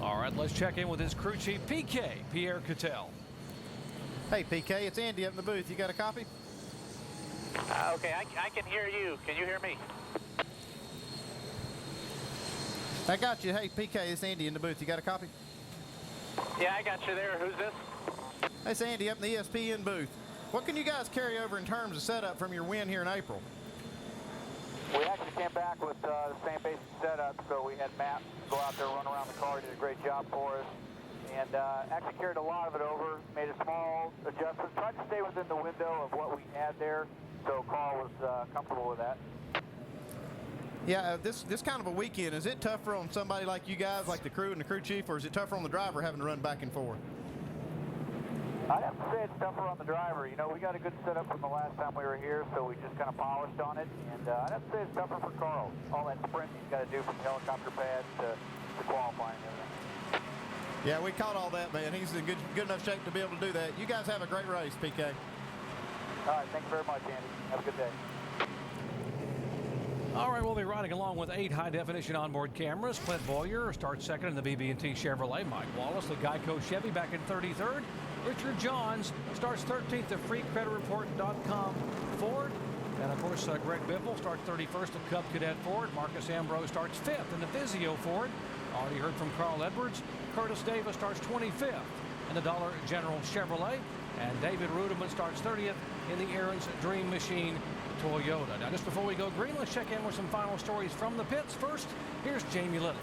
All right, let's check in with his crew chief, PK, Pierre Cattell. Hey, PK, it's Andy up in the booth. You got a copy? Okay, I can hear you. Can you hear me? I got you. Hey, PK, it's Andy in the booth. You got a copy? Yeah, I got you there. Who's this? It's Andy up in the ESPN booth. What can you guys carry over in terms of setup from your win here in April? We actually came back with the same basic setup, so we had Matt go out there, run around the car, did a great job for us, and actually carried a lot of it over, made a small adjustment, tried to stay within the window of what we had there, so Carl was comfortable with that. Yeah, this kind of a weekend, is it tougher on somebody like you guys, like the crew and the crew chief, or is it tougher on the driver having to run back and forth? I'd have to say it's tougher on the driver. You know, we got a good setup from the last time we were here, so we just kind of polished on it. And I'd have to say it's tougher for Carl. All that sprint he's got to do from helicopter pads to qualifying and everything. Yeah, we caught all that, man. He's in good enough shape to be able to do that. You guys have a great race, PK. All right, thank you very much, Andy. Have a good day. All right, we'll be riding along with 8 high-definition onboard cameras. Clint Boyer starts second in the BB&T Chevrolet. Mike Wallace, the Geico Chevy, back in 33rd. Richard Johns starts 13th at FreeCreditReport.com Ford. And, of course, Greg Biffle starts 31st at Cub Cadet Ford. Marcus Ambrose starts 5th in the Vizio Ford. Already heard from Carl Edwards. Curtis Davis starts 25th in the Dollar General Chevrolet. And David Rudeman starts 30th in the Aaron's Dream Machine Toyota. Now, just before we go green, let's check in with some final stories from the pits. First, here's Jamie Little.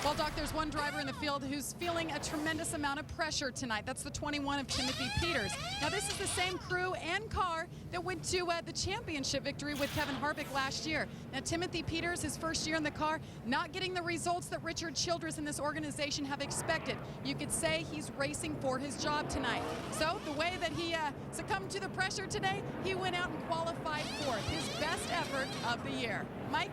Well, Doc, there's one driver in the field who's feeling a tremendous amount of pressure tonight. That's the 21 of Timothy Peters. Now, this is the same crew and car that went to the championship victory with Kevin Harvick last year. Now, Timothy Peters, his first year in the car, not getting the results that Richard Childress and this organization have expected. You could say he's racing for his job tonight. So, the way that he succumbed to the pressure today, he went out and qualified fourth, his best effort of the year. Mike?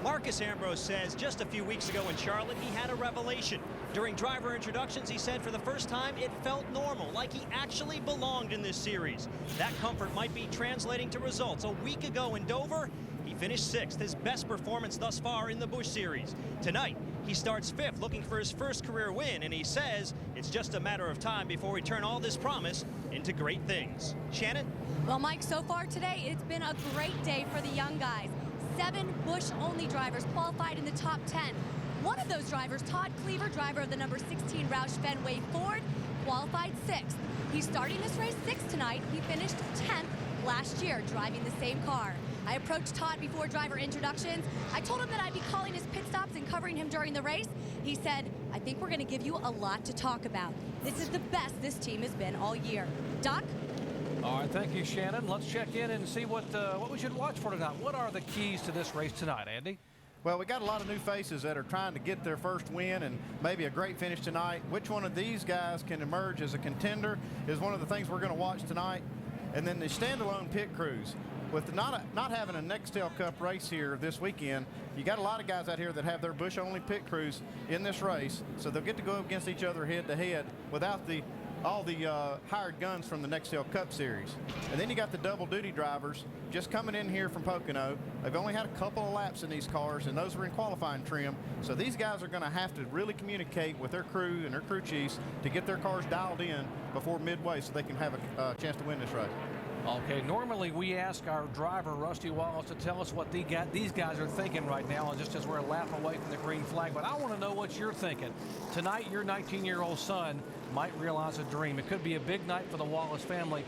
Marcus Ambrose says just a few weeks ago in Charlotte, he had a revelation. During driver introductions, he said for the first time it felt normal, like he actually belonged in this series. That comfort might be translating to results. A week ago in Dover, he finished 6th, his best performance thus far in the Busch Series. Tonight, he starts 5th, looking for his first career win, and he says it's just a matter of time before we turn all this promise into great things. Shannon? Well, Mike, so far today, it's been a great day for the young guys. 7 Busch-only drivers qualified in the top 10. One of those drivers, Todd Cleaver, driver of the number 16 Roush Fenway Ford, qualified 6th. He's starting this race 6th tonight. He finished 10th last year, driving the same car. I approached Todd before driver introductions. I told him that I'd be calling his pit stops and covering him during the race. He said, I think we're going to give you a lot to talk about. This is the best this team has been all year. Doc? All right, thank you, Shannon. Let's check in and see what we should watch for tonight. What are the keys to this race tonight, Andy? Well, we got a lot of new faces that are trying to get their first win and maybe a great finish tonight. Which one of these guys can emerge as a contender is one of the things we're going to watch tonight. And then the standalone pit crews. With not having a Nextel Cup race here this weekend, you got a lot of guys out here that have their Busch-only pit crews in this race, so they'll get to go up against each other head-to-head without all the hired guns from the Nextel Cup Series. And then you got the double-duty drivers just coming in here from Pocono. They've only had a couple of laps in these cars, and those were in qualifying trim. So these guys are going to have to really communicate with their crew and their crew chiefs to get their cars dialed in before midway so they can have a chance to win this race. Okay, normally we ask our driver, Rusty Wallace, to tell us what these guys are thinking right now, just as we're a lap away from the green flag. But I want to know what you're thinking. Tonight, your 19-year-old son might realize a dream. It could be a big night for the Wallace family.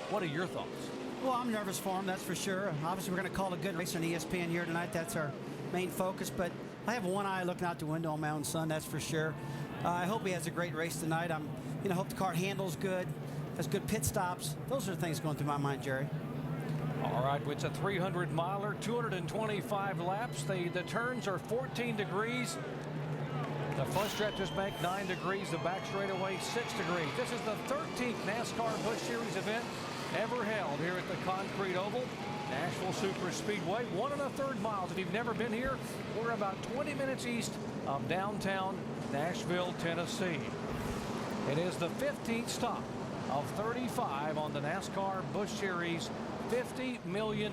What are your thoughts? Well, I'm nervous for him, that's for sure. Obviously, we're going to call a good race on ESPN here tonight. That's our main focus. But I have one eye looking out the window on my own son, that's for sure. I hope he has a great race tonight. I hope the car handles good. Has good pit stops. Those are the things going through my mind, Jerry. All right, it's a 300-miler, 225 laps. The turns are 14 degrees. The front stretches make 9 degrees. The back straightaway, 6 degrees. This is the 13th NASCAR Busch Series event ever held here at the Concrete Oval, Nashville Superspeedway. 1 1/3 miles. If you've never been here, we're about 20 minutes east of downtown Nashville, Tennessee. It is the 15th stop of 35 on the NASCAR Busch Series $50 million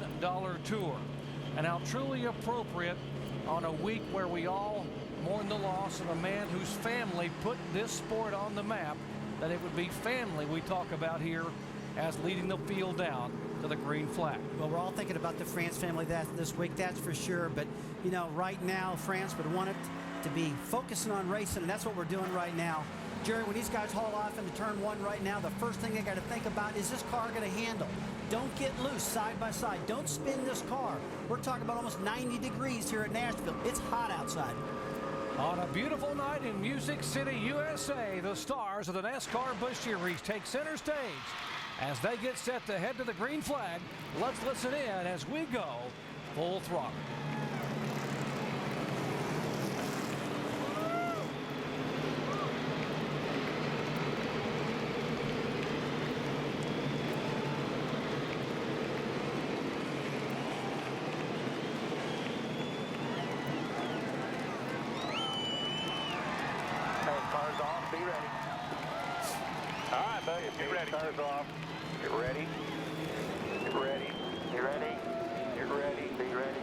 tour. And how truly appropriate on a week where we all mourn the loss of a man whose family put this sport on the map, that it would be family we talk about here as leading the field down to the green flag. Well, we're all thinking about the France family this week, that's for sure. But, you know, right now, France would want it to be focusing on racing, and that's what we're doing right now. Jerry, when these guys haul off into turn one right now, the first thing they got to think about is this car going to handle? Don't get loose side by side. Don't spin this car. We're talking about almost 90 degrees here at Nashville. It's hot outside. On a beautiful night in Music City, USA, the stars of the NASCAR Busch Series take center stage. As they get set to head to the green flag, let's listen in as we go full throttle. Cars off, be ready. All right, buddy, get ready. Cars off. Get ready. Get ready. Get ready. Get ready. Be ready.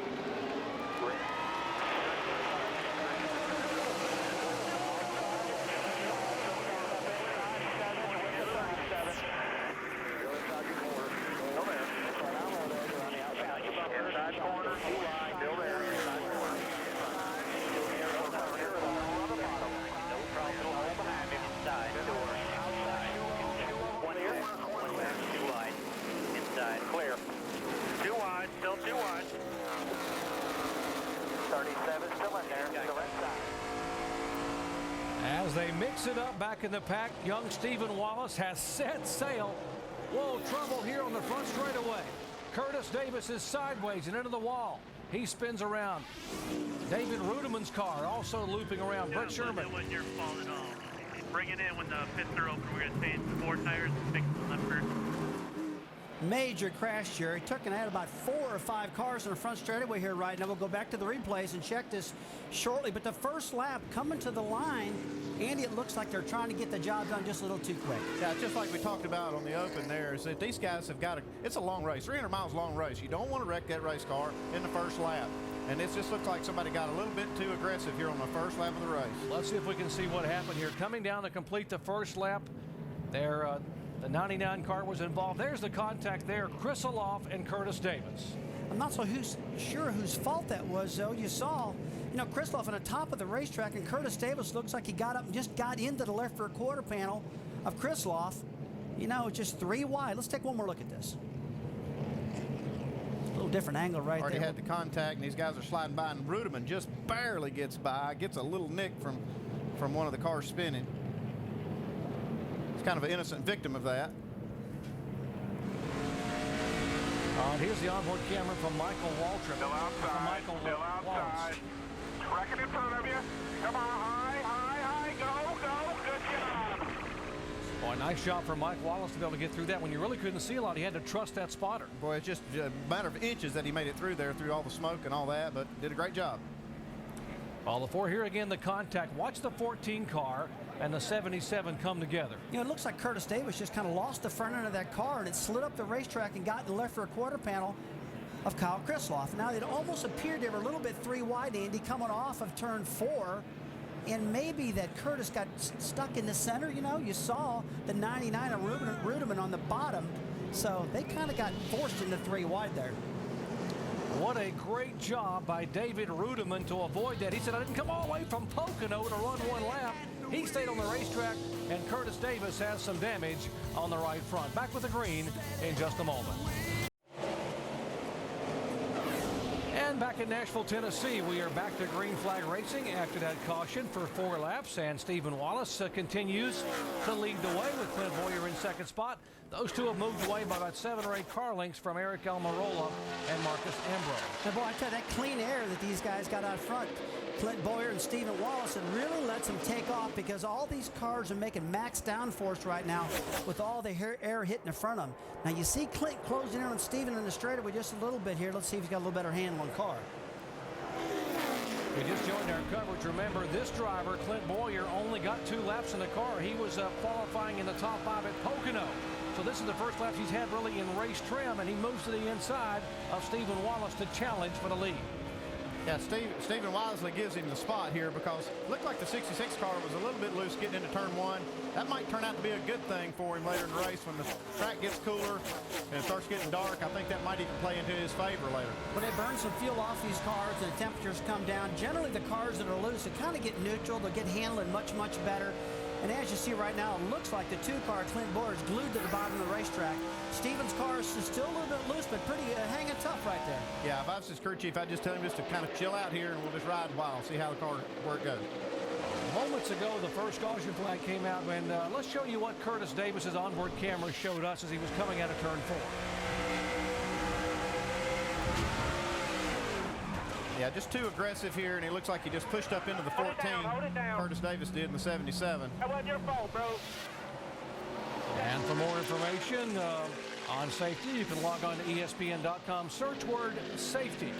Inside corner. Still there. Inside corner. Hold behind him. Inside door. Outside. One here. One left. Too wide. Inside. Clear. Too wide. Still too wide. 37 still in there. Still inside. As they mix it up back in the pack, young Stephen Wallace has set sail. Whoa, trouble here on the front straightaway. Curtis Davis is sideways and into the wall. He spins around. David Rudiman's car also looping around. Brett Sherman. When you're falling off, bring it in when the pits are open. We're going to change the 4 tires and fix the left rear. Major crash, Jerry. Took and had about 4 or 5 cars in the front straightaway here right now. We'll go back to the replays and check this shortly. But the first lap coming to the line, Andy, it looks like they're trying to get the job done just a little too quick. Yeah, just like we talked about on the open there, is that these guys have got it's a long race, 300 miles long race. You don't want to wreck that race car in the first lap. And it just looks like somebody got a little bit too aggressive here on the first lap of the race. Let's see if we can see what happened here. Coming down to complete the first lap, there, the 99 car was involved. There's the contact there, Chris Olof and Curtis Davis. I'm not so sure whose fault that was, though. You saw, you know, Krisloff on the top of the racetrack, and Curtis Davis looks like he got up and just got into the left rear quarter panel of Krisloff. You know, just 3 wide. Let's take one more look at this. A little different angle right Already there. had the contact, and these guys are sliding by, and Rudiman just barely gets by, gets a little nick from one of the cars spinning. He's kind of an innocent victim of that. Here's the onboard camera from Michael Waltrip. Still outside. Still outside. Track it in front of you. Come on, high. Go. Good job. Boy, nice job for Mike Wallace to be able to get through that when you really couldn't see a lot. He had to trust that spotter. Boy, it's just a matter of inches that he made it through there, through all the smoke and all that, but did a great job. All the 4 here again, the contact. Watch the 14 car and the 77 come together. You know, it looks like Curtis Davis just kind of lost the front end of that car, and it slid up the racetrack and got in the left rear quarter panel of Kyle Krisloff. Now, it almost appeared they were a little bit 3 wide, Andy, coming off of turn 4. And maybe that Curtis got stuck in the center. You know, you saw the 99 of Rudiman on the bottom. So they kind of got forced into 3 wide there. What a great job by David Rudiman to avoid that. He said, I didn't come all the way from Pocono to run 1 lap. He stayed on the racetrack, and Curtis Davis has some damage on the right front. Back with the green in just a moment. And back in Nashville, Tennessee, we are back to green flag racing after that caution for 4 laps, and Stephen Wallace continues to lead the way with Clint Boyer in second spot. Those 2 have moved away by about 7 or 8 car lengths from Eric Almirola and Marcus Ambrose. Now, boy, I tell you, that clean air that these guys got out front, Clint Boyer and Stephen Wallace, it really lets them take off because all these cars are making max downforce right now with all the air hitting in front of them. Now, you see Clint closing in on Stephen in the straightaway just a little bit here. Let's see if he's got a little better handle on the car. We just joined our coverage. Remember, this driver, Clint Boyer, only got 2 laps in the car. He was qualifying in the top 5 at Pocono. So this is the first lap he's had really in race trim, and he moves to the inside of Stephen Wallace to challenge for the lead. Yeah, Stephen wisely gives him the spot here because it looked like the 66 car was a little bit loose getting into turn 1. That might turn out to be a good thing for him later in the race when the track gets cooler and it starts getting dark. I think that might even play into his favor later. When they burn some fuel off these cars and the temperatures come down, generally the cars that are loose, they kind of get neutral. They'll get handling much, much better. And as you see right now, it looks like the 2-car Clint Boyer is glued to the bottom of the racetrack. Steven's car is still a little bit loose, but pretty hanging tough right there. Yeah, if I was his crew chief, I'd just tell him just to kind of chill out here and we'll just ride a while, see how the car, where it goes. Moments ago, the first caution flag came out, and let's show you what Curtis Davis's onboard camera showed us as he was coming out of turn 4. Yeah, just too aggressive here, and he looks like he just pushed up into the 14. Hold it down. Curtis Davis did in the 77. That wasn't your fault, bro. And for more information on safety, you can log on to ESPN.com, search word safety.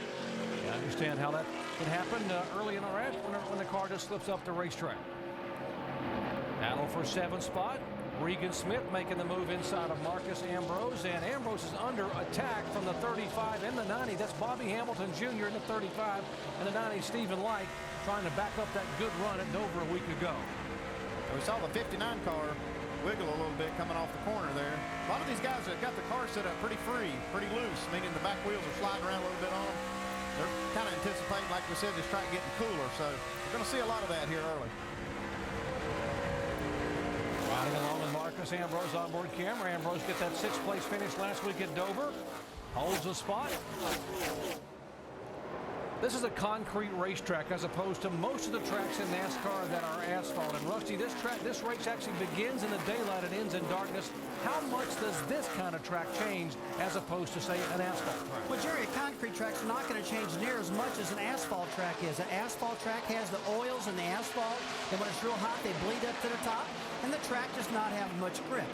You understand how that can happen early in the race when the car just slips up the racetrack. Battle for 7th spot. Regan Smith making the move inside of Marcus Ambrose, and Ambrose is under attack from the 35 and the 90. That's Bobby Hamilton Jr. in the 35 and the 90, Stephen Light, trying to back up that good run at Dover a week ago. We saw the 59 car wiggle a little bit coming off the corner there. A lot of these guys have got the car set up pretty free, pretty loose, meaning the back wheels are sliding around a little bit on them. They're kind of anticipating, like we said, this track getting cooler, so we're going to see a lot of that here early. Riding along with Marcus Ambrose onboard camera. Ambrose get that 6th place finish last week at Dover. Holds a spot. This is a concrete racetrack as opposed to most of the tracks in NASCAR that are asphalt. And Rusty, this race actually begins in the daylight and ends in darkness. How much does this kind of track change as opposed to, say, an asphalt track? Well, Jerry, a concrete track's not going to change near as much as an asphalt track is. An asphalt track has the oils in the asphalt, and when it's real hot, they bleed up to the top, and the track does not have much grip.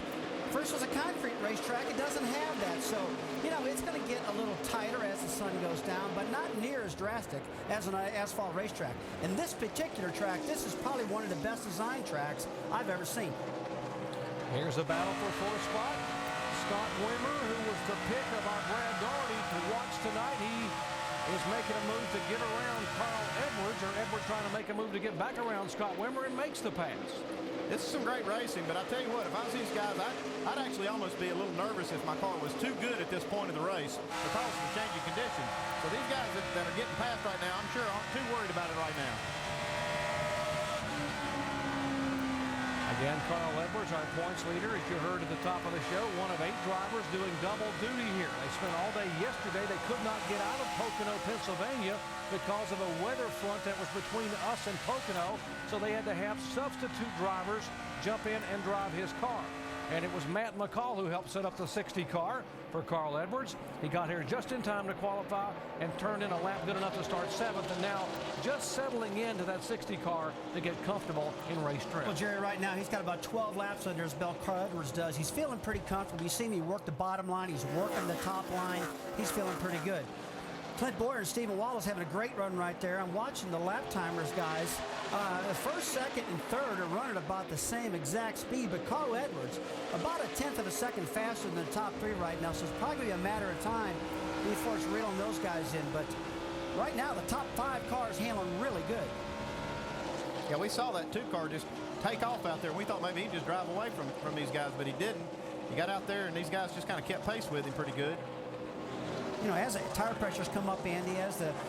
Versus a concrete racetrack, it doesn't have that. So, you know, it's going to get a little tighter as the sun goes down, but not near as drastic as an asphalt racetrack. And this particular track, this is probably one of the best designed tracks I've ever seen. Here's a battle for 4th spot. Scott Wimmer, who was the pick of our Brad Doherty to watch tonight, he is making a move to get around Carl Edwards, or Edwards trying to make a move to get back around Scott Wimmer, and makes the pass. This is some great racing, but I tell you what, if I was these guys, I'd actually almost be a little nervous if my car was too good at this point of the race because of the changing conditions. So these guys that are getting past right now, I'm sure aren't too worried about it right now. Again, Carl Edwards, our points leader, as you heard at the top of the show, one of 8 drivers doing double duty here. They spent all day yesterday. They could not get out of Pocono, Pennsylvania because of a weather front that was between us and Pocono, so they had to have substitute drivers jump in and drive his car. And it was Matt McCall who helped set up the 60 car for Carl Edwards. He got here just in time to qualify and turned in a lap good enough to start 7th, and now just settling into that 60 car to get comfortable in race trim. Well, Jerry, right now he's got about 12 laps under his belt. Carl Edwards does. He's feeling pretty comfortable. You see him work the bottom line. He's working the top line. He's feeling pretty good. Clint Boyer and Stephen Wallace having a great run right there. I'm watching the lap timers, guys. The first, second, and third are running about the same exact speed, but Carl Edwards about a 1/10 of a second faster than the top 3 right now, so it's probably a matter of time before it's reeling those guys in. But right now, the top 5 cars handling really good. Yeah, we saw that 2 car just take off out there. We thought maybe he'd just drive away from these guys, but he didn't. He got out there, and these guys just kind of kept pace with him pretty good. You know, as the tire pressures come up, Andy,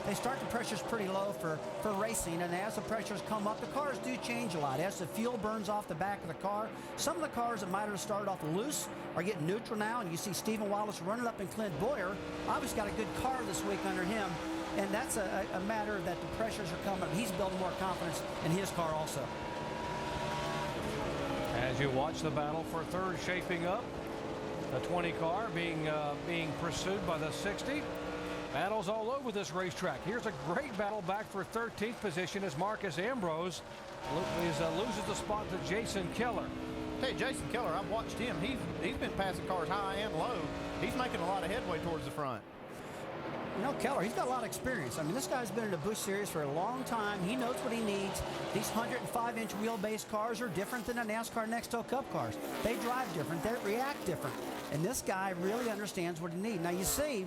they start the pressures pretty low for racing, and as the pressures come up, the cars do change a lot. As the fuel burns off the back of the car, some of the cars that might have started off loose are getting neutral now, and you see Stephen Wallace running up in Clint Boyer. Obviously got a good car this week under him, and that's a matter that the pressures are coming up. He's building more confidence in his car also. As you watch the battle for 3rd shaping up, the 20 car being pursued by the 60. Battles all over this racetrack. Here's a great battle back for 13th position as Marcus Ambrose loses the spot to Jason Keller. Hey, Jason Keller, I've watched him. He's been passing cars high and low. He's making a lot of headway towards the front. You know, Keller, he's got a lot of experience. I mean, this guy's been in the Busch Series for a long time. He knows what he needs. These 105-inch wheelbase cars are different than the NASCAR Nextel Cup cars. They drive different. They react different. And this guy really understands what he needs. Now, you see,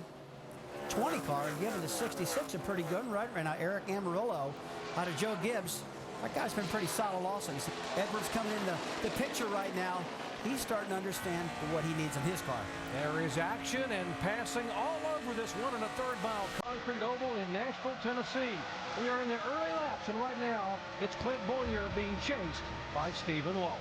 20 car and giving the 66 a pretty good one right now. Eric Amarillo out of Joe Gibbs. That guy's been pretty solid also. Edwards coming in the picture right now. He's starting to understand what he needs in his car. There is action and passing all over this 1 1/3 mile concrete oval in Nashville, Tennessee. We are in the early laps, and right now it's Clint Boyer being chased by Stephen Wallace.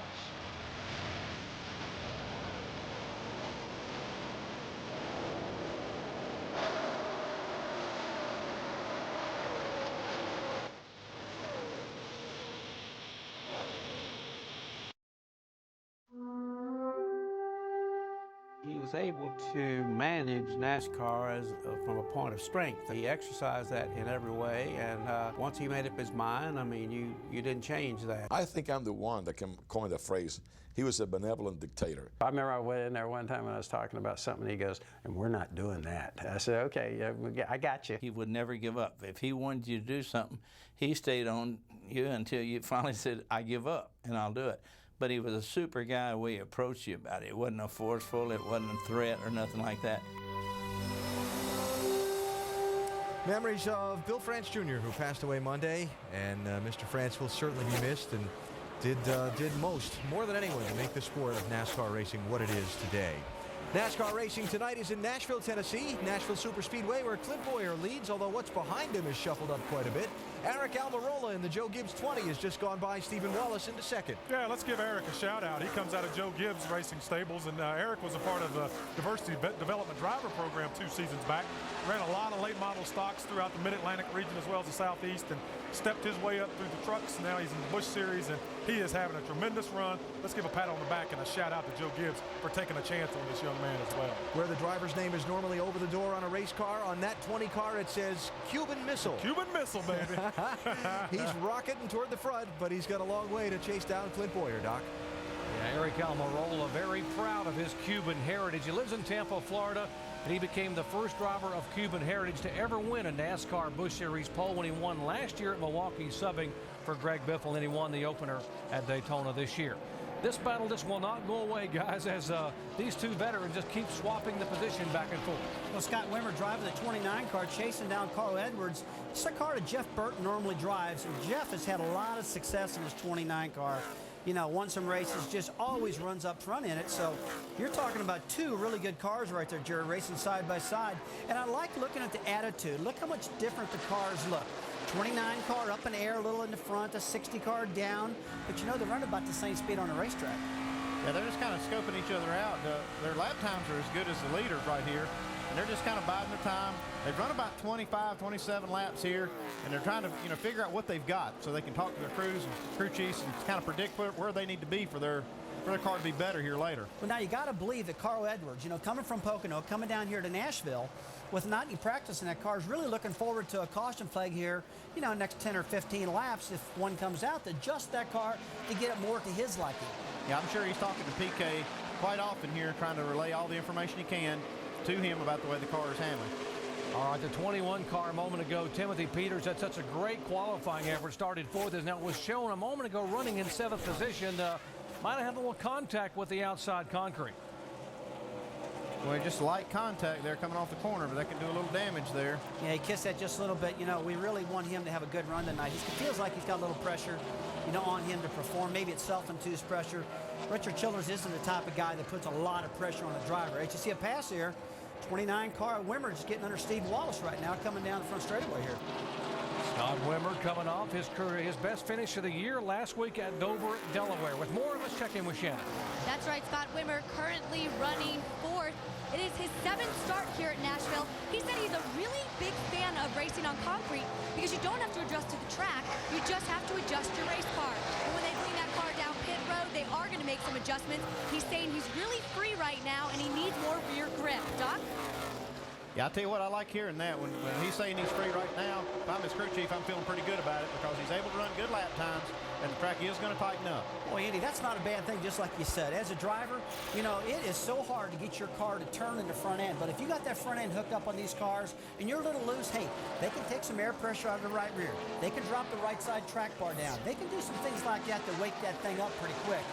He was able to manage NASCAR as from a point of strength. He exercised that in every way, and once he made up his mind, I mean, you didn't change that. I think I'm the one that can coin the phrase, he was a benevolent dictator. I remember I went in there one time when I was talking about something, he goes, and we're not doing that. I said, okay, yeah, I got you. He would never give up. If he wanted you to do something, he stayed on you until you finally said, I give up, and I'll do it. But he was a super guy the way he approached you about it. It wasn't a forceful, it wasn't a threat or nothing like that. Memories of Bill France Jr., who passed away Monday, and Mr. France will certainly be missed and did more than anyone, to make the sport of NASCAR racing what it is today. NASCAR racing tonight is in Nashville, Tennessee. Nashville Superspeedway, where Clint Boyer leads, although what's behind him is shuffled up quite a bit. Eric Almirola in the Joe Gibbs 20 has just gone by Stephen Wallace into second. Yeah, let's give Eric a shout out. He comes out of Joe Gibbs Racing Stables, and Eric was a part of the Diversity Development Driver Program 2 seasons back. Ran a lot of late model stocks throughout the Mid-Atlantic region as well as the Southeast, and stepped his way up through the trucks. Now he's in the Busch Series, and he is having a tremendous run. Let's give a pat on the back and a shout out to Joe Gibbs for taking a chance on this young man as well. Where the driver's name is normally over the door on a race car, on that 20 car it says Cuban Missile. Cuban Missile, baby. He's rocketing toward the front, but he's got a long way to chase down Clint Boyer, Doc. Yeah, Eric Almirola very proud of his Cuban heritage. He lives in Tampa, Florida, and he became the first driver of Cuban heritage to ever win a NASCAR Busch Series pole when he won last year at Milwaukee, subbing for Greg Biffle, and he won the opener at Daytona this year. This battle just will not go away, guys, as these two veterans just keep swapping the position back and forth. Well, Scott Wimmer driving the 29 car, chasing down Carl Edwards. It's a car that Jeff Burton normally drives, and Jeff has had a lot of success in his 29 car. You know, won some races, just always runs up front in it. So you're talking about two really good cars right there, Jared, racing side by side. And I like looking at the attitude. Look how much different the cars look. 29 car up in the air, a little in the front, a 60 car down. But you know, they're running about the same speed on the racetrack. Yeah, they're just kind of scoping each other out. Their lap times are as good as the leaders right here, and they're just kind of biding their time. They've run about 25, 27 laps here, and they're trying to, you know, figure out what they've got so they can talk to their crews and crew chiefs and kind of predict where they need to be for their car to be better here later. Well, now you got to believe that Carl Edwards, you know, coming from Pocono, coming down here to Nashville, with not any practice in that car, is really looking forward to a caution flag here, you know, next 10 or 15 laps, if one comes out, to adjust that car to get it more to his liking. Yeah, I'm sure he's talking to PK quite often here, trying to relay all the information he can to him about the way the car is handling. All right, the 21 car a moment ago, Timothy Peters had such a great qualifying effort, started fourth, as now was shown a moment ago running in 7th position. Might have had a little contact with the outside concrete. Well, just light contact there coming off the corner, but that can do a little damage there. Yeah, he kissed that just a little bit. You know, we really want him to have a good run tonight. He feels like he's got a little pressure, you know, on him to perform. Maybe it's self-induced pressure. Richard Childers isn't the type of guy that puts a lot of pressure on a driver. As you see a pass here, 29 car Wimmer just getting under Steve Wallace right now, coming down the front straightaway here. Scott Wimmer coming off his best finish of the year last week at Dover, Delaware. With more, let's check in with Shannon. That's right, Scott Wimmer currently running fourth. It is his 7th start here at Nashville. He said he's a really big fan of racing on concrete because you don't have to adjust to the track, you just have to adjust your race car. And when they bring that car down pit road, they are going to make some adjustments. He's saying he's really free right now and he needs more rear grip. Doc? Yeah, I'll tell you what, I like hearing that. When he's saying he's free right now, if I'm his crew chief, I'm feeling pretty good about it because he's able to run good lap times, and the track is going to tighten up. Boy, Andy, that's not a bad thing, just like you said. As a driver, you know, it is so hard to get your car to turn in the front end. But if you got that front end hooked up on these cars and you're a little loose, hey, they can take some air pressure out of the right rear. They can drop the right side track bar down. They can do some things like that to wake that thing up pretty quick.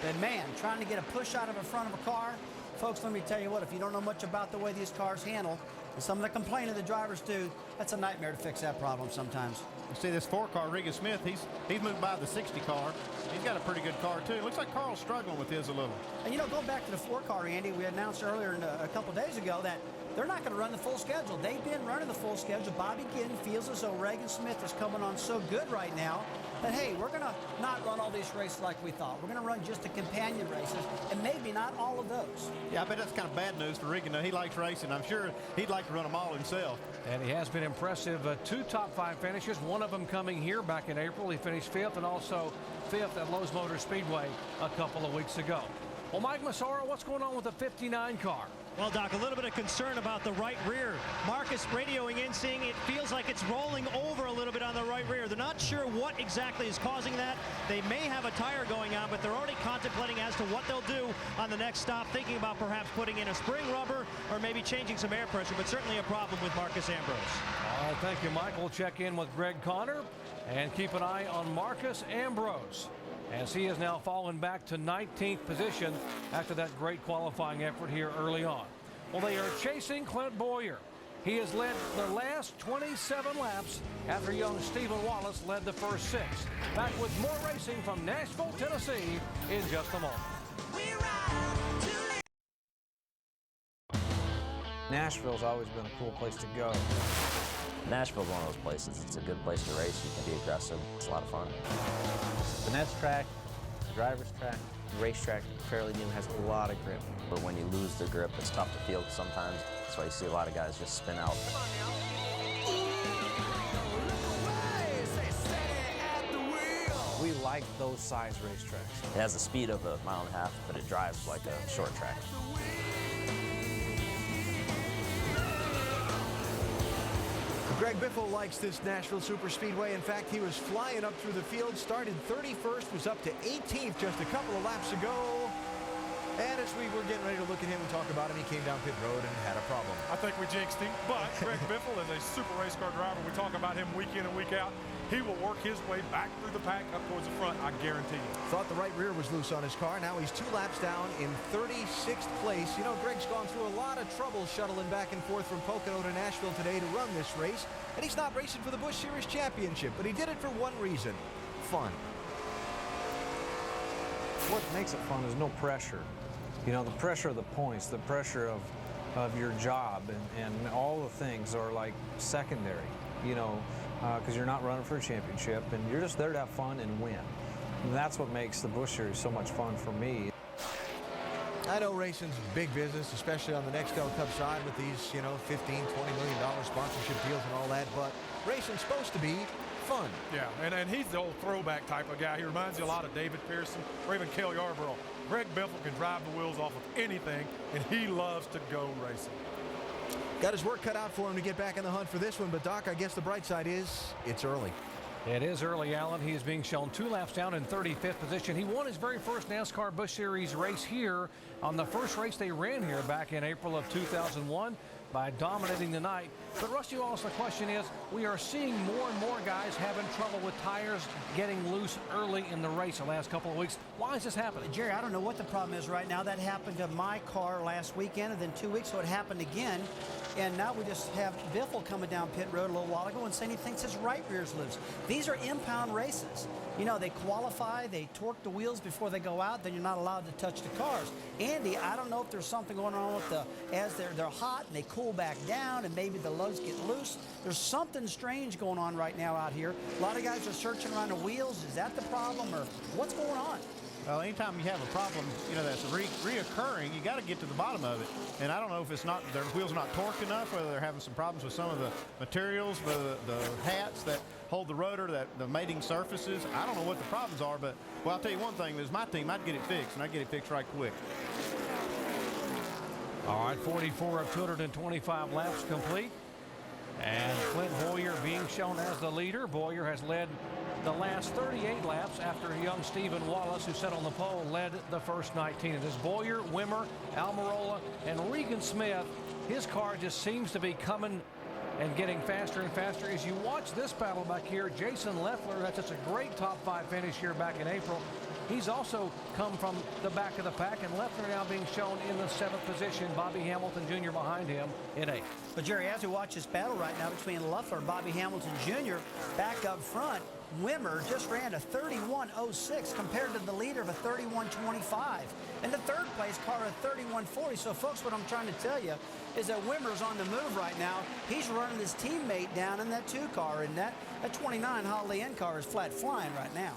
But man, trying to get a push out of the front of a car, folks, let me tell you what, if you don't know much about the way these cars handle, And some of the complaining the drivers do, that's a nightmare to fix that problem sometimes. You see this 4-car, Regan Smith, he's moved by the 60 car. He's got a pretty good car, too. It looks like Carl's struggling with his a little. And, you know, going back to the 4-car, Andy, we announced earlier a couple days ago that they're not going to run the full schedule. They've been running the full schedule. Bobby Giddens feels as though Regan Smith is coming on so good right now that, hey, we're going to not run all these races like we thought. We're going to run just the companion races, and maybe not all of those. Yeah, I bet that's kind of bad news for Regan. He likes racing. I'm sure he'd like to run them all himself. And he has been impressive. 2 top 5 finishes, one of them coming here back in April. He finished 5th and also 5th at Lowe's Motor Speedway a couple of weeks ago. Well, Mike Massaro, what's going on with the 59 car? Well, Doc, a little bit of concern about the right rear. Marcus radioing in, saying it feels like it's rolling over a little bit on the right rear. They're not sure what exactly is causing that. They may have a tire going on, but they're already contemplating as to what they'll do on the next stop, thinking about perhaps putting in a spring rubber or maybe changing some air pressure, but certainly a problem with Marcus Ambrose. All right, thank you, Mike. We'll check in with Greg Connor and keep an eye on Marcus Ambrose, as he has now fallen back to 19th position after that great qualifying effort here early on. Well, they are chasing Clint Bowyer. He has led the last 27 laps after young Stephen Wallace led the first 6. Back with more racing from Nashville, Tennessee in just a moment. Nashville's always been a cool place to go. Nashville's one of those places. It's a good place to race. You can be aggressive. It's a lot of fun. The Nets track, the driver's track, the racetrack, fairly new, has a lot of grip. But when you lose the grip, it's tough to field sometimes. That's why you see a lot of guys just spin out. We like those size racetracks. It has the speed of a 1.5 miles, but it drives like a short track. Greg Biffle likes this Nashville Superspeedway. In fact, he was flying up through the field, started 31st, was up to 18th just a couple of laps ago. And as we were getting ready to look at him and talk about him, he came down pit road and had a problem. I think we jinxed him, but Greg Biffle is a super race car driver. We talk about him week in and week out. He will work his way back through the pack up towards the front, I guarantee you. Thought the right rear was loose on his car. Now he's 2 laps down in 36th place. You know, Greg's gone through a lot of trouble shuttling back and forth from Pocono to Nashville today to run this race. And he's not racing for the Busch Series Championship, but he did it for one reason: fun. What makes it fun is no pressure. You know, the pressure of the points, the pressure of your job, and all the things are like secondary, you know, because you're not running for a championship, and you're just there to have fun and win. And that's what makes the Busch Series so much fun for me. I know racing's big business, especially on the Nextel Cup side with these, you know, $15, $20 million sponsorship deals and all that, but racing's supposed to be fun. Yeah, and he's the old throwback type of guy. He reminds you a lot of David Pearson or even Cale Yarborough. Greg Biffle can drive the wheels off of anything, and he loves to go racing. Got his work cut out for him to get back in the hunt for this one, but Doc, I guess the bright side is it's early. It is early, Allen. He is being shown 2 laps down in 35th position. He won his very first NASCAR Busch Series race here on the first race they ran here back in April of 2001 by dominating the night. But Rusty Wallace, the question is, we are seeing more and more guys having trouble with tires getting loose early in the race the last couple of weeks. Why is this happening? Jerry, I don't know what the problem is right now. That happened to my car last weekend, and then 2 weeks ago it happened again. And now we just have Biffle coming down pit road a little while ago and saying he thinks his right rear's loose. These are impound races. You know, they qualify, they torque the wheels before they go out, then you're not allowed to touch the cars. Andy, I don't know if there's something going on with as they're hot and they cool back down and maybe the lugs get loose. There's something strange going on right now out here. A lot of guys are searching around the wheels. Is that the problem, or what's going on? Well, anytime you have a problem, you know, that's reoccurring, you got to get to the bottom of it. And I don't know if it's not, their wheels not torqued enough, whether they're having some problems with some of the materials, the hats that hold the rotor, the mating surfaces. I don't know what the problems are, but, well, I'll tell you one thing, is my team, I'd get it fixed, and I'd get it fixed right quick. All right, 44 of 225 laps complete. And Clint Bowyer being shown as the leader. Bowyer has led the last 38 laps after young Stephen Wallace, who sat on the pole, led the first 19. It is Bowyer, Wimmer, Almirola, and Regan Smith. His car just seems to be coming and getting faster and faster. As you watch this battle back here, Jason Leffler, that's just a great top 5 finish here back in April. He's also come from the back of the pack, and Leffler now being shown in the 7th position. Bobby Hamilton Jr. behind him in 8th. But Jerry, as we watch this battle right now between Leffler and Bobby Hamilton Jr., back up front, Wimmer just ran a 31.06 compared to the leader of a 31.25. And the third place car a 31.40. So, folks, what I'm trying to tell you is that Wimmer's on the move right now. He's running his teammate down in that 2 car, and that 29 Holiday Inn car is flat flying right now.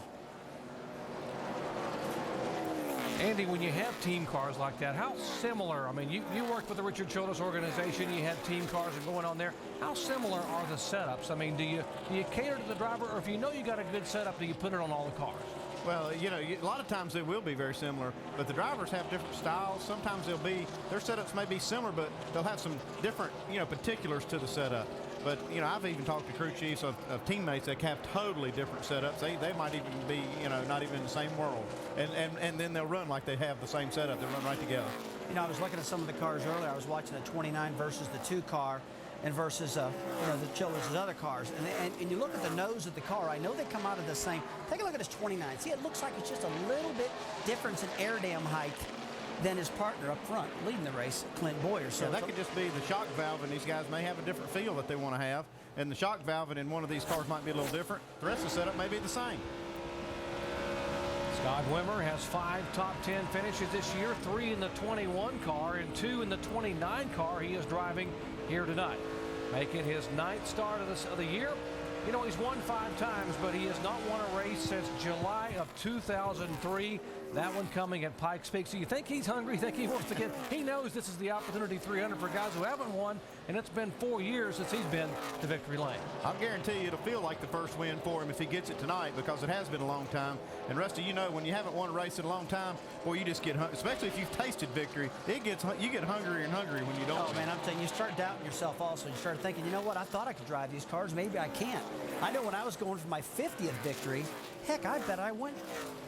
Andy, when you have team cars like that, how similar, I mean, you worked with the Richard Childress organization, you had team cars going on there. How similar are the setups? I mean, do you cater to the driver, or if you know you got a good setup, do you put it on all the cars? Well, you know, a lot of times they will be very similar, but the drivers have different styles. Sometimes their setups may be similar, but they'll have some different, particulars to the setup. But, I've even talked to crew chiefs of teammates that have totally different setups. They might even be, not even in the same world. And then they'll run like they have the same setup. They'll run right together. I was looking at some of the cars earlier. I was watching the 29 versus the 2 car and versus, the Childress' other cars. And you look at the nose of the car. I know they come out of the same. Take a look at this 29. See, it looks like it's just a little bit difference in air dam height than his partner up front leading the race, Clint Boyer. So that could just be the shock valve, and these guys may have a different feel that they want to have. And the shock valve in one of these cars might be a little different. The rest of the setup may be the same. Scott Wimmer has 5 top 10 finishes this year, 3 in the 21 car and 2 in the 29 car he is driving here tonight. Making his 9th start of the year. He's won 5 times, but he has not won a race since July of 2003. That one coming at Pikes Peak. So you think he's hungry, think he wants to get, he knows this is the opportunity 300 for guys who haven't won, and it's been 4 years since he's been to victory lane. I'll guarantee you it'll feel like the first win for him if he gets it tonight, because it has been a long time. And Rusty, when you haven't won a race in a long time, boy, you just get hungry, especially if you've tasted victory. You get hungrier and hungrier when you don't. Oh, man, I'm telling you, you start doubting yourself also. You start thinking, you know what, I thought I could drive these cars. Maybe I can't. I know when I was going for my 50th victory, heck, I bet I went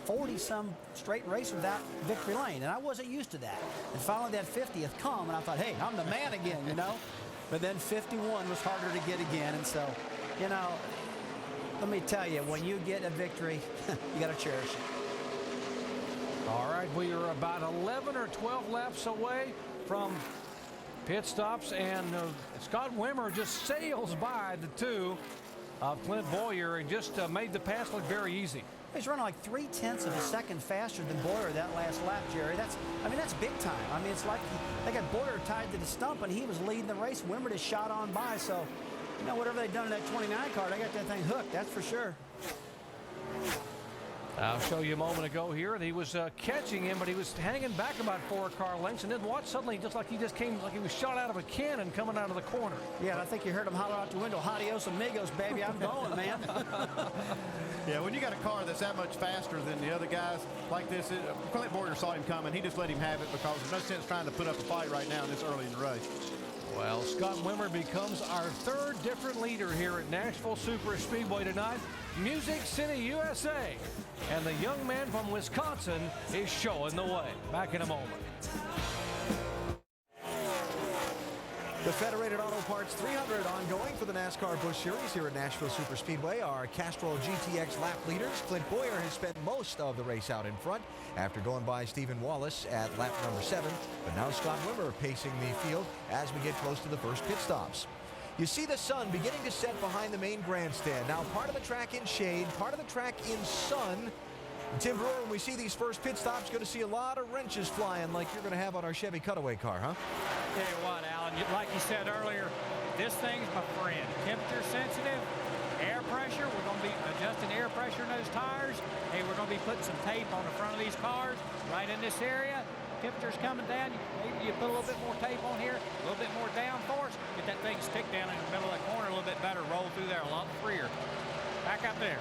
40-some straight race without victory lane, and I wasn't used to that. And finally that 50th come, and I thought, hey, I'm the man again, But then 51 was harder to get again, and so, let me tell you, when you get a victory, you got to cherish it. All right, we are about 11 or 12 laps away from pit stops, and Scott Wimmer just sails by the 2 of Clint Boyer and just made the pass look very easy. He's running like 0.3 of a second faster than Boyer that last lap, Jerry. That's big time. I mean, it's like they got Boyer tied to the stump, and he was leading the race. Wimmer just shot on by. So, whatever they've done in that 29 car, they got that thing hooked. That's for sure. I'll show you a moment ago here. He was catching him, but he was hanging back about 4 car lengths, and then watch suddenly, just like he just came, like he was shot out of a cannon coming out of the corner. Yeah, and I think you heard him holler out the window, "Adios amigos, baby, I'm going, man." Yeah, when you got a car that's that much faster than the other guys like this, Clint Boyer saw him coming. He just let him have it, because there's no sense trying to put up a fight right now this early in the race. Well, Scott Wimmer becomes our 3rd different leader here at Nashville Superspeedway tonight. Music City, USA. And the young man from Wisconsin is showing the way. Back in a moment. The Federated Auto Parts 300 ongoing for the NASCAR Busch Series here at Nashville Superspeedway. Our Castrol GTX lap leaders. Clint Boyer has spent most of the race out in front after going by Stephen Wallace at lap number 7. But now Scott Wimmer pacing the field as we get close to the first pit stops. You see the sun beginning to set behind the main grandstand. Now part of the track in shade, part of the track in sun. And Tim Brewer, when we see these first pit stops, going to see a lot of wrenches flying like you're going to have on our Chevy Cutaway car, huh? Tell you what, Alan, like you said earlier, this thing's my friend. Temperature sensitive, air pressure. We're going to be adjusting air pressure in those tires. Hey, we're going to be putting some tape on the front of these cars right in this area. Temperature's coming down. You put a little bit more tape on here, a little bit more downforce. Get that thing stick down in the middle of the corner a little bit better. Roll through there a lot freer. Back up there.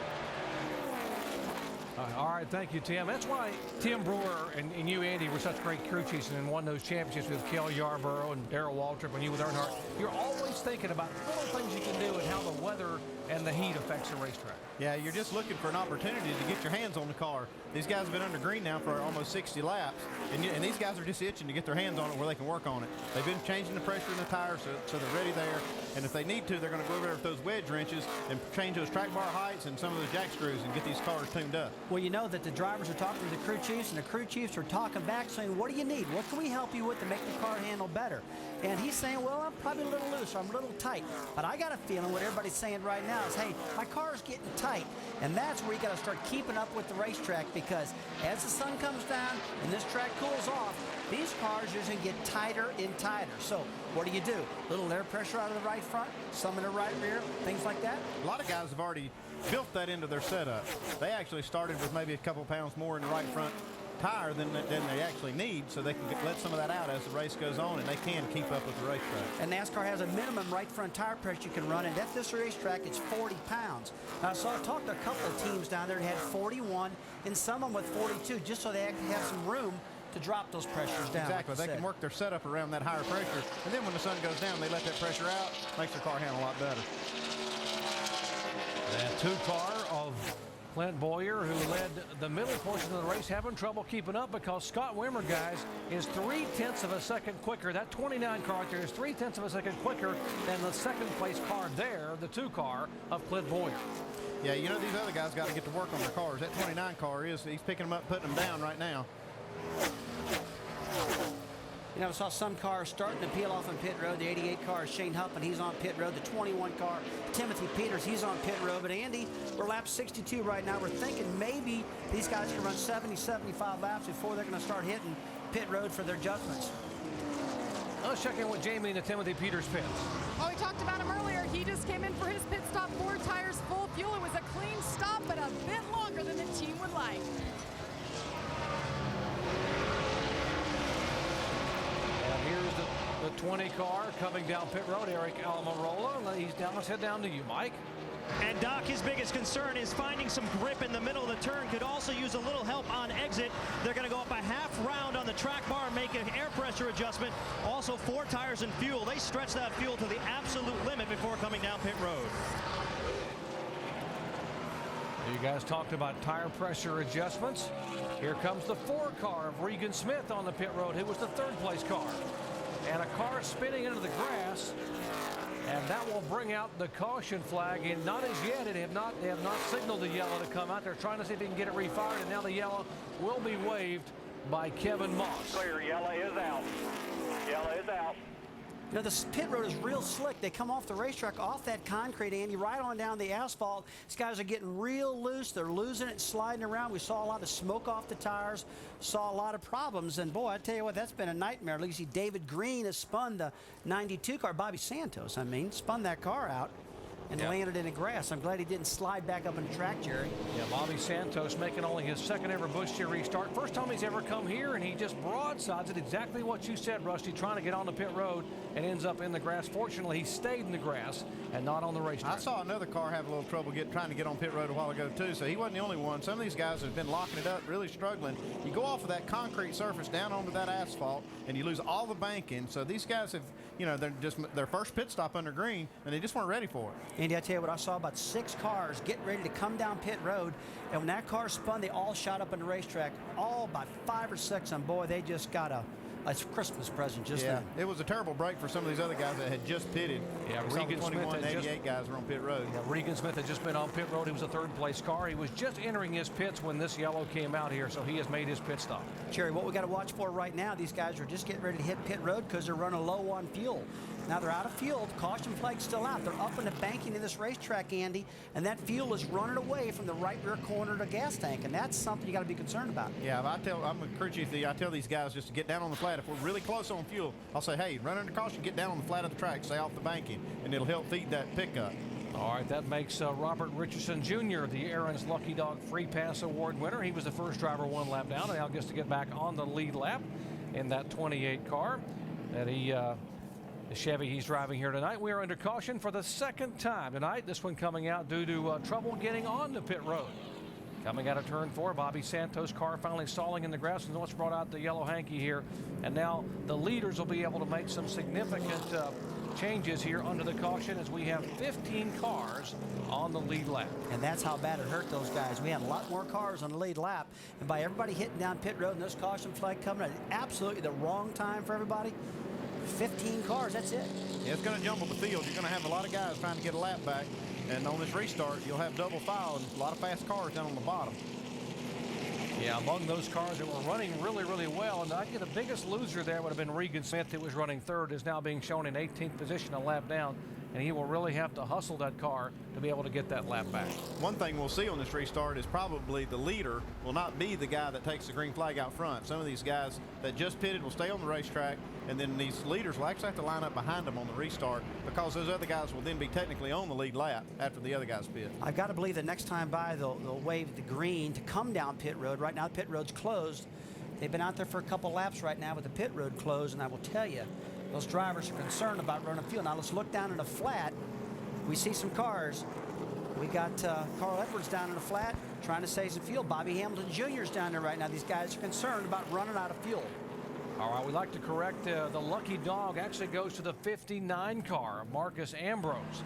All right, thank you, Tim. That's why Tim Brewer and you, Andy, were such great crew chiefs and won those championships with Kel Yarborough and Darrell Waltrip and you with Earnhardt. You're always thinking about little things you can do and how the weather and the heat affects the racetrack. Yeah, you're just looking for an opportunity to get your hands on the car. These guys have been under green now for almost 60 laps, and these guys are just itching to get their hands on it where they can work on it. They've been changing the pressure in the tires so they're ready there, and if they need to, they're going to go over there with those wedge wrenches and change those track bar heights and some of those jack screws and get these cars tuned up. Well, you know that the drivers are talking to the crew chiefs, and the crew chiefs are talking back saying, what do you need? What can we help you with to make the car handle better? And he's saying, well, I'm probably a little loose, or I'm a little tight. But I got a feeling what everybody's saying right now is, hey, my car's getting tight. And that's where you got to start keeping up with the racetrack, because as the sun comes down and this track cools off, these cars are going to get tighter and tighter. So what do? A little air pressure out of the right front, some in the right rear, things like that? A lot of guys have already built that into their setup. They actually started with maybe a couple pounds more in the right front tire than they actually need, so they can let some of that out as the race goes on, and they can keep up with the racetrack. And NASCAR has a minimum right front tire pressure you can run, and at this racetrack it's 40 pounds. So I talked to a couple of teams down there that had 41 and some of them with 42, just so they actually have some room to drop those pressures down. Exactly. Like they can work their setup around that higher pressure, and then when the sun goes down, they let that pressure out, makes their car handle a lot better. That two-car of Clint Boyer, who led the middle portion of the race, having trouble keeping up because Scott Wimmer, guys, is 0.3 of a second quicker. That 29 car right there is 0.3 of a second quicker than the second place car there, the two-car of Clint Boyer. Yeah, you know, these other guys got to get to work on their cars. That 29 car he's picking them up, putting them down right now. You know, I saw some cars starting to peel off on pit road. The 88 car is Shane Huffman, he's on pit road. The 21 car, Timothy Peters, he's on pit road. But Andy, we're lap 62 right now. We're thinking maybe these guys can run 70, 75 laps before they're going to start hitting pit road for their adjustments. Let's check in with Jamie in the Timothy Peters pits. Oh, we talked about him earlier. He just came in for his pit stop, 4 tires full fuel. It was a clean stop, but a bit longer than the team would like. Here's the 20 car coming down pit road, Eric Almirola. He's down. Let's head down to you, Mike. And Doc, his biggest concern is finding some grip in the middle of the turn. Could also use a little help on exit. They're going to go up a half round on the track bar, make an air pressure adjustment. Also 4 tires and fuel. They stretch that fuel to the absolute limit before coming down pit road. You guys talked about tire pressure adjustments. Here comes the 4 car of Regan Smith on the pit road, who was the 3rd place car. And a car spinning into the grass, and that will bring out the caution flag. And not as yet, they have not signaled the yellow to come out. They're trying to see if they can get it refired, and now the yellow will be waved by Kevin Moss. Clear, yellow is out. Yellow is out. You know, this pit road is real slick. They come off the racetrack, off that concrete, Andy, right on down the asphalt. These guys are getting real loose. They're losing it, sliding around. We saw a lot of smoke off the tires, saw a lot of problems. And, boy, I tell you what, that's been a nightmare. Look, you see David Green has spun the 92 car. Bobby Santos, spun that car out and landed in the grass. I'm glad he didn't slide back up in the track, Jerry. Yeah, Bobby Santos making only his 2nd ever Busch Series start. First time he's ever come here, and he just broadsides it. Exactly what you said, Rusty, trying to get on the pit road and ends up in the grass. Fortunately, he stayed in the grass and not on the racetrack. I saw another car have a little trouble trying to get on pit road a while ago, too, so he wasn't the only one. Some of these guys have been locking it up, really struggling. You go off of that concrete surface down onto that asphalt, and you lose all the banking. So these guys have, they're just their first pit stop under green, and they just weren't ready for it. Andy, I tell you what, I saw about 6 cars getting ready to come down pit road, and when that car spun, they all shot up on the racetrack, all by 5 or 6, and boy, they just got a Christmas present just then. It was a terrible break for some of these other guys that had just pitted. Yeah, Regan 21 and 88 guys were on pit road. Yeah, Regan Smith had just been on pit road. He was a 3rd place car. He was just entering his pits when this yellow came out here, so he has made his pit stop. Jerry, what we got to watch for right now, these guys are just getting ready to hit pit road because they're running low on fuel. Now they're out of fuel. The caution flag's still out. They're up in the banking in this racetrack, Andy, and that fuel is running away from the right rear corner of the gas tank, and that's something you got to be concerned about. Yeah, I'm a crew chief. I tell these guys just to get down on the flat. If we're really close on fuel, I'll say, hey, run under caution, get down on the flat of the track, stay off the banking, and it'll help feed that pickup. All right, that makes Robert Richardson Jr. the Aaron's Lucky Dog Free Pass Award winner. He was the first driver 1 lap down, and now gets to get back on the lead lap in that 28 car that the Chevy he's driving here tonight. We are under caution for the 2nd time tonight. This one coming out due to trouble getting on the pit road. Coming out of turn 4, Bobby Santos' car finally stalling in the grass, and what's brought out the yellow hanky here. And now the leaders will be able to make some significant changes here under the caution, as we have 15 cars on the lead lap. And that's how bad it hurt those guys. We had a lot more cars on the lead lap, and by everybody hitting down pit road and this caution flag coming at absolutely the wrong time for everybody, 15 cars, that's it. Yeah, it's going to jumble the field. You're going to have a lot of guys trying to get a lap back. And on this restart, you'll have double file and a lot of fast cars down on the bottom. Yeah, among those cars that were running really, really well, and I think the biggest loser there would have been Regan Smith, who was running third, is now being shown in 18th position, a lap down, and he will really have to hustle that car to be able to get that lap back. One thing we'll see on this restart is probably the leader will not be the guy that takes the green flag out front. Some of these guys that just pitted will stay on the racetrack, and then these leaders will actually have to line up behind them on the restart, because those other guys will then be technically on the lead lap after the other guys pit. I've got to believe that next time by they'll wave the green to come down pit road. Right now the pit road's closed. They've been out there for a couple laps right now with the pit road closed, and I will tell you, those drivers are concerned about running fuel. Now let's look down in the flat. We see some cars. We got Carl Edwards down in the flat trying to save some fuel. Bobby Hamilton Jr. is down there right now. These guys are concerned about running out of fuel. All right, we'd like to correct the lucky dog actually goes to the 59 car, Marcus Ambrose.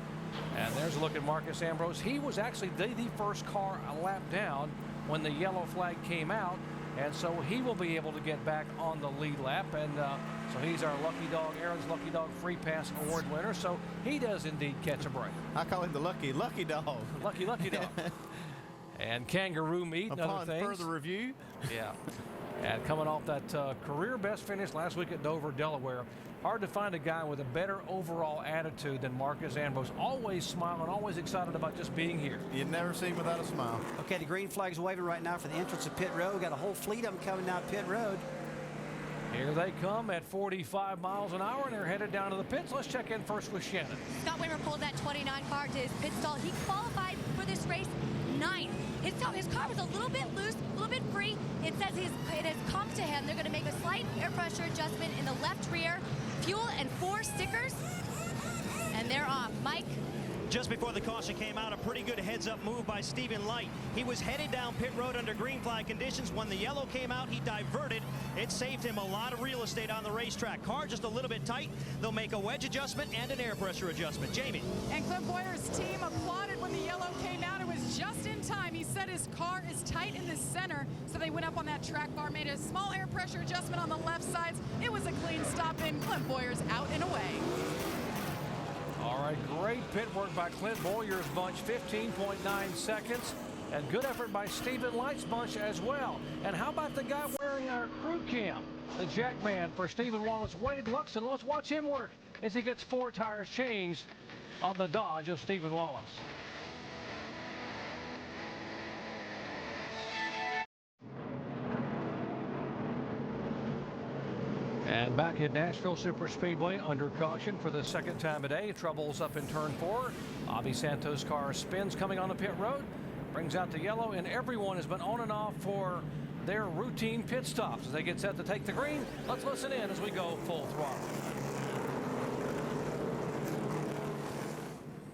And there's a look at Marcus Ambrose. He was actually the first car a lap down when the yellow flag came out. And so he will be able to get back on the lead lap. And so he's our lucky dog, Aaron's Lucky Dog Free Pass Award winner. So he does indeed catch a break. I call him the lucky dog. Lucky dog. And kangaroo meat and other things. Upon further review. Yeah. And coming off that career best finish last week at Dover, Delaware, hard to find a guy with a better overall attitude than Marcus Ambrose. Always smiling, always excited about just being here. You'd never see him without a smile. Okay, the green flag's waving right now for the entrance of pit road. We've got a whole fleet of them coming down pit road. Here they come at 45 miles an hour, and they're headed down to the pits. Let's check in first with Shannon. Scott Wimmer pulled that 29 car to his pit stall. He qualified for this race 9th. His car was a little bit loose, a little bit free. It says it has come to him. They're going to make a slight air pressure adjustment in the left rear, fuel and 4 stickers, and they're off. Mike? Just before the caution came out, a pretty good heads-up move by Stephen Light. He was headed down pit road under green flag conditions. When the yellow came out, he diverted. It saved him a lot of real estate on the racetrack. Car just a little bit tight. They'll make a wedge adjustment and an air pressure adjustment. Jamie. And Clint Boyer's team applauded when the yellow came out. It was just in time. He said his car is tight in the center, so they went up on that track bar, made a small air pressure adjustment on the left sides. It was a clean stop in. Clint Boyer's out and away. All right, great pit work by Clint Boyer's bunch, 15.9 seconds. And good effort by Stephen Light's bunch as well. And how about the guy wearing our crew cam? The jack man for Stephen Wallace, Wade Luxon. Let's watch him work as he gets 4 tires changed on the Dodge of Stephen Wallace. And back at Nashville Superspeedway under caution for the second time today. Troubles up in turn 4. Bobby Santos' car spins coming on the pit road, brings out the yellow, and everyone has been on and off for their routine pit stops as they get set to take the green. Let's listen in as we go full throttle.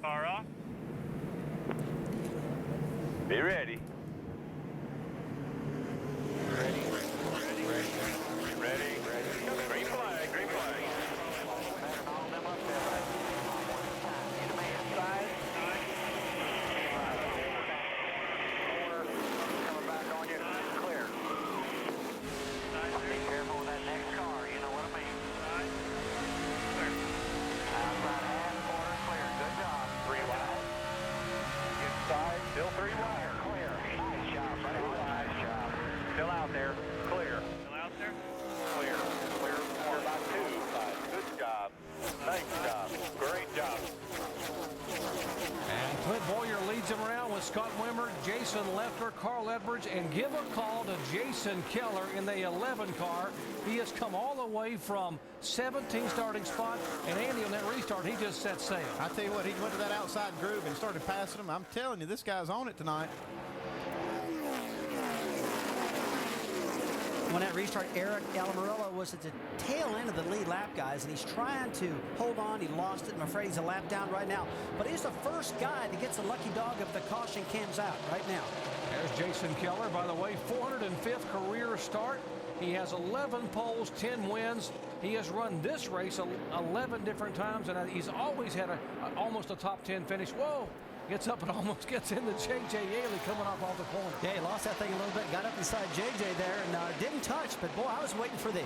Car off. Be ready. Ready. Green flag, green flag. Coming back on you. Clear. Be careful with that next car. You know what I mean. Clear. Outside half, quarter clear. Good job. 3 wide. Inside, still 3 wide. Clear. Nice job, buddy. Nice job. Still out there. Clear. Still out there? Clear. Clear. Clear about 2. Good job. Nice job. Great job. And Clint Boyer leads him around with Scott Wimmer, Jason Lefter, Carl Edwards, and give a call to Jason Keller in the 11 car. He has come all the way from 17 starting spot, and Andy on that restart, he just set sail. I tell you what, he went to that outside groove and started passing him. I'm telling you, this guy's on it tonight. when that restart, Eric Alamarillo was at the tail end of the lead lap, guys, and he's trying to hold on. He lost it. I'm afraid he's a lap down right now. But he's the first guy that gets a lucky dog if the caution comes out right now. There's Jason Keller, by the way, 405th career start. He has 11 poles, 10 wins. He has run this race 11 different times, and he's always had almost a top 10 finish. Whoa! Gets up and almost gets into J.J. Yaley coming off the corner. Yeah, he lost that thing a little bit, got up inside J.J. there, and didn't touch. But, boy, I was waiting for that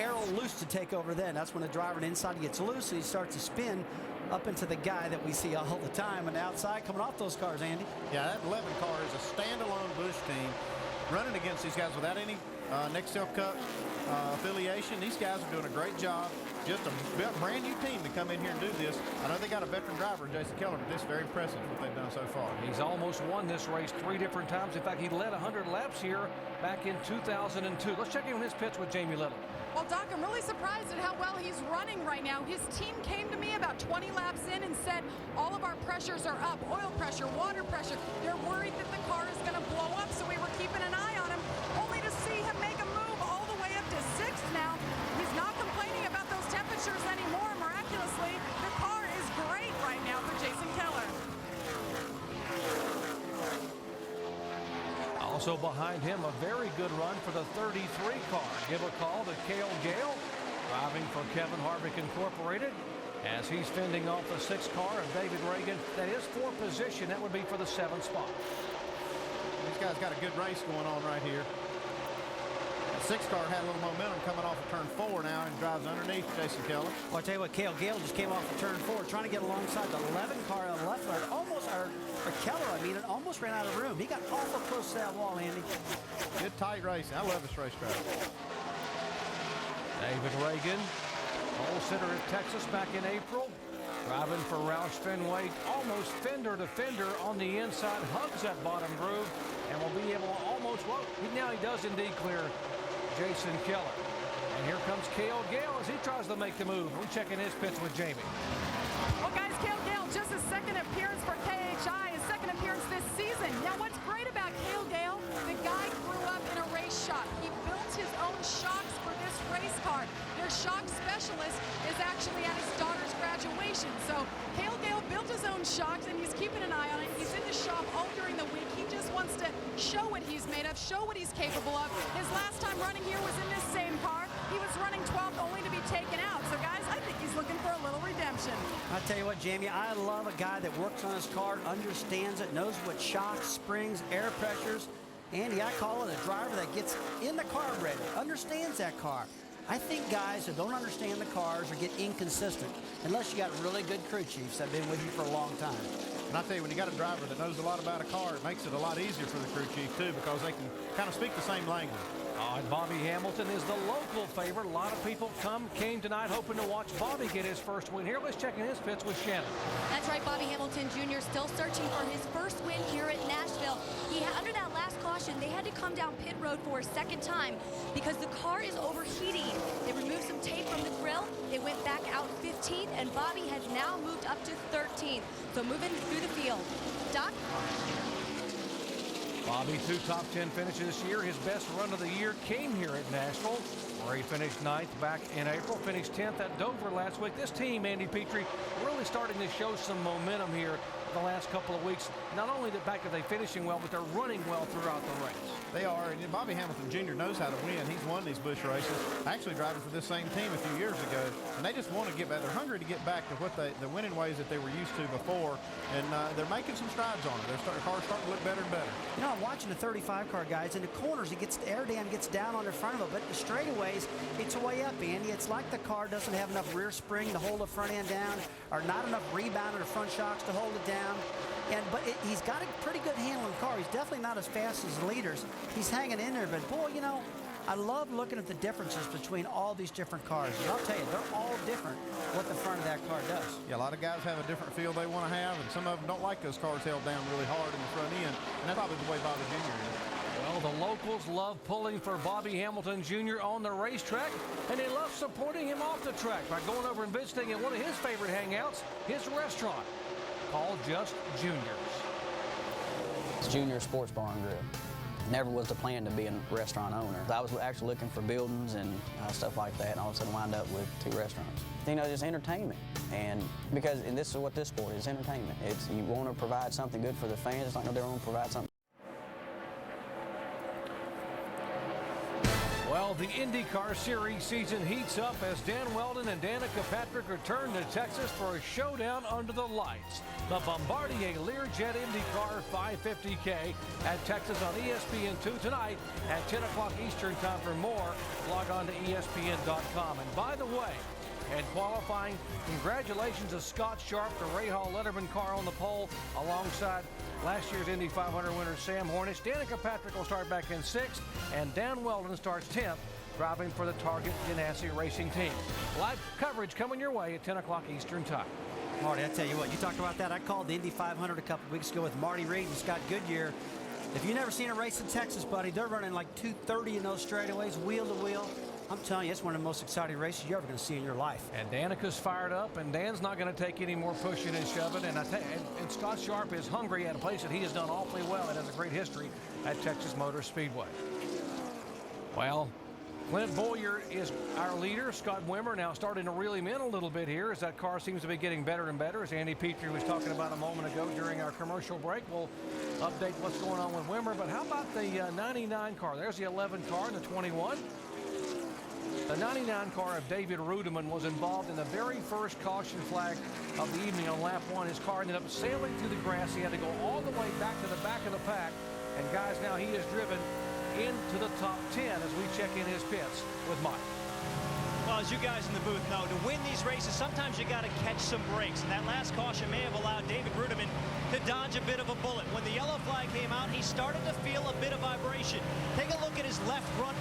arrow loose to take over then. That's when the driver on the inside gets loose, and he starts to spin up into the guy that we see all the time on the outside coming off those cars, Andy. Yeah, that 11 car is a standalone Busch team running against these guys without any Nextel Cup affiliation. These guys are doing a great job. Just a brand new team to come in here and do this. I know they got a veteran driver, Jason Keller, but this is very impressive what they've done so far. He's almost won this race 3 different times. In fact, he led 100 laps here back in 2002. Let's check in on his pitch with Jamie Little. Well, Doc, I'm really surprised at how well he's running right now. His team came to me about 20 laps in and said all of our pressures are up. Oil pressure, water pressure. They're worried that the car is going to blow up, so we were keeping an eye on him, only to see him make a move all the way up to 6th now. He's not complaining about those temperatures anymore. Miraculously, the car is great right now for Jason Keller. Also behind him, a very good run for the 33 car. Give a call to Cale Gale, driving for Kevin Harvick Incorporated, as he's fending off the 6th car of David Reagan. That is for position. That would be for the 7th spot. These guys got a good race going on right here. The 6th car had a little momentum coming off of turn 4 now and drives underneath Jason Keller. Well, I'll tell you what, Cale Gale just came off of turn 4, trying to get alongside the 11 car on the left side. Almost, or Keller, I mean, it almost ran out of room. He got awful close to that wall, Andy. Good tight racing. I love this racetrack. David Reagan, pole sitter at Texas back in April, driving for Roush Fenway, almost fender to fender on the inside, hugs that bottom groove, and will be able to almost, well, now he does indeed clear Jason Keller. And here comes Cale Gale as he tries to make the move. We're checking his pitch with Jamie. Well, guys, Cale Gale, just his 2nd appearance for KHI, his 2nd appearance this season. Now, what's great about Cale Gale, the guy grew up in a race shop. He built his own shocks for this race car. Their shock specialist is actually at his daughter's graduation. So Cale Gale built his own shocks, and he's keeping an eye on it. He's in the shop all during the week. He just wants to show what he's made of, show what he's capable of. His last time running here was in this same car. He was running 12th only to be taken out. So, guys, I think he's looking for a little redemption. I'll tell you what, Jamie, I love a guy that works on his car, understands it, knows what shocks, springs, air pressures. Andy, I call it a driver that gets in the carburetor, understands that car. I think guys that don't understand the cars or get inconsistent, unless you got really good crew chiefs that have been with you for a long time. And I tell you, when you got a driver that knows a lot about a car, it makes it a lot easier for the crew chief, too, because they can kind of speak the same language. And Bobby Hamilton is the local favorite. A lot of people came tonight hoping to watch Bobby get his first win here. Let's check in his pitch with Shannon. That's right, Bobby Hamilton Jr. still searching for his first win here at Nashville. Under that last caution, they had to come down pit road for a 2nd time because the car is overheating. They removed some tape from the grill. They went back out 15th, and Bobby has now moved up to 13th. So moving through the field. Doc? Bobby, 2 top 10 finishes this year. His best run of the year came here at Nashville, where he finished 9th back in April, finished 10th at Dover last week. This team, Andy Petrie, really starting to show some momentum here the last couple of weeks. Not only the fact that they're finishing well, but they're running well throughout the race. They are, and Bobby Hamilton Jr. knows how to win. He's won these Busch races, actually driving for this same team a few years ago, and they just want to get back. They're hungry to get back to what the winning ways that they were used to before, and they're making some strides on it. Their car's starting to look better and better. You know, I'm watching the 35 car guys in the corners. It gets the air dam gets down on the front of it, but the straightaways, it's way up, Andy. It's like the car doesn't have enough rear spring to hold the front end down, or not enough rebound on the front shocks to hold it down. But he's got a pretty good handling car. He's definitely not as fast as the leaders. He's hanging in there, but boy, you know, I love looking at the differences between all these different cars. And I'll tell you, they're all different what the front of that car does. Yeah, a lot of guys have a different feel they want to have, and some of them don't like those cars held down really hard in the front end, and that's probably the way Bobby Jr. is. Well, the locals love pulling for Bobby Hamilton Jr. on the racetrack, and they love supporting him off the track by going over and visiting at one of his favorite hangouts, his restaurant, called Just Juniors. It's Junior Sports Bar and Grill. Never was the plan to be a restaurant owner. I was actually looking for buildings and stuff like that, and all of a sudden wind up with 2 restaurants. You know, just entertainment. And this is what this sport is, entertainment. It's, you want to provide something good for the fans, it's like they want to provide something. Well, the IndyCar Series season heats up as Dan Weldon and Danica Patrick return to Texas for a showdown under the lights. The Bombardier Learjet IndyCar 550K at Texas on ESPN2 tonight at 10 o'clock Eastern time. For more, log on to ESPN.com. And by the way, and qualifying, congratulations to Scott Sharp, the Rahal Letterman car on the pole, alongside last year's Indy 500 winner Sam Hornish. Danica Patrick will start back in 6th, and Dan Weldon starts 10th, driving for the Target Ganassi Racing team. Live coverage coming your way at 10 o'clock Eastern time. Marty, I tell you what, you talked about that. I called the Indy 500 a couple weeks ago with Marty Reed and Scott Goodyear. If you've never seen a race in Texas, buddy, they're running like 230 in those straightaways, wheel to wheel. I'm telling you, it's one of the most exciting races you're ever going to see in your life. And Danica's fired up, and Dan's not going to take any more pushing and shoving. And and Scott Sharp is hungry at a place that he has done awfully well and has a great history at Texas Motor Speedway. Well, Clint Boyer is our leader. Scott Wimmer now starting to reel him in a little bit here as that car seems to be getting better and better. As Andy Petrie was talking about a moment ago during our commercial break, we'll update what's going on with Wimmer. But how about the 99 car? There's the 11 car and the 21. The 99 car of David Rudeman was involved in the very first caution flag of the evening on lap 1. His car ended up sailing through the grass. He had to go all the way back to the back of the pack. And guys, now he is driven into the top 10 as we check in his pits with Mike. Well, as you guys in the booth know, to win these races, sometimes you got to catch some breaks. And that last caution may have allowed David Rudeman to dodge a bit of a bullet. When the yellow flag came out, he started to feel a bit of vibration. Take a look at his left front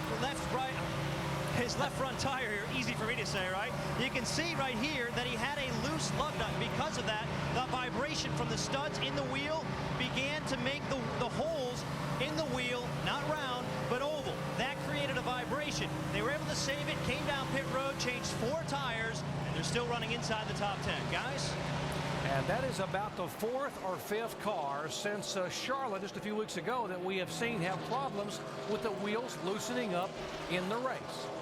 tire here. Easy for me to say, right? You can see right here that he had a loose lug nut. Because of that, the vibration from the studs in the wheel began to make the holes in the wheel not round but oval. That created a vibration. They were able to save it, came down pit road, changed 4 tires, and they're still running inside the top 10. Guys? And that is about the 4th or 5th car since Charlotte just a few weeks ago that we have seen have problems with the wheels loosening up in the race.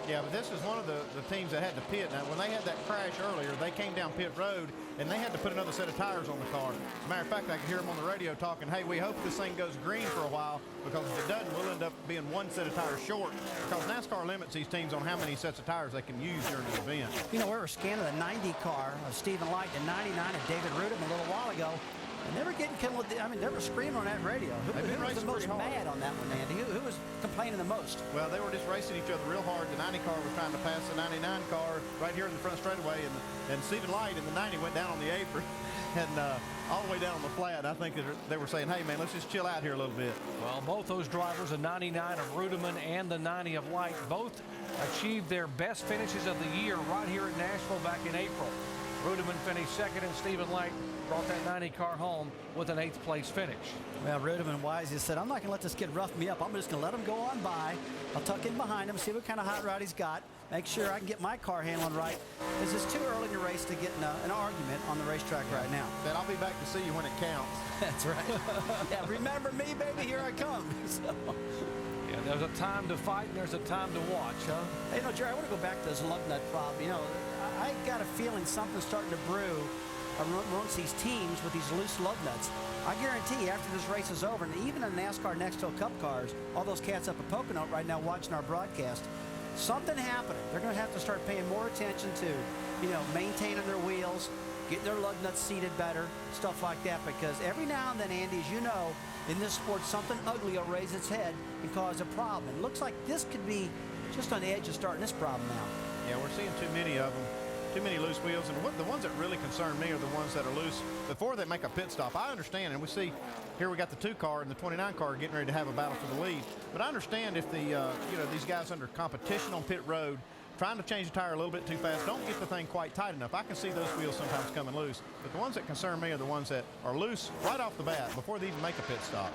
Yeah, but this is one of the teams that had to pit. Now, when they had that crash earlier, they came down pit road, and they had to put another set of tires on the car. As a matter of fact, I could hear them on the radio talking, hey, we hope this thing goes green for a while, because if it doesn't, we'll end up being 1 set of tires short, because NASCAR limits these teams on how many sets of tires they can use during the event. You know, we were scanning the 90 car of Stephen Light and 99 of David Rudeman a little while ago. And they were getting killed. I mean, they were screaming on that radio. Who was the most mad on that one, Andy? Who was complaining the most? Well, they were just racing each other real hard. The 90 car was trying to pass the 99 car right here in the front straightaway, and Stephen Light in the 90 went down on the apron and all the way down on the flat. I think they were saying, hey, man, let's just chill out here a little bit. Well, both those drivers, the 99 of Rudeman and the 90 of Light, both achieved their best finishes of the year right here at Nashville back in April. Rudeman finished 2nd, and Stephen Light brought that 90 car home with an 8th place finish. Well, Rudeman wisely said, I'm not going to let this kid rough me up. I'm just going to let him go on by. I'll tuck in behind him, see what kind of hot rod he's got, make sure I can get my car handling right. This is too early in the race to get in an argument on the racetrack right now. But I'll be back to see you when it counts. That's right. Yeah, remember me, baby, here I come. So. Yeah, there's a time to fight and there's a time to watch, huh? Hey, you know, Jerry, I want to go back to this lug nut problem. You know, I got a feeling something's starting to brew amongst these teams with these loose lug nuts. I guarantee you, after this race is over, and even in NASCAR Next Hill Cup cars, all those cats up at Pocono right now watching our broadcast, something happening. They're going to have to start paying more attention to, you know, maintaining their wheels, getting their lug nuts seated better, stuff like that, because every now and then, Andy, as you know, in this sport, something ugly will raise its head and cause a problem. It looks like this could be just on the edge of starting this problem now. Yeah, we're seeing too many of them. Too many loose wheels, and the ones that really concern me are the ones that are loose before they make a pit stop. I understand, and we see here we got the 2 car and the 29 car getting ready to have a battle for the lead. But I understand if the you know, these guys under competition on pit road trying to change the tire a little bit too fast, don't get the thing quite tight enough. I can see those wheels sometimes coming loose, but the ones that concern me are the ones that are loose right off the bat before they even make a pit stop.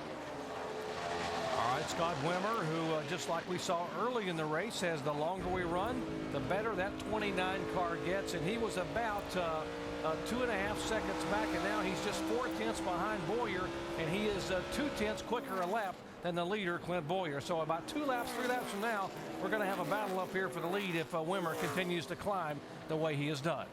All right, Scott Wimmer, who just like we saw early in the race, says the longer we run, the better that 29 car gets, and he was about 2.5 seconds back, and now he's just 4 tenths behind Boyer, and he is 2 tenths quicker a lap than the leader, Clint Boyer. So about 2 laps, 3 laps from now, we're going to have a battle up here for the lead if Wimmer continues to climb the way he has done.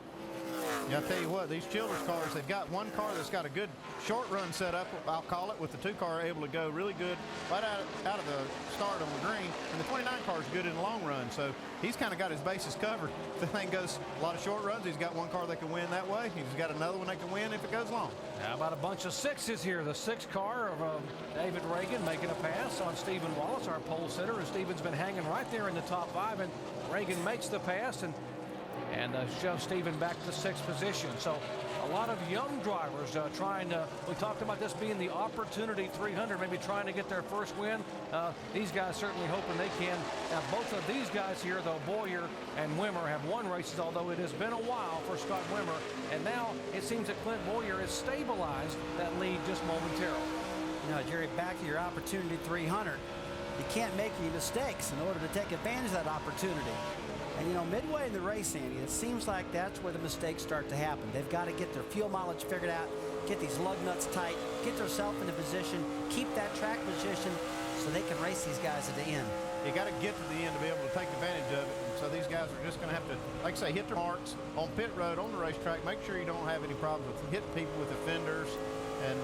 Yeah, I'll tell you what, these Childers cars, they've got one car that's got a good short run set up, I'll call it, with the 2 car able to go really good right out of the start on the green, and the 29 car is good in the long run, so he's kind of got his bases covered. If the thing goes a lot of short runs, he's got one car that can win that way. He's got another one that can win if it goes long. How about a bunch of 6s here? The 6 car of David Reagan making a pass on Stephen Wallace, our pole sitter, and Stephen's been hanging right there in the top 5, and Reagan makes the pass and shoves Stephen back to 6th position. So a lot of young drivers trying to, we talked about this being the opportunity 300, maybe trying to get their first win. These guys certainly hoping they can. Now both of these guys here, though, Boyer and Wimmer, have won races, although it has been a while for Scott Wimmer. And now it seems that Clint Boyer has stabilized that lead just momentarily. You know, Jerry, back to your opportunity 300. You can't make any mistakes in order to take advantage of that opportunity. And, you know, midway in the race, Andy, it seems like that's where the mistakes start to happen. They've got to get their fuel mileage figured out, get these lug nuts tight, get themselves into position, keep that track position so they can race these guys at the end. You got to get to the end to be able to take advantage of it. And so these guys are just going to have to, like I say, hit their marks on pit road, on the racetrack. Make sure you don't have any problems with hitting people with the fenders. And,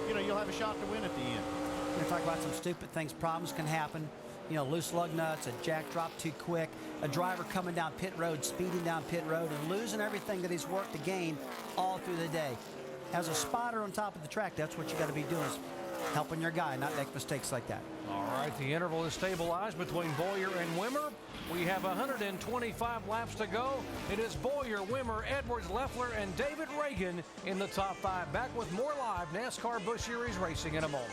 you know, you'll have a shot to win at the end. We're going to talk about some stupid things. Problems can happen. You know, loose lug nuts, a jack drop too quick, a driver coming down pit road, speeding down pit road, and losing everything that he's worked to gain all through the day. As a spotter on top of the track, that's what you got to be doing, is helping your guy not make mistakes like that. All right, the interval is stabilized between Boyer and Wimmer. We have 125 laps to go. It is Boyer, Wimmer, Edwards, Leffler, and David Reagan in the top 5. Back with more live NASCAR Busch Series racing in a moment.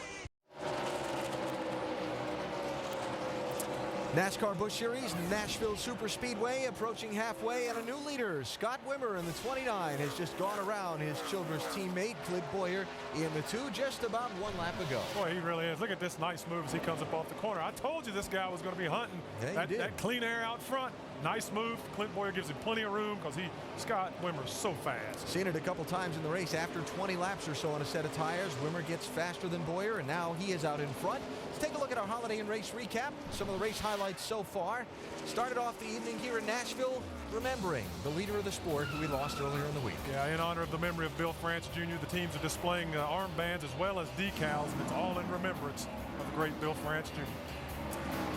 NASCAR Busch Series, Nashville Superspeedway approaching halfway, and a new leader, Scott Wimmer in the 29, has just gone around his Childress teammate, Clint Boyer, in the 2 just about 1 lap ago. Boy, he really is. Look at this nice move as he comes up off the corner. I told you this guy was going to be hunting that clean air out front. Nice move. Clint Boyer gives him plenty of room because Scott Wimmer's so fast. Seen it a couple times in the race. After 20 laps or so on a set of tires, Wimmer gets faster than Boyer, and now he is out in front. Let's take a look at our holiday and race recap. Some of the race highlights so far. Started off the evening here in Nashville, remembering the leader of the sport who we lost earlier in the week. Yeah, in honor of the memory of Bill France Jr., the teams are displaying armbands as well as decals, and it's all in remembrance of the great Bill France Jr.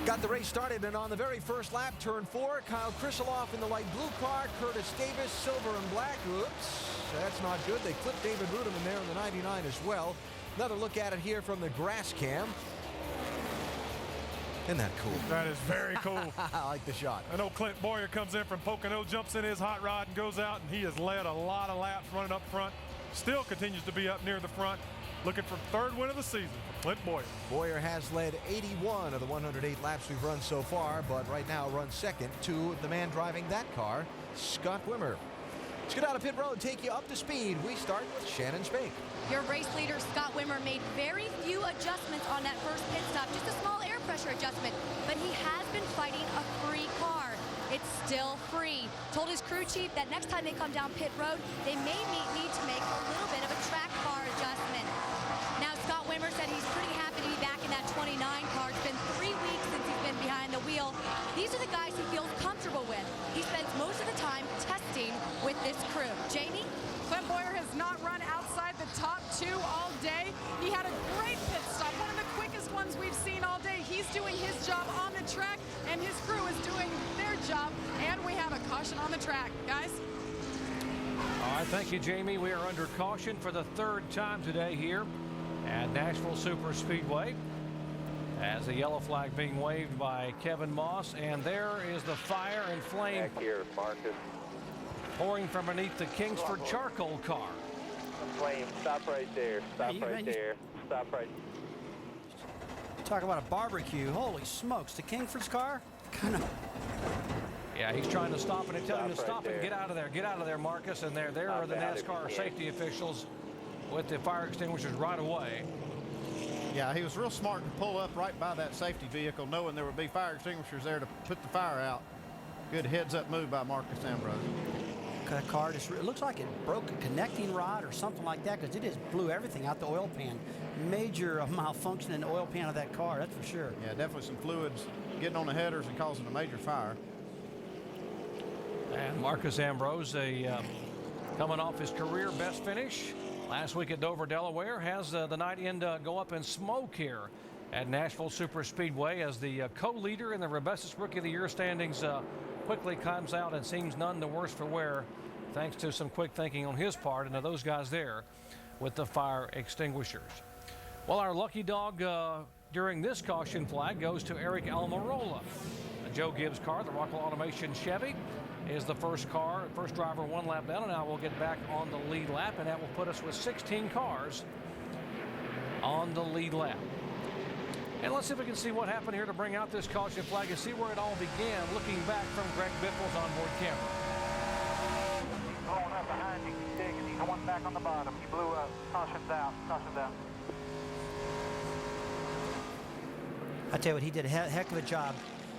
Got the race started, and on the very first lap, turn 4, Kyle Krisaloff in the light blue car, Curtis Davis, silver and black. Oops, that's not good. They clipped David Rudem in there in the 99 as well. Another look at it here from the grass cam. Isn't that cool? That is very cool. I like the shot. I know Clint Boyer comes in from Pocono, jumps in his hot rod and goes out, and he has led a lot of laps running up front. Still continues to be up near the front. Looking for 3rd win of the season for Clint Boyer. Boyer has led 81 of the 108 laps we've run so far, but right now runs second to the man driving that car, Scott Wimmer. Let's get out of pit road, take you up to speed. We start with Shannon Spake. Your race leader, Scott Wimmer, made very few adjustments on that first pit stop, just a small air pressure adjustment, but he has been fighting a free car. It's still free. Told his crew chief that next time they come down pit road, they may need to make a little bit of a track car adjustment. Now, Scott Wimmer said he's pretty happy to be back in that 29 car. It's been 3 weeks since he's been behind the wheel. These are the guys he feels comfortable with. He spends most of the time testing with this crew. Jamie? Clint Boyer has not run outside the top 2 all day. He had a great pit stop, one of the quickest ones we've seen all day. He's doing his job on the track, and his crew is doing their job, and we have a caution on the track. Guys? All right, thank you, Jamie. We are under caution for the 3rd time today here at Nashville Superspeedway, as the yellow flag being waved by Kevin Moss, and there is the fire and flame back here, Marcus. pouring from beneath the Kingsford charcoal car. Flame, stop right there. Stop right there. Stop right. Talk about a barbecue. Holy smokes, the Kingsford's car? Yeah, he's trying to stop it and tell him to stop and get out of there. Get out of there, Marcus. And there are the NASCAR safety officials with the fire extinguishers right away. Yeah, he was real smart to pull up right by that safety vehicle, knowing there would be fire extinguishers there to put the fire out. Good heads-up move by Marcus Ambrose. car just, it looks like it broke a connecting rod or something like that, because it just blew everything out the oil pan. Major malfunction in the oil pan of that car, that's for sure. Yeah, definitely some fluids getting on the headers and causing a major fire. And Marcus Ambrose, coming off his career best finish last week at Dover, Delaware, has the night end go up in smoke here at Nashville Superspeedway as the co-leader in the Rebestis Rookie of the Year standings quickly comes out and seems none the worse for wear, thanks to some quick thinking on his part and to those guys there with the fire extinguishers. Well, our lucky dog during this caution flag goes to Eric Almirola. Joe Gibbs' car, the Rockwell Automation Chevy, is the first driver 1 lap down, and now we'll get back on the lead lap, and that will put us with 16 cars on the lead lap. And let's see if we can see what happened here to bring out this caution flag and see where it all began, looking back from Greg Biffle's onboard camera. He's blowing up behind you. He's digging. He's one back on the bottom. He blew up. Caution's out. Caution's out. I tell you what, he did a heck of a job.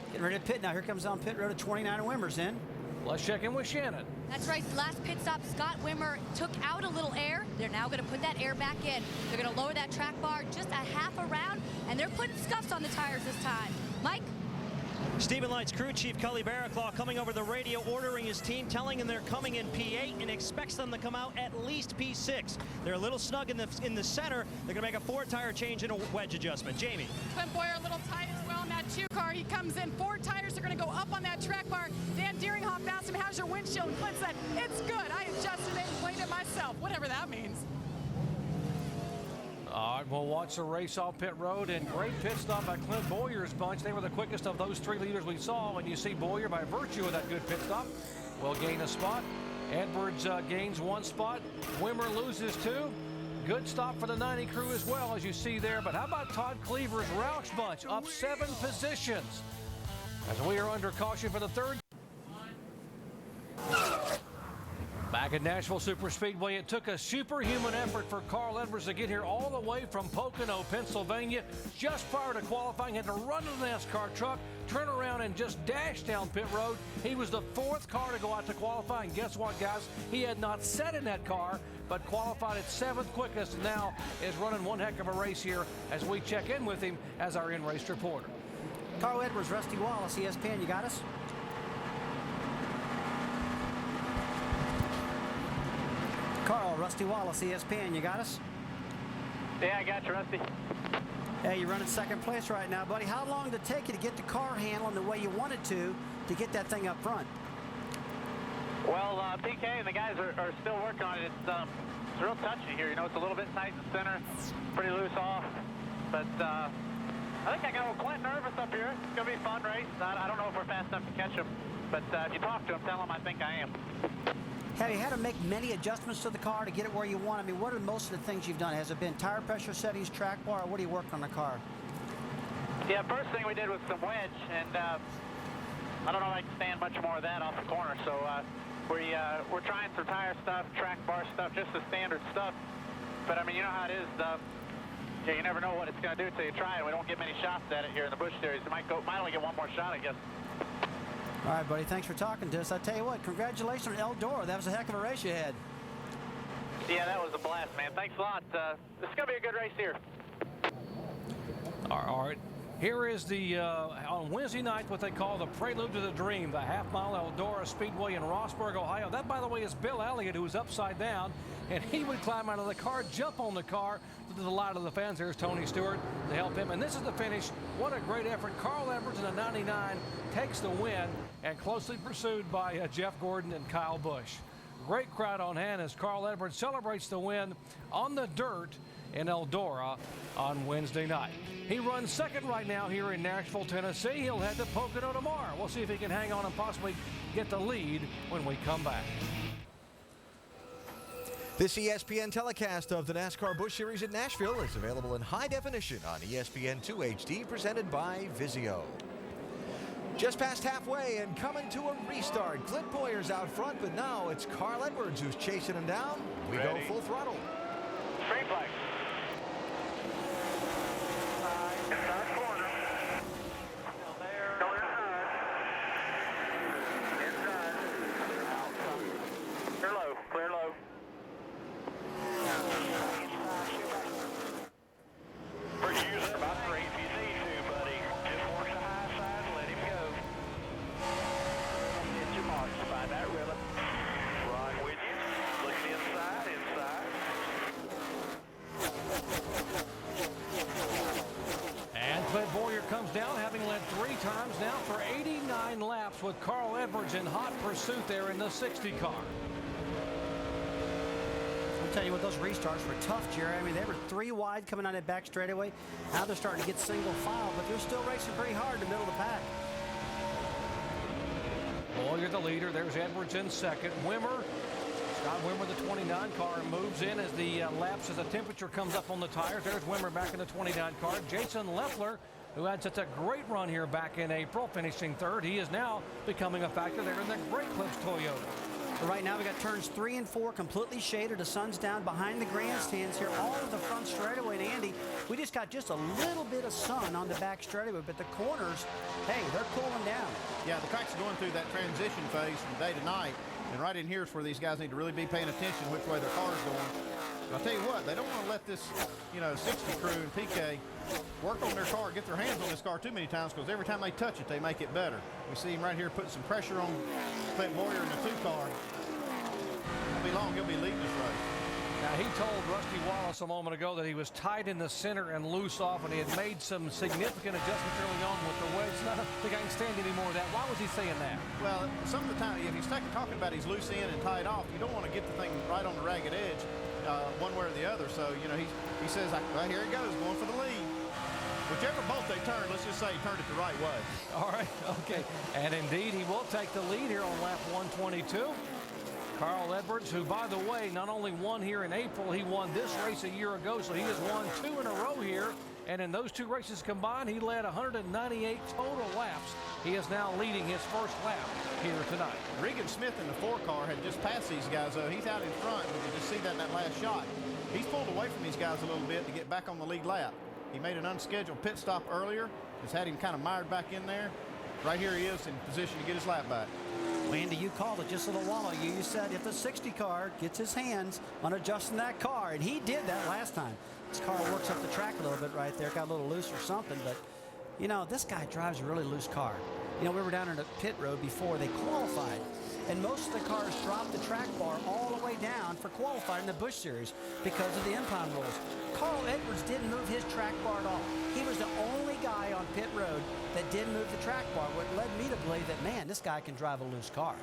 Getting ready to pit now. Here comes on pit road at 29 Wimmers in. Let's check in with Shannon. That's right. Last pit stop, Scott Wimmer took out a little air. They're now going to put that air back in. They're going to lower that track bar just a half a round, and they're putting scuffs on the tires this time. Mike? Stephen Light's crew chief, Cully Barraclaw, coming over the radio, ordering his team, telling them they're coming in P8 and expects them to come out at least P6. They're a little snug in the center. They're going to make a 4-tire change and a wedge adjustment. Jamie. Clint Boyer a little tight as well in that 2 car. He comes in, 4 tires are going to go up on that track bar. Dan Deeringhoff asked him, how's your windshield? And Clint said, it's good. I adjusted it and cleaned it myself, whatever that means. All right, we'll watch the race off pit road, and great pit stop by Clint Boyer's bunch. They were the quickest of those 3 leaders we saw, and you see Boyer, by virtue of that good pit stop, will gain a spot. Edwards gains 1 spot. Wimmer loses 2. Good stop for the 90 crew as well, as you see there. But how about Todd Cleaver's Roush bunch, up 7 positions as we are under caution for the 3rd. Back at Nashville Superspeedway, it took a superhuman effort for Carl Edwards to get here all the way from Pocono, Pennsylvania. Just prior to qualifying, had to run to the NASCAR truck, turn around, and just dash down pit road. He was the 4th car to go out to qualify, and guess what, guys? He had not sat in that car, but qualified at 7th quickest, and now is running one heck of a race here as we check in with him as our in-race reporter. Carl Edwards, Rusty Wallace, ESPN, you got us? Carl, Rusty Wallace, ESPN, you got us? Yeah, I got you, Rusty. Hey, you're running 2nd place right now, buddy. How long did it take you to get the car handling the way you wanted to get that thing up front? Well, PK and the guys are still working on it. It's real touchy here. You know, it's a little bit tight in the center, pretty loose off. But I think I got old Clint nervous up here. It's going to be a fun race. I don't know if we're fast enough to catch him. But if you talk to him, tell him I think I am. Have you had to make many adjustments to the car to get it where you want? I mean, what are most of the things you've done? Has it been tire pressure settings, track bar, or what do you work on the car? Yeah, first thing we did was some wedge, and I don't know if I can stand much more of that off the corner. So we're trying some tire stuff, track bar stuff, just the standard stuff. But I mean, you know how it is. You never know what it's going to do until you try it. We don't get many shots at it here in the Busch Series. We might only get 1 more shot, I guess. All right, buddy, thanks for talking to us. I tell you what, congratulations on Eldora. That was a heck of a race you had. Yeah, that was a blast, man. Thanks a lot. This is going to be a good race here. All right. Here is the, on Wednesday night, what they call the Prelude to the Dream, the half-mile Eldora Speedway in Rossburg, Ohio. That, by the way, is Bill Elliott, who was upside down, and he would climb out of the car, jump on the car, to the delight of the fans. There's Tony Stewart to help him. And this is the finish. What a great effort. Carl Edwards in the 99 takes the win, and closely pursued by Jeff Gordon and Kyle Busch. Great crowd on hand as Carl Edwards celebrates the win on the dirt in Eldora on Wednesday night. He runs 2nd right now here in Nashville, Tennessee. He'll head to Pocono tomorrow. We'll see if he can hang on and possibly get the lead when we come back. This ESPN telecast of the NASCAR Busch Series at Nashville is available in high definition on ESPN2 HD, presented by Vizio. Just past halfway and coming to a restart. Clint Boyer's out front, but now it's Carl Edwards who's chasing him down. We go full throttle. Straight flag. Inside corner. Still there. Go inside. Inside. laps with Carl Edwards in hot pursuit there in the 60 car. I'll tell you what, those restarts were tough, Jerry. I mean, they were 3 wide coming out of that back straightaway. Now they're starting to get single file, but they're still racing pretty hard in the middle of the pack. Boyer the leader. There's Edwards in second. Scott Wimmer, the 29 car, moves in as the laps, as the temperature comes up on the tires. There's Wimmer back in the 29 car. Jason Leffler, who had such a great run here back in April, finishing third. He is now becoming a factor there in the Great Clips Toyota. Right now we got turns 3 and 4 completely shaded. The sun's down behind the grandstands here, all of the front straightaway. And Andy, we just got just a little bit of sun on the back straightaway, but the corners, hey, they're cooling down. Yeah, the track's going through that transition phase from day to night, and right in here is where these guys need to really be paying attention which way their car's going. I'll tell you what, they don't want to let this, 60 crew and PK work on their car, get their hands on this car too many times, because every time they touch it, they make it better. We see him right here putting some pressure on Clint Boyer in the 2 car. Won't be long, he'll be leading this race. Now, he told Rusty Wallace a moment ago that he was tight in the center and loose off, and he had made some significant adjustments early on with the wedge. I don't think I can stand any more of that. Why was he saying that? Well, some of the time, if he's talking about he's loose in and tied off, you don't want to get the thing right on the ragged edge one way or the other. So, he says, well, here he goes, going for the lead. Whichever bolt they turn, let's just say he turned it the right way. All right, okay. And indeed, he will take the lead here on lap 122. Carl Edwards, who, by the way, not only won here in April, he won this race a year ago, so he has won 2 in a row here. And in those 2 races combined, he led 198 total laps. He is now leading his first lap here tonight. Regan Smith in the 4 car had just passed these guys, though. He's out in front. You can just see that in that last shot. He's pulled away from these guys a little bit to get back on the lead lap. He made an unscheduled pit stop earlier. Just had him kind of mired back in there. Right here he is in position to get his lap back. Andy, you called it just a little while ago. You said if the 60 car gets his hands on adjusting that car, and he did that last time. This car works up the track a little bit right there, got a little loose or something, but, this guy drives a really loose car. We were down in the pit road before they qualified, and most of the cars dropped the track bar all the way down for qualifying in the Busch Series because of the impound rules. Carl Edwards didn't move his track bar at all. He was the only guy on pit road that didn't move the track bar, what led me to believe that, man, this guy can drive a loose car.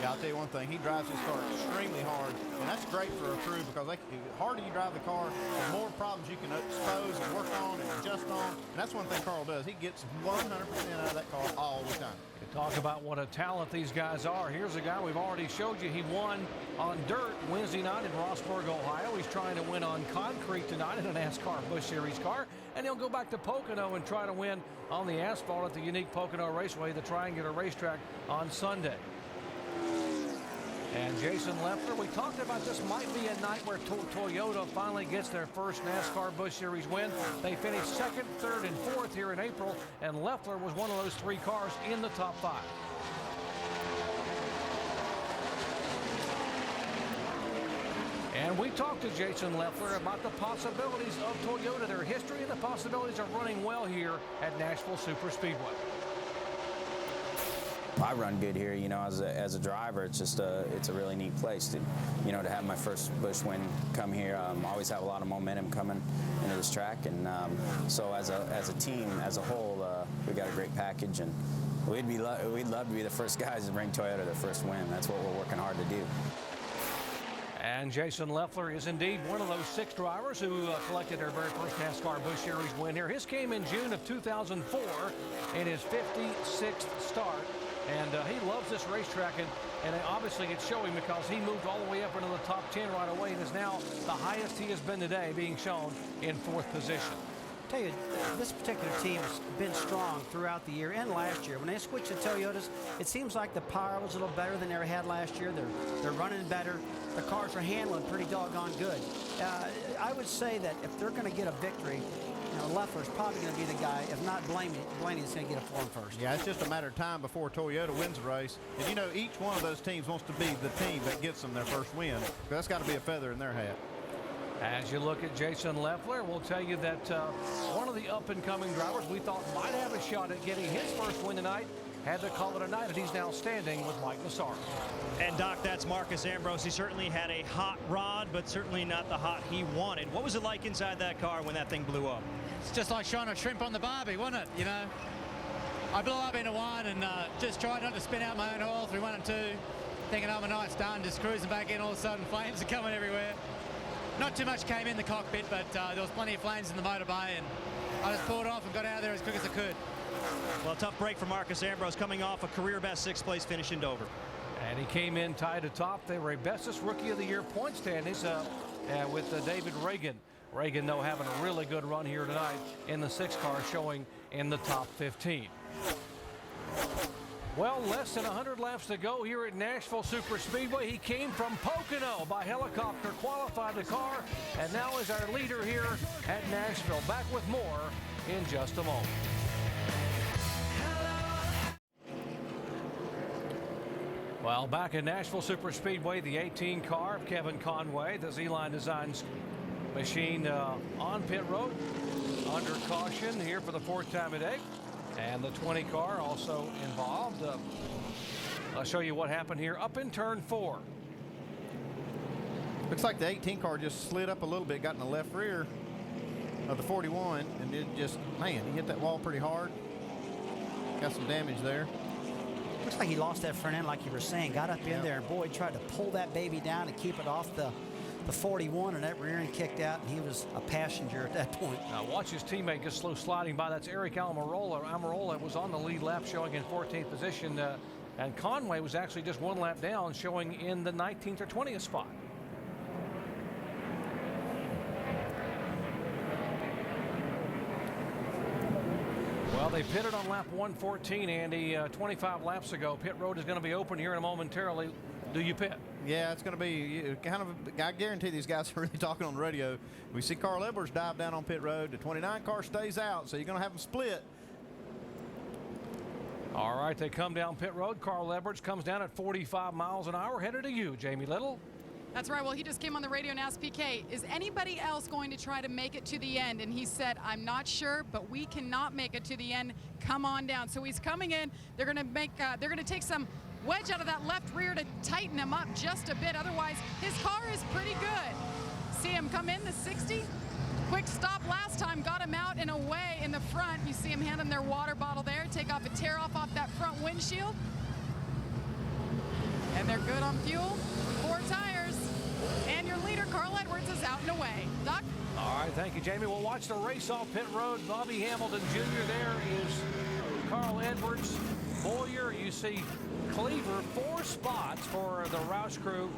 Yeah, I'll tell you one thing, he drives his car extremely hard, and that's great for a crew because the harder you drive the car, the more problems you can expose and work on and adjust on, and that's one thing Carl does. He gets 100% out of that car all the time. Talk about what a talent these guys are. Here's a guy we've already showed you. He won on dirt Wednesday night in Rossburg, Ohio. He's trying to win on concrete tonight in a NASCAR Busch Series car. And he'll go back to Pocono and try to win on the asphalt at the unique Pocono Raceway, the triangular racetrack, on Sunday. And Jason Leffler, we talked about this might be a night where Toyota finally gets their first NASCAR Busch Series win. They finished 2nd, 3rd, and 4th here in April, and Leffler was one of those 3 cars in the top 5. And we talked to Jason Leffler about the possibilities of Toyota, their history, and the possibilities of running well here at Nashville Superspeedway. I run good here, as a driver. It's just it's a really neat place to, to have my first Busch win come here. I always have a lot of momentum coming into this track, and so as a team, as a whole, we got a great package, and we'd love to be the first guys to bring Toyota their first win. That's what we're working hard to do. And Jason Leffler is indeed one of those 6 drivers who collected their very first NASCAR Busch Series win here. His came in June of 2004 in his 56th start. And he loves this racetrack, and obviously it's showing because he moved all the way up into the top 10 right away and is now the highest he has been today, being shown in 4th position. I tell you, this particular team has been strong throughout the year and last year. When they switched to Toyotas, it seems like the power was a little better than they ever had last year. They're running better. The cars are handling pretty doggone good. I would say that if they're going to get a victory, Leffler's probably going to be the guy. If not, Blaney's going to get it for him first. Yeah, it's just a matter of time before Toyota wins the race. And each one of those teams wants to be the team that gets them their first win. That's got to be a feather in their hat. As you look at Jason Leffler, we'll tell you that one of the up-and-coming drivers we thought might have a shot at getting his first win tonight had to call it a night, and he's now standing with Mike Massaro. And, Doc, that's Marcus Ambrose. He certainly had a hot rod, but certainly not the hot he wanted. What was it like inside that car when that thing blew up? It's just like showing a shrimp on the barbie, wasn't it? I blew up into one and just tried not to spin out my own oil through 1 and 2, thinking, oh, my night's done, just cruising back in. All of a sudden, flames are coming everywhere. Not too much came in the cockpit, but there was plenty of flames in the motor bay, and I just pulled off and got out of there as quick as I could. Well, tough break for Marcus Ambrose, coming off a career-best 6th place finish in Dover. And he came in tied atop. They were a bestest Rookie of the Year point standings with David Reagan. Reagan, though, having a really good run here tonight in the 6 car, showing in the top 15. Well, less than 100 laps to go here at Nashville Superspeedway. He came from Pocono by helicopter, qualified the car, and now is our leader here at Nashville. Back with more in just a moment. Well, back in Nashville Superspeedway, the 18 car of Kevin Conway, the Z-Line Designs machine on pit road, under caution here for the 4th time today. And the 20 car also involved. I'll show you what happened here up in turn 4. Looks like the 18 car just slid up a little bit, got in the left rear of the 41, and it just, man, he hit that wall pretty hard. Got some damage there. Looks like he lost that front end, like you were saying. Got up in there, and boy, tried to pull that baby down and keep it off the 41, and that rear end kicked out, and he was a passenger at that point. Now watch his teammate just slow sliding by. That's Eric Almirola. Almirola was on the lead lap, showing in 14th position, and Conway was actually just 1 lap down, showing in the 19th or 20th spot. Well, they pitted on lap 114, Andy, 25 laps ago. Pit road is going to be open here in a momentarily. Do you pit? Yeah, it's going to be kind of, I guarantee these guys are really talking on the radio. We see Carl Edwards dive down on pit road. The 29 car stays out, so you're going to have them split. All right, they come down pit road. Carl Edwards comes down at 45 miles an hour, headed to you, Jamie Little. That's right. Well, he just came on the radio and asked PK, is anybody else going to try to make it to the end? And he said, I'm not sure, but we cannot make it to the end. Come on down. So he's coming in. They're going to make, they're going to take some wedge out of that left rear to tighten him up just a bit. Otherwise, his car is pretty good. See him come in the 60. Quick stop last time, got him out and away in the front. You see him handing their water bottle there, take off a tear off that front windshield. And they're good on fuel, 4 tires. And your leader, Carl Edwards, is out and away. Doc? All right, thank you, Jamie. We'll watch the race off pit road. Bobby Hamilton Jr. there is Carl Edwards. Boyer, you see Cleaver, 4 spots for the Roush crew.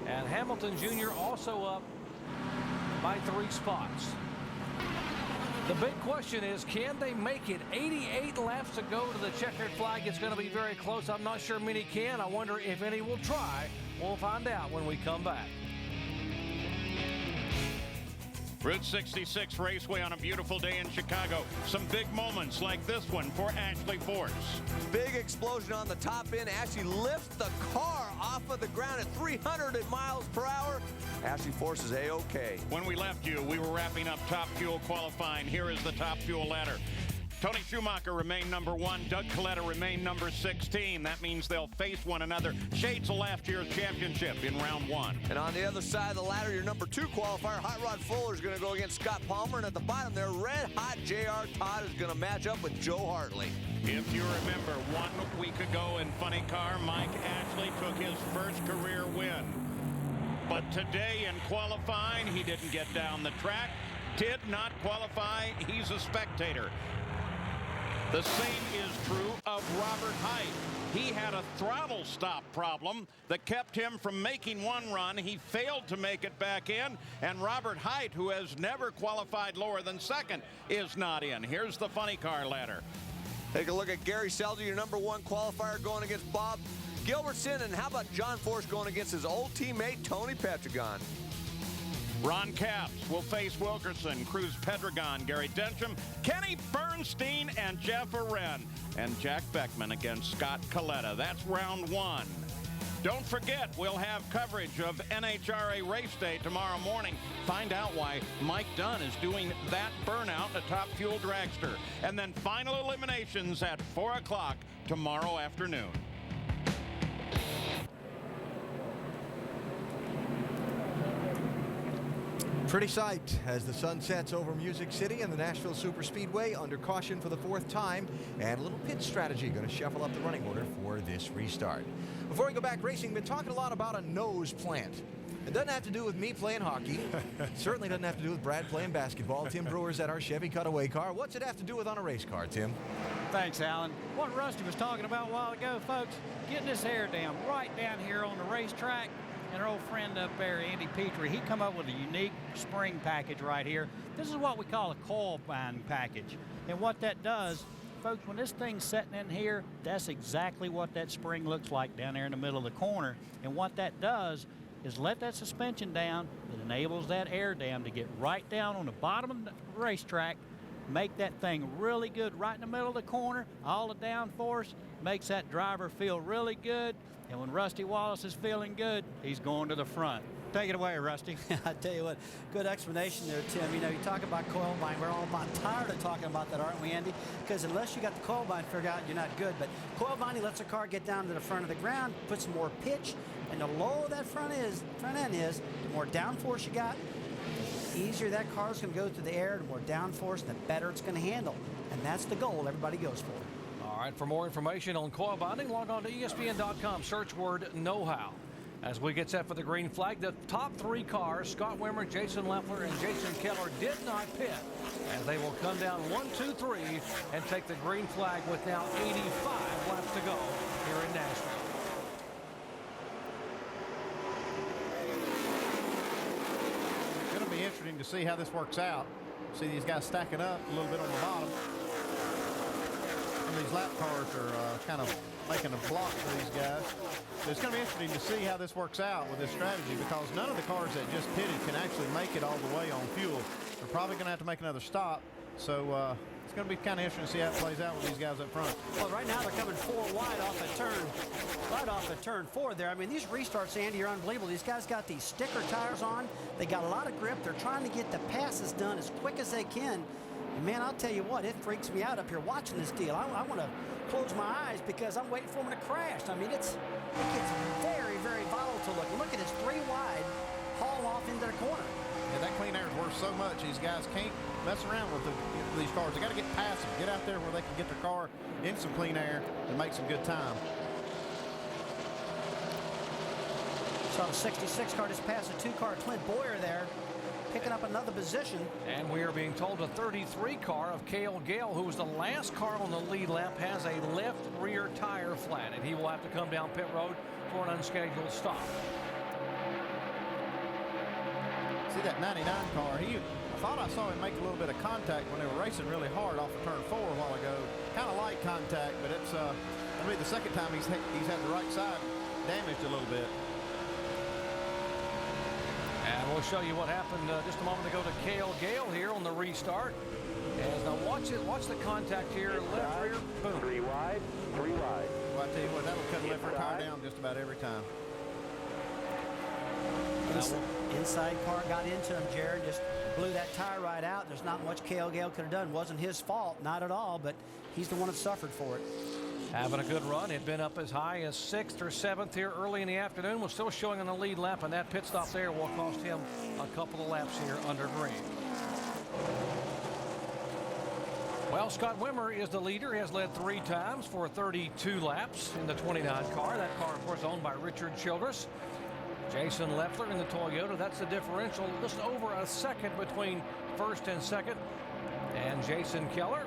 And Hamilton Jr. also up by 3 spots. The big question is, can they make it? 88 laps to go to the checkered flag. It's going to be very close. I'm not sure many can. I wonder if any will try. We'll find out when we come back. Route 66 Raceway on a beautiful day in Chicago. Some big moments like this one for Ashley Force. Big explosion on the top end. Ashley lifts the car off of the ground at 300 miles per hour. Ashley Force is A-OK. When we left you, we were wrapping up Top Fuel qualifying. Here is the Top Fuel ladder. Tony Schumacher remained number 1. Doug Coletta remained number 16. That means they'll face one another. Shades of last year's championship in round 1. And on the other side of the ladder, your number 2 qualifier, Hot Rod Fuller, is going to go against Scott Palmer. And at the bottom there, Red Hot J.R. Todd is going to match up with Joe Hartley. If you remember, 1 week ago in Funny Car, Mike Ashley took his first career win. But today in qualifying, he didn't get down the track, did not qualify. He's a spectator. The same is true of Robert Height. He had a throttle stop problem that kept him from making one run. He failed to make it back in, and Robert Height, who has never qualified lower than 2nd, is not in. Here's the Funny Car ladder. Take a look at Gary Selder, your number 1 qualifier, going against Bob Gilbertson. And how about John Force going against his old teammate, Tony Petragon? Ron Capps will face Wilkerson, Cruz Pedregon, Gary Densham, Kenny Bernstein, and Jeff Arend. And Jack Beckman against Scott Coletta. That's round 1. Don't forget, we'll have coverage of NHRA Race Day tomorrow morning. Find out why Mike Dunn is doing that burnout, a Top Fuel dragster. And then final eliminations at 4 o'clock tomorrow afternoon. Pretty sight as the sun sets over Music City and the Nashville Superspeedway under caution for the 4th time, and a little pit strategy going to shuffle up the running order for this restart. Before we go back racing, been talking a lot about a nose plant. It doesn't have to do with me playing hockey. It certainly doesn't have to do with Brad playing basketball. Tim Brewer's at our Chevy Cutaway car. What's it have to do with on a race car, Tim? Thanks, Alan. What Rusty was talking about a while ago, folks, getting this air dam right down here on the racetrack. And our old friend up there, Andy Petrie, he come up with a unique spring package right here. This is what we call a coil binding package. And what that does, folks, when this thing's sitting in here, that's exactly what that spring looks like down there in the middle of the corner. And what that does is let that suspension down. It enables that air dam to get right down on the bottom of the racetrack, make that thing really good right in the middle of the corner. All the downforce makes that driver feel really good. And when Rusty Wallace is feeling good, he's going to the front. Take it away, Rusty. I tell you what, good explanation there, Tim. You know, you talk about coil bind. We're all about tired of talking about that, aren't we, Andy? Because unless you got the coil bind figured out, you're not good. But coil binding lets a car get down to the front of the ground, puts more pitch, and the lower that front end is, the more downforce you got, the easier that car is going to go through the air, the more downforce, the better it's going to handle. And that's the goal everybody goes for. All right, for more information on coil binding, log on to ESPN.com, search word know-how. As we get set for the green flag, the top 3 cars, Scott Wimmer, Jason Leffler, and Jason Keller, did not pit. As they will come down 1, 2, 3 and take the green flag with now 85 laps to go here in Nashville. It's going to be interesting to see how this works out. See these guys stacking up a little bit on the bottom. These lap cars are kind of making a block for these guys. So it's going to be interesting to see how this works out with this strategy, because none of the cars that just pitted can actually make it all the way on fuel. They're probably going to have to make another stop. So it's going to be kind of interesting to see how it plays out with these guys up front. Well, right now they're coming 4 wide off the turn, right off the turn 4 there. I mean, these restarts, Andy, are unbelievable. These guys got these sticker tires on. They got a lot of grip. They're trying to get the passes done as quick as they can. And man, I'll tell you what, it freaks me out up here watching this deal. I want to close my eyes because I'm waiting for them to crash. I mean, it gets very, very volatile looking. Look at this 3 wide, haul off into the corner. Yeah, that clean air is worth so much. These guys can't mess around with these cars. They got to get past them, get out there where they can get their car in some clean air and make some good time. Saw the 66 car just pass a 2-car Clint Boyer there, picking up another position. And we are being told the 33 car of Cale Gale, who was the last car on the lead lap, has a left rear tire flat, and he will have to come down pit road for an unscheduled stop. See that 99 car, I thought I saw him make a little bit of contact when they were racing really hard off of turn 4 a while ago. Kind of light contact, but it's going to be the second time he's had the right side damaged a little bit. And we'll show you what happened just a moment ago to Cale Gale here on the restart. As now watch the contact here, left rear, boom. 3 wide, 3 wide. Well, I tell you what, that'll cut the left rear tire down just about every time. Inside car got into him, Jared, just blew that tire right out. There's not much Cale Gale could have done. Wasn't his fault, not at all, but he's the one that suffered for it. Having a good run. Had been up as high as 6th or 7th here early in the afternoon. Was still showing on the lead lap, and that pit stop there will cost him a couple of laps here under green. Well, Scott Wimmer is the leader. He has led 3 times for 32 laps in the 29 car. That car, of course, owned by Richard Childress. Jason Leffler in the Toyota. That's the differential, just over a second between first and second. And Jason Keller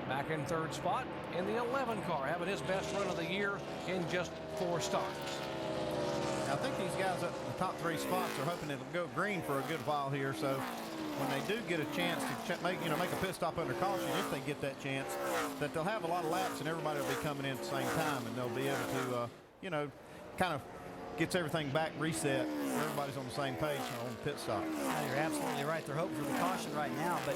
back in 3rd spot in the 11 car, having his best run of the year in just 4 starts. Now, I think these guys up in the top 3 spots are hoping it'll go green for a good while here. So when they do get a chance to make a pit stop under caution, if they get that chance, that they'll have a lot of laps and everybody will be coming in at the same time, and they'll be able to, kind of gets everything back reset. Everybody's on the same page on the pit stop. You're absolutely right. They're hoping for the caution right now, but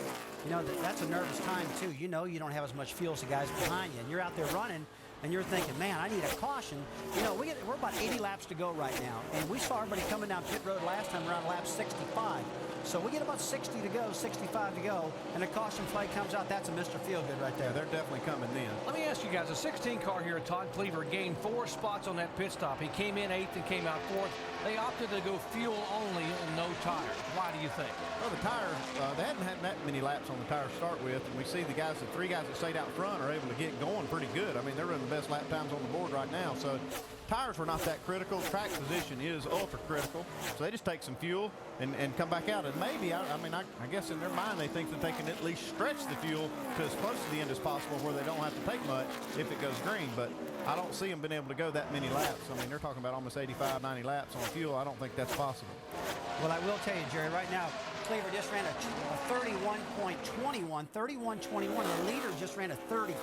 that's a nervous time too. You don't have as much fuel as the guys behind you, and you're out there running. and you're thinking, man, I need a caution. You know, we're about 80 laps to go right now, and we saw everybody coming down pit road last time around lap 65. So we get about 60 to go, 65 to go, and a caution flag comes out. That's a Mr. Feelgood right there. Yeah, they're definitely coming then. Let me ask you guys, a 16 car here, Todd Cleaver gained 4 spots on that pit stop. He came in 8th and came out 4th. They opted to go fuel only and no tires. Why do you think? Well, the tires, they hadn't had that many laps on the tires to start with, and we see the 3 guys that stayed out front are able to get going pretty good. I mean, they're running the best lap times on the board right now, so tires were not that critical. Track position is ultra critical, so they just take some fuel and come back out. And maybe, I guess in their mind they think that they can at least stretch the fuel to as close to the end as possible where they don't have to take much if it goes green. But I don't see them being able to go that many laps. I mean, they're talking about almost 85, 90 laps on fuel. I don't think that's possible. Well, I will tell you, Jerry, right now, Cleaver just ran a 31.21, 31.21. The leader just ran a 30.50.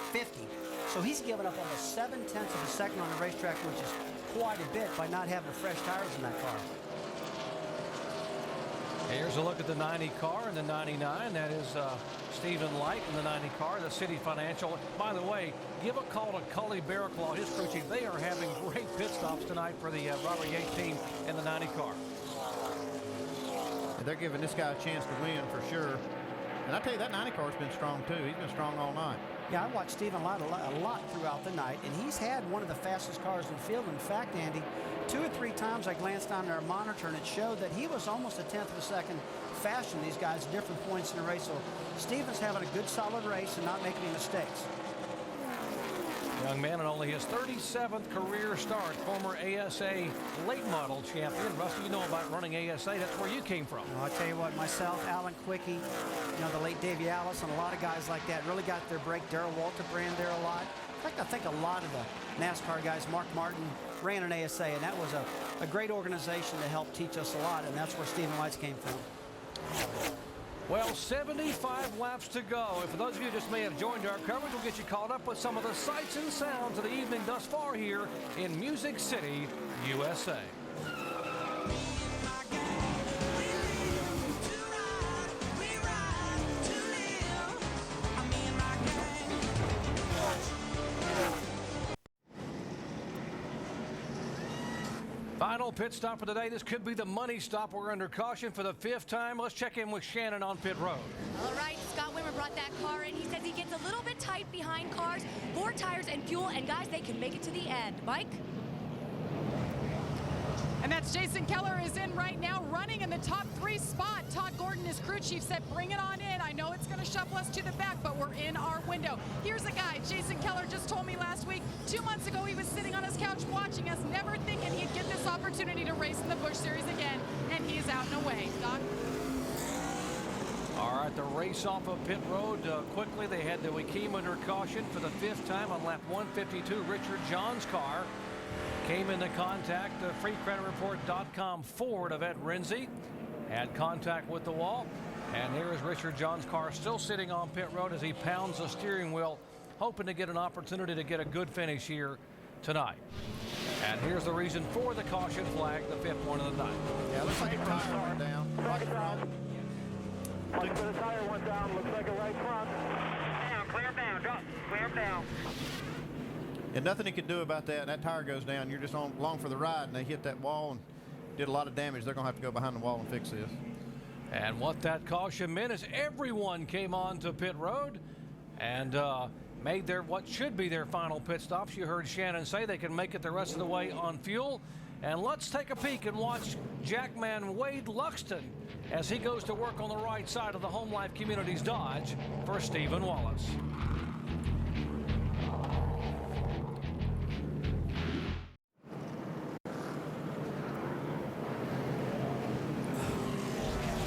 So he's given up almost 7/10 of a second on the racetrack, which is quite a bit by not having fresh tires in that car. Here's a look at the 90 car and the 99. That is Stephen Light in the 90 car, the City Financial. By the way, give a call to Cully Barraclaw, his crew chief. They are having great pit stops tonight for the Robert Yates team in the 90 car. And they're giving this guy a chance to win for sure. And I tell you, that 90 car's been strong too. He's been strong all night. Yeah, I watched Stephen Light a lot throughout the night, and he's had one of the fastest cars in the field. In fact, Andy, 2 or 3 times I glanced on their monitor, and it showed that he was almost a 1/10 of a second faster than these guys at different points in the race. So Stephen's having a good, solid race and not making any mistakes. Young man in only his 37th career start, former ASA late model champion. Rusty, you know about running ASA. That's where you came from. Well, I'll tell you what, myself, Alan Quickie, you know, the late Davey Alice, and a lot of guys like that really got their break. Darrell Walter ran there a lot. In fact, I think a lot of the NASCAR guys, Mark Martin, ran an ASA, and that was a great organization to help teach us a lot, and that's where Stephen Lights came from. Well, 75 laps to go. And for those of you who just may have joined our coverage, we'll get you caught up with some of the sights and sounds of the evening thus far here in Music City, USA. Final pit stop for the day. This could be the money stop. We're under caution for the 5th time. Let's check in with Shannon on pit road. All right, Scott Wimmer brought that car in. He says he gets a little bit tight behind cars, 4 tires and fuel, and guys, they can make it to the end. Mike? And that's Jason Keller is in right now, running in the top 3 spot. Todd Gordon, his crew chief, said, bring it on in. I know it's going to shuffle us to the back, but we're in our window. Here's a guy, Jason Keller just told me last week, 2 months ago, he was sitting on his couch watching us, never thinking he'd get this opportunity to race in the Busch Series again, and he's out and away. Doc? All right, the race off of pit road quickly. They had the Wakeem under caution for the 5th time on lap 152. Richard John's car came into contact. The FreeCreditReport.com Ford of Ed Renzi had contact with the wall. And here is Richard John's car still sitting on pit road as he pounds the steering wheel, hoping to get an opportunity to get a good finish here tonight. And here's the reason for the caution flag, the 5th one of the night. Yeah, looks like a tire went down. Right front. The tire went down. Looks like a right front. Down, clear down, drop, clear down. And nothing he can do about that. And that tire goes down. You're just along for the ride, and they hit that wall and did a lot of damage. They're going to have to go behind the wall and fix this. And what that caution meant is everyone came on to pit road and made their what should be their final pit stops. You heard Shannon say they can make it the rest of the way on fuel. And let's take a peek and watch Jackman Wade Luxton as he goes to work on the right side of the Home Life Communities Dodge for Stephen Wallace.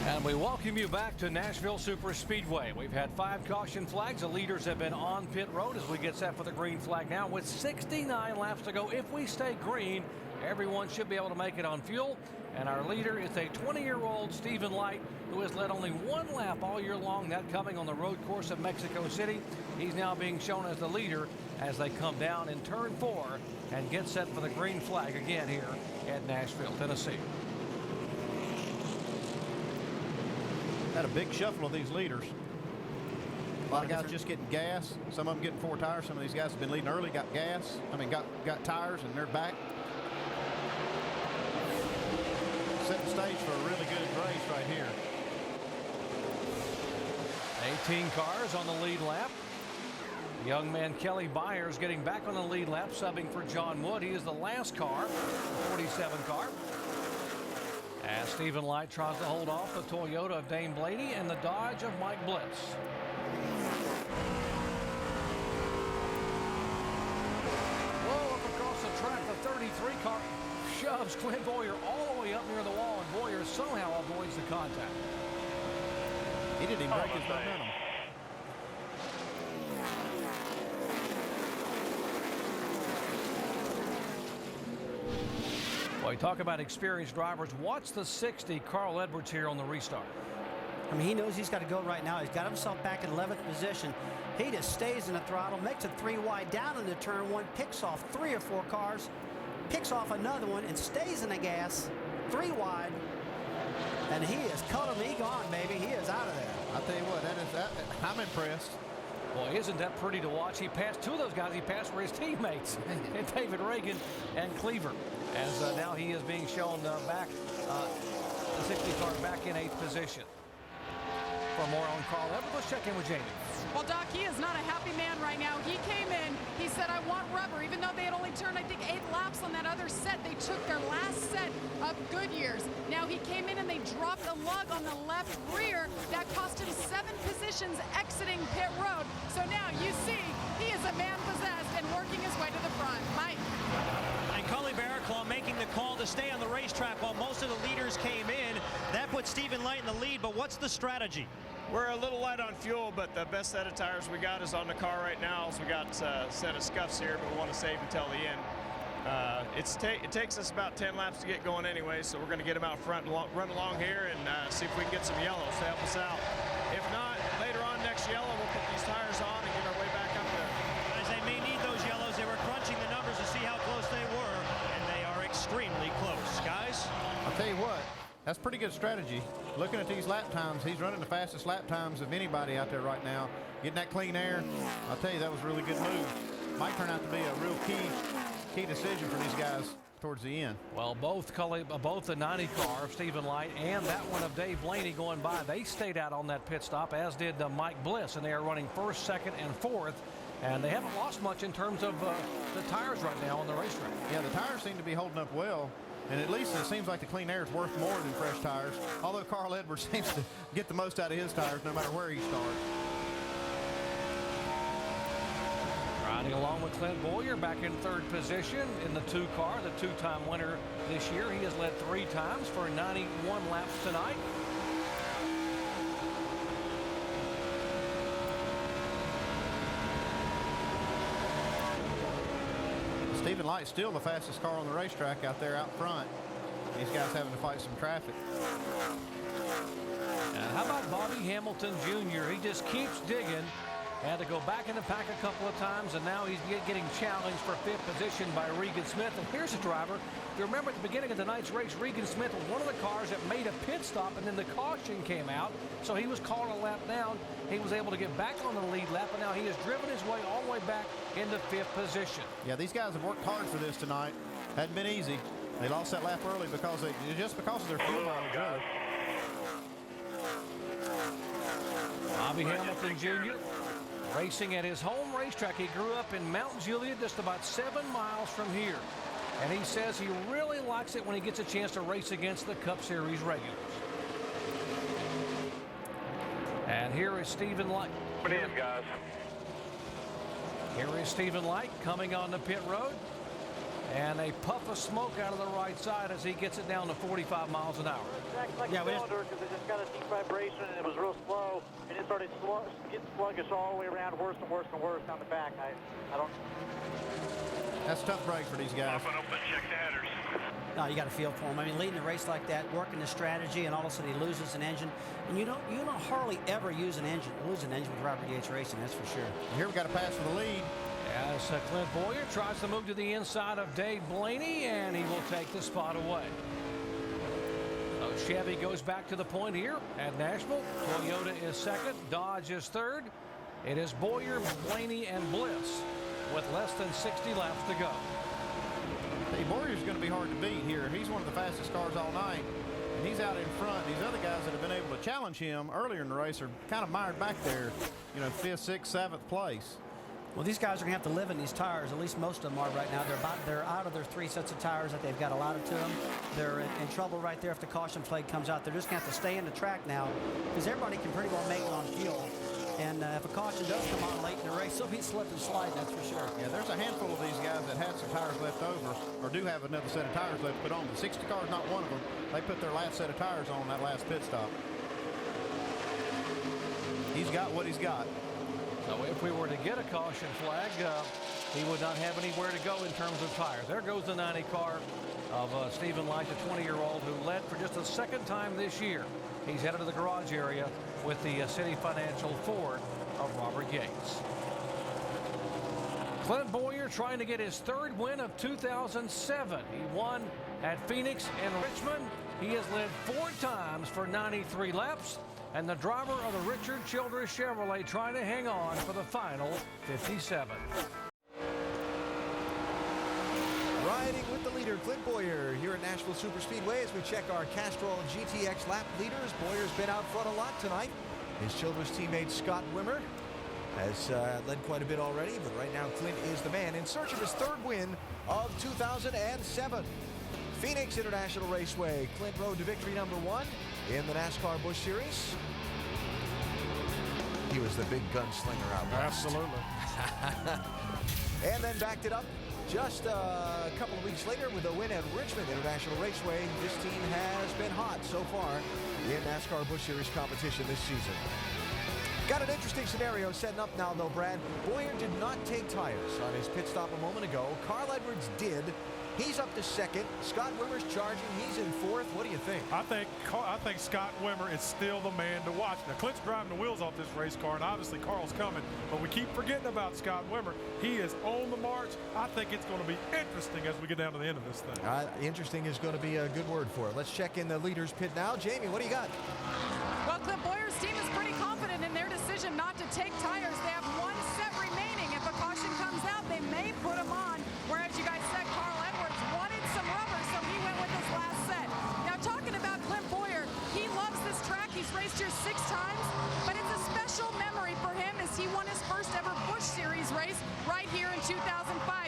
And we welcome you back to Nashville Superspeedway. We've had 5 caution flags. The leaders have been on pit road as we get set for the green flag now with 69 laps to go. If we stay green, everyone should be able to make it on fuel. And our leader is a 20-year-old Stephen Light who has led only 1 lap all year long, that coming on the road course of Mexico City. He's now being shown as the leader as they come down in turn 4 and get set for the green flag again here at Nashville, Tennessee. Had a big shuffle of these leaders. A lot of guys just getting gas. Some of them getting 4 tires. Some of these guys have been leading early, got gas. I mean, got tires, and they're back. Setting the stage for a really good race right here. 18 cars on the lead lap. Young man Kelly Byers getting back on the lead lap, subbing for John Wood. He is the last car, 47 car. As Stephen Light tries to hold off the Toyota of Dane Blaney and the Dodge of Mike Bliss. Whoa, up across the track, the 33 car shoves Clint Boyer all the way up near the wall, and Boyer somehow avoids the contact. He didn't even break his momentum. Well, you talk about experienced drivers. Watch the 60, Carl Edwards here on the restart. I mean, he knows he's got to go right now. He's got himself back in 11th position. He just stays in the throttle, makes it 3 wide down into turn 1, picks off 3 or 4 cars, picks off another one, and stays in the gas, 3 wide. And he is color me gone, baby. He is out of there. I'll tell you what, I'm impressed. Boy, isn't that pretty to watch? He passed 2 of those guys. He passed for his teammates, and David Reagan and Cleaver. As now he is being shown back, the 60 car back in 8th position. For more on Carl Edwards, let's check in with Jamie. Well, Doc, he is not a happy man right now. He came in, he said, I want rubber. Even though they had only turned, I think, 8 laps on that other set, they took their last set of Goodyears. Now he came in and they dropped a lug on the left rear. That cost him 7 positions exiting pit road. So now you see he is a man possessed and working his way to the front. Mike. And Cully Barraclough making the call to stay on the racetrack while most of the leaders came in. That put Stephen Light in the lead, but what's the strategy? We're a little light on fuel, but the best set of tires we got is on the car right now. So we got a set of scuffs here, but we want to save until the end. It takes us about 10 laps to get going anyway, so we're going to get them out front and run along here and see if we can get some yellows to help us out. If not, later on next yellow, we'll put these tires on and get our way back up there. As they may need those yellows, they were crunching the numbers to see how close they were, and they are extremely close. Guys? I'll tell you what, that's pretty good strategy. Looking at these lap times, he's running the fastest lap times of anybody out there right now. Getting that clean air, I'll tell you, that was a really good move. Might turn out to be a real key decision for these guys towards the end. Well, both the 90 car of Stephen Light and that one of Dave Blaney going by, they stayed out on that pit stop, as did Mike Bliss, and they are running 1st, 2nd, and 4th. And they haven't lost much in terms of the tires right now on the racetrack. Yeah, the tires seem to be holding up well. And at least it seems like the clean air is worth more than fresh tires. Although Carl Edwards seems to get the most out of his tires no matter where he starts. Riding along with Clint Boyer back in 3rd position in the 2 car, the 2-time winner this year. He has led 3 times for 91 laps tonight. Stephen Light's still the fastest car on the racetrack out there out front. These guys having to fight some traffic. And how about Bobby Hamilton Jr.? He just keeps digging. Had to go back in the pack a couple of times, and now he's getting challenged for 5th position by Regan Smith. And here's a driver. If you remember at the beginning of tonight's race, Regan Smith was one of the cars that made a pit stop, and then the caution came out. So he was called a lap down. He was able to get back on the lead lap, and now he has driven his way all the way back into 5th position. Yeah, these guys have worked hard for this tonight. Hadn't been easy. They lost that lap early because of their fuel mileage, really. Bobby Hamilton Jr. racing at his home racetrack. He grew up in Mount Juliet, just about 7 miles from here. And he says he really likes it when he gets a chance to race against the Cup Series regulars. And here is Stephen Light. Put in, guys. Here is Stephen Light coming on the pit road. And a puff of smoke out of the right side as he gets it down to 45 miles an hour. Like a cylinder, because it just got a deep vibration and it was real slow, and it started getting sluggish all the way around, worse and worse and worse on the back. I don't. That's a tough break for these guys. Open, check the headers. No, you got to feel for him. I mean, leading a race like that, working the strategy, and all of a sudden he loses an engine. And you don't hardly ever lose an engine with Robert Yates Racing, that's for sure. Here we got a pass for the lead. As Clint Boyer tries to move to the inside of Dave Blaney, and he will take the spot away. So Chevy goes back to the point here at Nashville. Toyota is 2nd, Dodge is 3rd, It is Boyer, Blaney, and Bliss with less than 60 laps to go. Hey, Boyer's going to be hard to beat here. He's one of the fastest cars all night, and he's out in front. These other guys that have been able to challenge him earlier in the race are kind of mired back there, you know, 5th, 6th, 7th place. Well, these guys are going to have to live in these tires. At least most of them are right now. They're out of their 3 sets of tires that they've got allotted to them. They're in trouble right there if the caution flag comes out. They're just going to have to stay in the track now because everybody can pretty well make it on fuel. And if a caution does come on late in the race, they'll be slip and slide, that's for sure. Yeah, there's a handful of these guys that had some tires left over or do have another set of tires left to put on. The 60 car is not one of them. They put their last set of tires on that last pit stop. He's got what he's got. So if we were to get a caution flag, he would not have anywhere to go in terms of tires. There goes the 90 car of Stephen Light, the 20-year-old who led for just the 2nd time this year. He's headed to the garage area with the City Financial Ford of Robert Yates. Clint Boyer trying to get his 3rd win of 2007. He won at Phoenix and Richmond. He has led 4 times for 93 laps. And the driver of the Richard Childress Chevrolet trying to hang on for the final 57. Riding with the leader, Clint Boyer, here at Nashville Superspeedway as we check our Castrol GTX lap leaders. Boyer's been out front a lot tonight. His Childress teammate Scott Wimmer has led quite a bit already, but right now Clint is the man in search of his 3rd win of 2007. Phoenix International Raceway, Clint rode to victory number 1 in the NASCAR Busch Series. He was the big gunslinger out west. Absolutely. And then backed it up just a couple of weeks later with a win at Richmond International Raceway. This team has been hot so far in NASCAR Busch Series competition this season. Got an interesting scenario setting up now, though, Brad. Boyer did not take tires on his pit stop a moment ago. Carl Edwards did. He's up to 2nd. Scott Wimmer's charging. He's in 4th. What do you think? I think Scott Wimmer is still the man to watch. Now, Clint's driving the wheels off this race car, and obviously Carl's coming, but we keep forgetting about Scott Wimmer. He is on the march. I think it's going to be interesting as we get down to the end of this thing. Interesting is going to be a good word for it. Let's check in the leaders' pit now. Jamie, what do you got? Well, Clint Boyer's team is pretty confident in their decision not to take tires. They have 1 set remaining. If a caution comes out, they may put them on. Whereas you guys said Carl Edwards wanted some rubber, so he went with his last set. Now, talking about Clint Boyer, he loves this track. He's raced here 6 times, but it's a special memory for him as he won his first ever Busch Series race right here in 2005.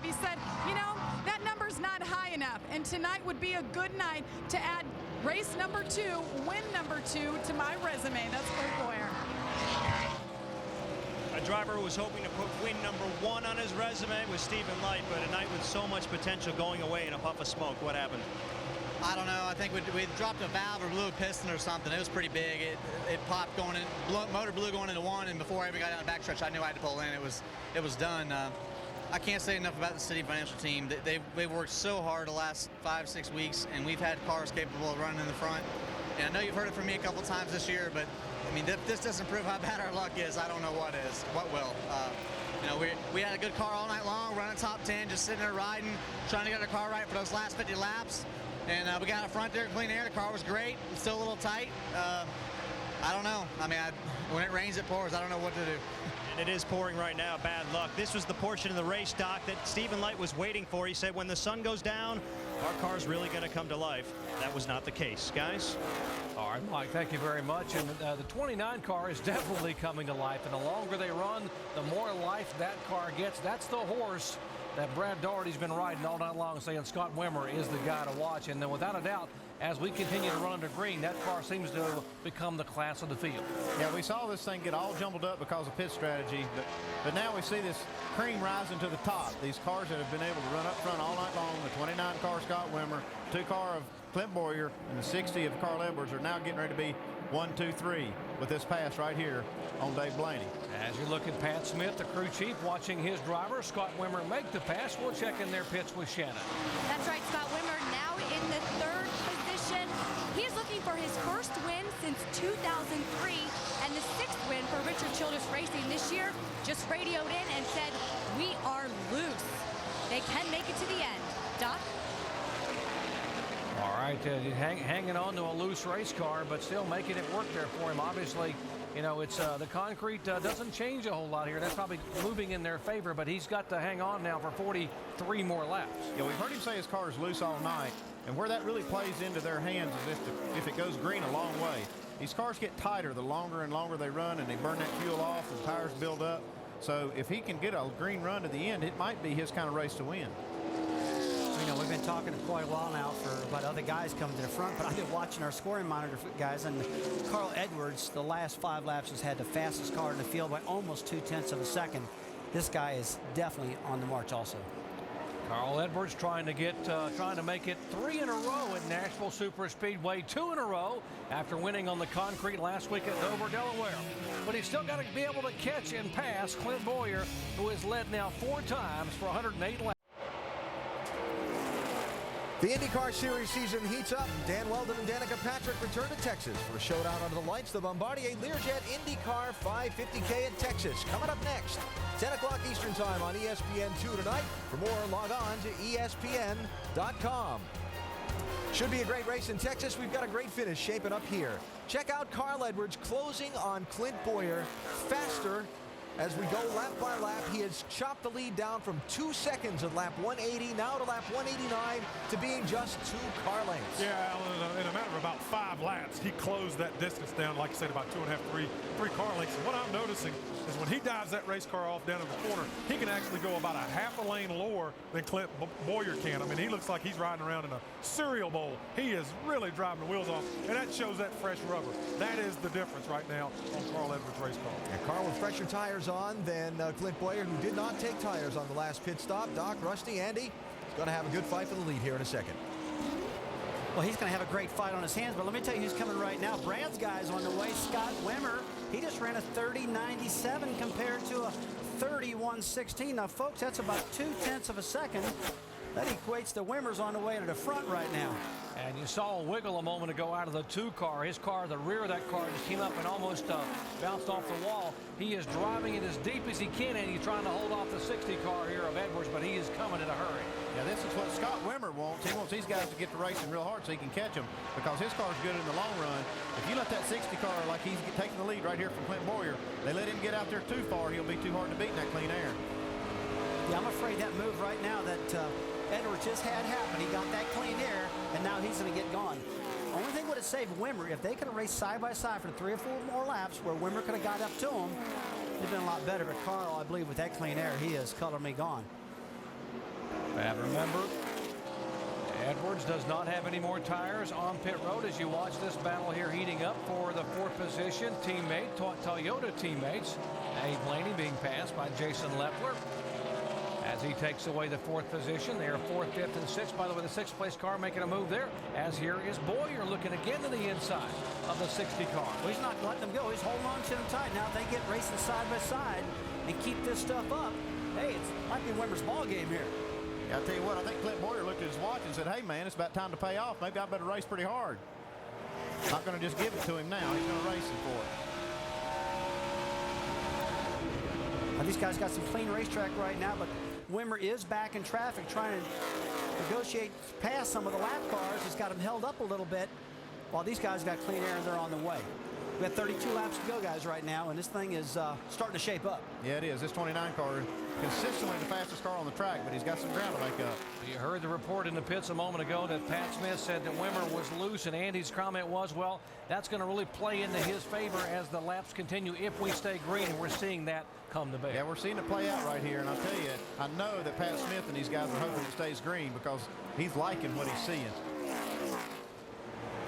He said, you know, that number's not high enough, and tonight would be a good night to add race number 2, win number 2 to my resume. That's Clint Boyer. A driver who was hoping to put win number 1 on his resume was Stephen Light, but a night with so much potential going away in a puff of smoke. What happened? I don't know. I think we dropped a valve or blew a piston or something. It was pretty big. It popped going in, motor blew going into 1, and before I even got down the backstretch, I knew I had to pull in. It was done. I can't say enough about the City Financial team. They've worked so hard the last 5-6 weeks, and we've had cars capable of running in the front. And I know you've heard it from me a couple times this year, but I mean, if this doesn't prove how bad our luck is, I don't know what is. What will? You know, we had a good car all night long, running top 10, just sitting there riding, trying to get the car right for those last 50 laps. And we got out front there, clean air. The car was great. It's still a little tight. I don't know. I mean, when it rains, it pours. I don't know what to do. And it is pouring right now. Bad luck. This was the portion of the race, Doc, that Stephen Light was waiting for. He said when the sun goes down, our car's really going to come to life. That was not the case. Guys? All right, Mike, thank you very much. And the 29 car is definitely coming to life. And the longer they run, the more life that car gets. That's the horse that Brad Daugherty's been riding all night long, saying Scott Wimmer is the guy to watch. And then without a doubt, as we continue to run under green, that car seems to become the class of the field. Yeah, we saw this thing get all jumbled up because of pit strategy, but now we see this cream rising to the top. These cars that have been able to run up front all night long, the 29 car Scott Wimmer, 2 car of Clint Boyer, and the 60 of Carl Edwards are now getting ready to be 1, 2, 3 with this pass right here on Dave Blaney. As you look at Pat Smith, the crew chief, watching his driver, Scott Wimmer, make the pass. We'll check in their pits with Shannon. That's right, Scott Wimmer now in the 3rd position. He is looking for his first win since 2003 and the 6th win for Richard Childress Racing this year. Just radioed in and said, we are loose. They can make it to the end. Doc? All right, hanging on to a loose race car, but still making it work there for him. Obviously, you know, it's the concrete doesn't change a whole lot here. That's probably moving in their favor, but he's got to hang on now for 43 more laps. Yeah, we've heard him say his car is loose all night, and where that really plays into their hands is if it goes green a long way. These cars get tighter the longer and longer they run, and they burn that fuel off, and tires build up. So if he can get a green run to the end, it might be his kind of race to win. You know, we've been talking for quite a while now about other guys coming to the front, but I've been watching our scoring monitor guys, and Carl Edwards, the last 5 laps, has had the fastest car in the field by almost 0.2 of a second. This guy is definitely on the march also. Carl Edwards trying to make it 3 in a row at Nashville Superspeedway, 2 in a row after winning on the concrete last week at Dover, Delaware. But he's still got to be able to catch and pass Clint Boyer, who has led now 4 times for 108 laps. The IndyCar Series season heats up. Dan Weldon and Danica Patrick return to Texas for a showdown under the lights. The Bombardier Learjet IndyCar 550K at Texas. Coming up next, 10 o'clock Eastern Time on ESPN2 tonight. For more, log on to ESPN.com. Should be a great race in Texas. We've got a great finish shaping up here. Check out Carl Edwards closing on Clint Boyer faster. As we go lap by lap, he has chopped the lead down from 2 seconds at lap 180, now to lap 189, to being just 2 car lengths. Yeah, Alan, in a matter of about 5 laps, he closed that distance down, like I said, about 2.5, 3 car lengths. And what I'm noticing is when he dives that race car off down in the corner, he can actually go about a half a lane lower than Clint Boyer can. I mean, he looks like he's riding around in a cereal bowl. He is really driving the wheels off, and that shows that fresh rubber. That is the difference right now on Carl Edwards' race car. And Carl with fresher tires on than Clint Boyer, who did not take tires on the last pit stop. Doc, Rusty, Andy, is going to have a good fight for the lead here in a second. Well, he's going to have a great fight on his hands, but let me tell you who's coming right now. Brad's guy's on the way, Scott Wimmer. He just ran a 30.97 compared to a 31.16. Now, folks, that's about 0.2 of a second. That equates to Wimmer's on the way to the front right now. And you saw a wiggle a moment ago out of the 2 car. His car, the rear of that car, just came up and almost bounced off the wall. He is driving it as deep as he can, and he's trying to hold off the 60 car here of Edwards, but he is coming in a hurry. Yeah, this is what Scott Wimmer wants. He wants these guys to get to racing real hard so he can catch them, because his car's good in the long run. If you let that 60 car, like he's taking the lead right here from Clint Boyer, they let him get out there too far, he'll be too hard to beat in that clean air. Yeah, I'm afraid that move right now that Edwards just had happened. He got that clean air, and now he's going to get gone. Only thing would have saved Wimmer, if they could have raced side by side for 3 or 4 more laps where Wimmer could have got up to him, it'd been a lot better. But Carl, I believe with that clean air, he is color me gone. And remember, Edwards does not have any more tires on pit road as you watch this battle here heating up for the 4th position. Toyota teammates, Eddie Blaney being passed by Jason Leffler. As he takes away the 4th position, they are 4th, 5th, and 6th. By the way, the 6th place car making a move there. As here is Boyer looking again to the inside of the 60 car. Well, he's not letting them go. He's holding on to them tight. Now if they get racing side by side and keep this stuff up, hey, it might be Wimmer's ball game here. Yeah, I'll tell you what, I think Clint Boyer looked at his watch and said, hey, man, it's about time to pay off. Maybe I better race pretty hard. Not going to just give it to him now. He's going to race him for it. Now, these guys got some clean racetrack right now, but Wimmer is back in traffic trying to negotiate past some of the lap cars. He's got them held up a little bit while these guys got clean air and they're on the way. We got 32 laps to go, guys, right now, and this thing is starting to shape up. Yeah, it is. This 29 car is consistently the fastest car on the track, but he's got some ground to make up. You heard the report in the pits a moment ago that Pat Smith said that Wimmer was loose, and Andy's comment was, well, that's going to really play into his favor as the laps continue if we stay green, and we're seeing that come to bear. Yeah, we're seeing it play out right here, and I'll tell you, I know that Pat Smith and these guys are hoping it stays green because he's liking what he's seeing.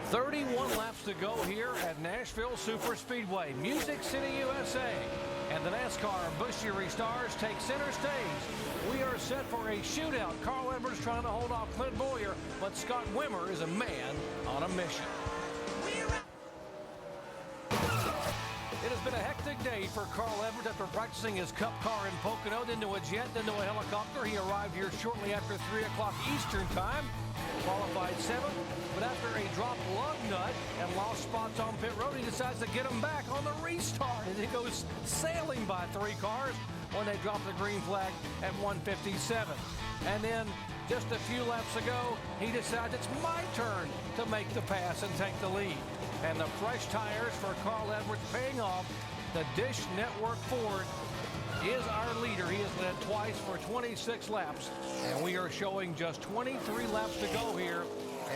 31 laps to go here at Nashville Superspeedway, Music City, USA. And the NASCAR Busch Series stars take center stage. We are set for a shootout. Carl Edwards trying to hold off Clint Boyer, but Scott Wimmer is a man on a mission. It has been a hectic day for Carl Edwards after practicing his Cup car in Pocono, then to a jet, then to a helicopter. He arrived here shortly after 3 o'clock Eastern time, qualified 7th, but after a dropped lug nut and lost spots on pit road. He decides to get them back on the restart, and it goes sailing by 3 cars when they drop the green flag at 157. And then just a few laps ago, he decides it's my turn to make the pass and take the lead. And the fresh tires for Carl Edwards paying off. The Dish Network Ford is our leader. He has led twice for 26 laps, and we are showing just 23 laps to go here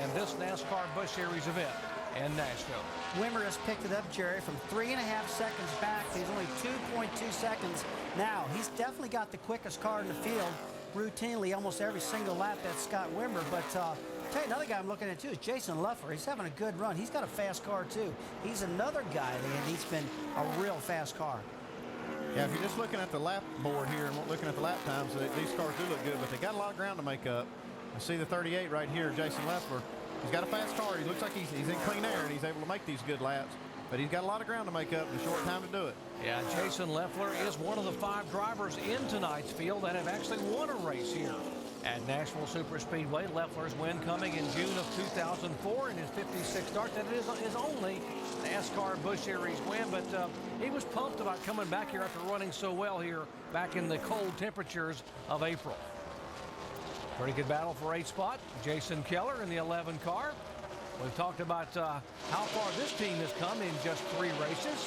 in this NASCAR Busch Series event in Nashville. Wimmer has picked it up, Jerry, from 3.5 seconds back. He's only 2.2 seconds now. He's definitely got the quickest car in the field routinely almost every single lap. That's Scott Wimmer. But tell you another guy I'm looking at too is Jason Leffler. He's having a good run. He's got a fast car too. He's another guy that he's been a real fast car. Yeah, if you're just looking at the lap board here and looking at the lap times, these cars do look good, but they got a lot of ground to make up. I see the 38 right here, Jason Leffler. He's got a fast car. He looks like he's in clean air, and he's able to make these good laps. But he's got a lot of ground to make up in a short time to do it. Yeah, Jason Leffler is one of the 5 drivers in tonight's field that have actually won a race here at Nashville Superspeedway. Leffler's win coming in June of 2004 in his 56 start. That is his only NASCAR Busch Series win, but he was pumped about coming back here after running so well here back in the cold temperatures of April. Pretty good battle for 8th spot. Jason Keller in the 11 car. We've talked about how far this team has come in just 3 races.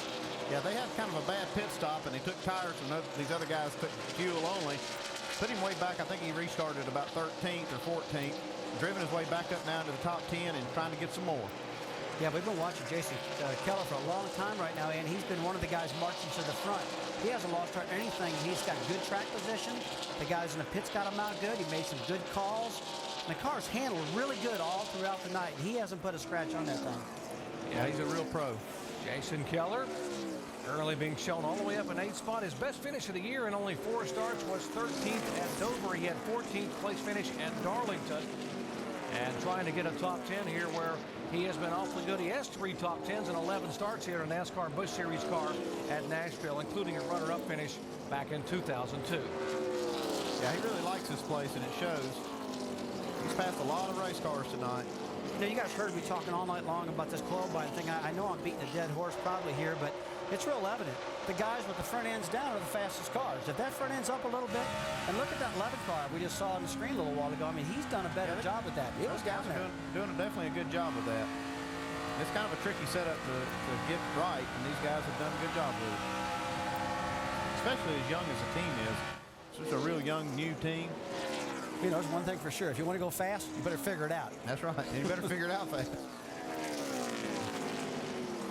Yeah, they had kind of a bad pit stop, and they took tires, and these other guys took fuel only. Put him way back. I think he restarted about 13th or 14th. Driven his way back up now to the top 10 and trying to get some more. Yeah, we've been watching Jason Keller for a long time right now, and he's been one of the guys marching to the front. He hasn't lost anything. He's got good track position. The guys in the pits got him out good. He made some good calls. And the car's handled really good all throughout the night. He hasn't put a scratch on that thing. Yeah, he's a real pro. Jason Keller currently being shown all the way up in 8th spot. His best finish of the year in only 4 starts was 13th at Dover. He had 14th place finish at Darlington. And trying to get a top 10 here where he has been awfully good. He has 3 top 10s and 11 starts here in a NASCAR Busch Series car at Nashville, including a runner-up finish back in 2002. Yeah, he really likes this place, and it shows. He's passed a lot of race cars tonight. You know, you guys heard me talking all night long about this Clothesline thing. I know I'm beating a dead horse probably here, but it's real evident. The guys with the front ends down are the fastest cars. If that front end's up a little bit, and look at that 11 car we just saw on the screen a little while ago. I mean, he's done a better job with that. It was down there. Doing definitely a good job with that. It's kind of a tricky setup to get right, and these guys have done a good job with it. Especially as young as the team is. It's just a real young, new team. You know, there's one thing for sure. If you want to go fast, you better figure it out. That's right. You better figure it out fast.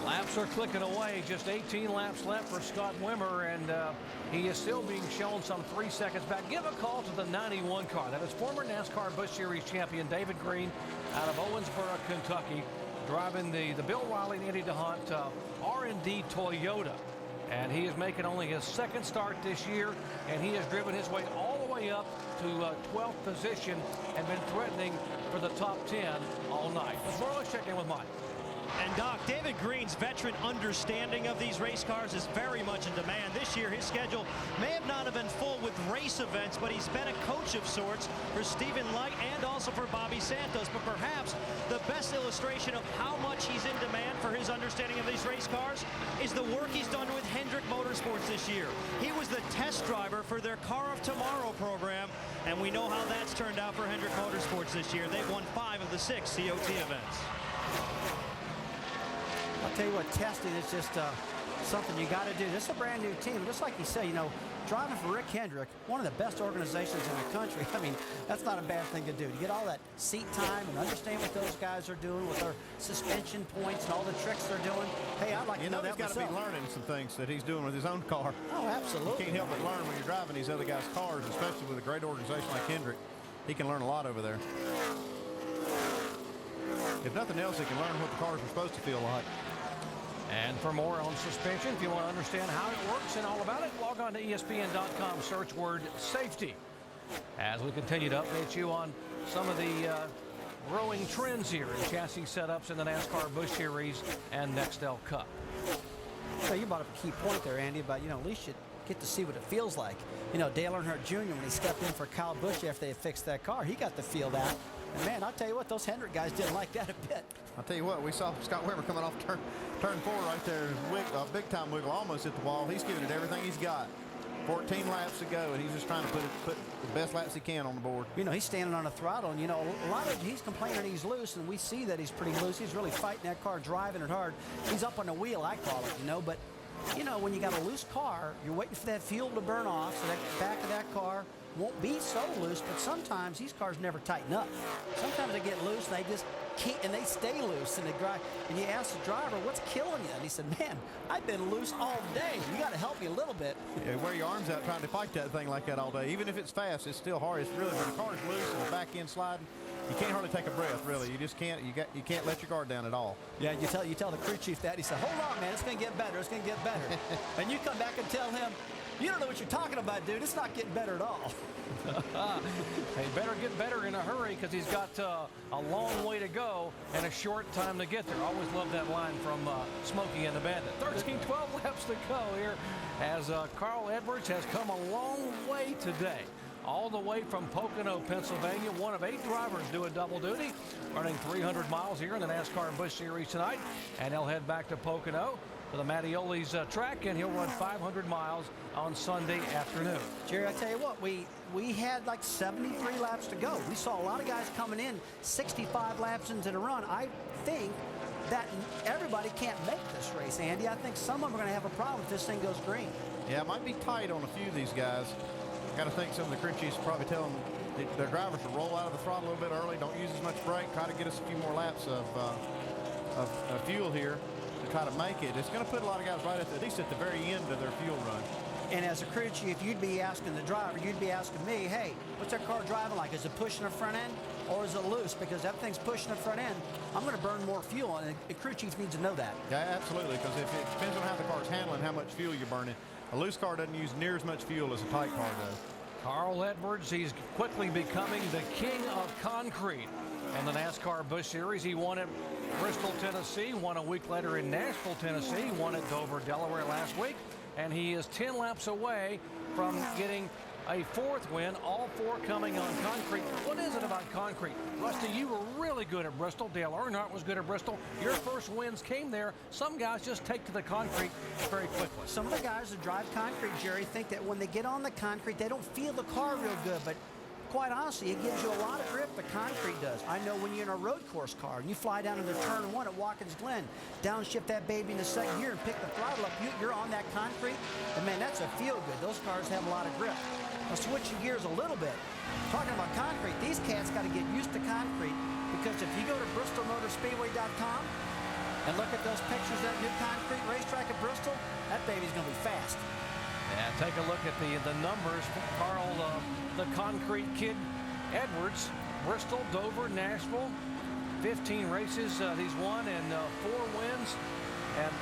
Laps are clicking away. Just 18 laps left for Scott Wimmer, and he is still being shown some 3 seconds back. Give a call to the 91 car. That is former NASCAR Busch Series champion David Green out of Owensboro, Kentucky, driving the Bill Riley and Eddie DeHunt R&D Toyota. And he is making only his 2nd start this year, and he has driven his way all the way up to 12th position and been threatening for the top 10 all night. Let's check in with Mike. And Doc, David Green's veteran understanding of these race cars is very much in demand. This year, his schedule may have not have been full with race events, but he's been a coach of sorts for Stephen Light and also for Bobby Santos. But perhaps the best illustration of how much he's in demand for his understanding of these race cars is the work he's done with Hendrick Motorsports this year. He was the test driver for their Car of Tomorrow program, and we know how that's turned out for Hendrick Motorsports this year. They've won 5 of the 6 COT events. I'll tell you what, testing is just something you got to do. This is a brand new team. Just like you say, you know, driving for Rick Hendrick, one of the best organizations in the country. I mean, that's not a bad thing to do. To get all that seat time and understand what those guys are doing with their suspension points and all the tricks they're doing. Hey, I'd like to know that myself. He's got to be learning some things that he's doing with his own car. Oh, absolutely. You can't help but learn when you're driving these other guys' cars, especially with a great organization like Hendrick. He can learn a lot over there. If nothing else, he can learn what the cars are supposed to feel like. And for more on suspension, if you want to understand how it works and all about it, log on to ESPN.com, search word safety. As we continue to update you on some of the growing trends here in chassis setups in the NASCAR Busch Series and Nextel Cup. So you brought up a key point there, Andy, about, you know, at least you get to see what it feels like. You know, Dale Earnhardt Jr., when he stepped in for Kyle Busch after they had fixed that car, he got the feel that. And man, I'll tell you what, those Hendrick guys didn't like that a bit. I'll tell you what, we saw Scott Wimmer coming off turn 4 right there. Big time wiggle, almost hit the wall. He's giving it everything he's got. 14 laps to go, and he's just trying to put the best laps he can on the board. You know, he's standing on a throttle, and, you know, a lot of he's complaining he's loose, and we see that he's pretty loose. He's really fighting that car, driving it hard. He's up on the wheel, I call it, you know, but, you know, when you got a loose car, you're waiting for that fuel to burn off, so that back of that car won't be so loose, but sometimes these cars never tighten up. Sometimes they get loose, and they just can't, and they stay loose, and they drive. And you ask the driver, what's killing you? And he said, man, I've been loose all day. You got to help me a little bit. Yeah, wear your arms out trying to fight that thing like that all day. Even if it's fast, it's still hard. It's really, when the car's loose and the back end sliding, you can't hardly take a breath, really. You just can't. You can't let your guard down at all. Yeah, you tell the crew chief that. He said, hold on, man, it's going to get better. It's going to get better. And you come back and tell him, you don't know what you're talking about, dude. It's not getting better at all. He better get better in a hurry because he's got a long way to go and a short time to get there. Always love that line from Smokey and the Bandit. 12 laps to go here as Carl Edwards has come a long way today. All the way from Pocono, Pennsylvania. One of 8 drivers doing double duty, running 300 miles here in the NASCAR Busch Series tonight. And he'll head back to Pocono to the Mattioli's track, and he'll run 500 miles on Sunday afternoon. Jerry, I tell you what, we had like 73 laps to go. We saw a lot of guys coming in 65 laps into the run. I think that everybody can't make this race, Andy. I think some of them are going to have a problem if this thing goes green. Yeah, it might be tight on a few of these guys. I got to think some of the crew chiefs probably tell them their drivers to roll out of the throttle a little bit early, don't use as much brake, try to get us a few more laps of fuel here to try to make it. It's going to put a lot of guys right at least at the very end of their fuel run. And as a crew chief, you'd be asking the driver, you'd be asking me, hey, what's that car driving like? Is it pushing the front end or is it loose? Because that thing's pushing the front end, I'm going to burn more fuel, and the crew chief needs to know that. Yeah, absolutely, because if it depends on how the car's handling, how much fuel you're burning. A loose car doesn't use near as much fuel as a tight car does. Carl Edwards, he's quickly becoming the king of concrete in the NASCAR Busch Series. He won at Bristol, Tennessee, won a week later in Nashville, Tennessee, won at Dover, Delaware last week, and he is 10 laps away from getting a 4th win, all 4 coming on concrete. What is it about concrete? Rusty, you were really good at Bristol. Dale Earnhardt was good at Bristol. Your first wins came there. Some guys just take to the concrete very quickly. Some of the guys that drive concrete, Jerry, think that when they get on the concrete, they don't feel the car real good, but quite honestly, it gives you a lot of grip, the concrete does. I know when you're in a road course car and you fly down to the turn 1 at Watkins Glen, downshift that baby in the second gear and pick the throttle up, you're on that concrete, and man, that's a feel good. Those cars have a lot of grip. Now, switching gears a little bit, talking about concrete, these cats got to get used to concrete, because if you go to BristolMotorSpeedway.com and look at those pictures of that new concrete racetrack at Bristol, that baby's going to be fast. Yeah, take a look at the numbers. Carl, the concrete kid, Edwards, Bristol, Dover, Nashville, 15 races he's won, and 4 wins, and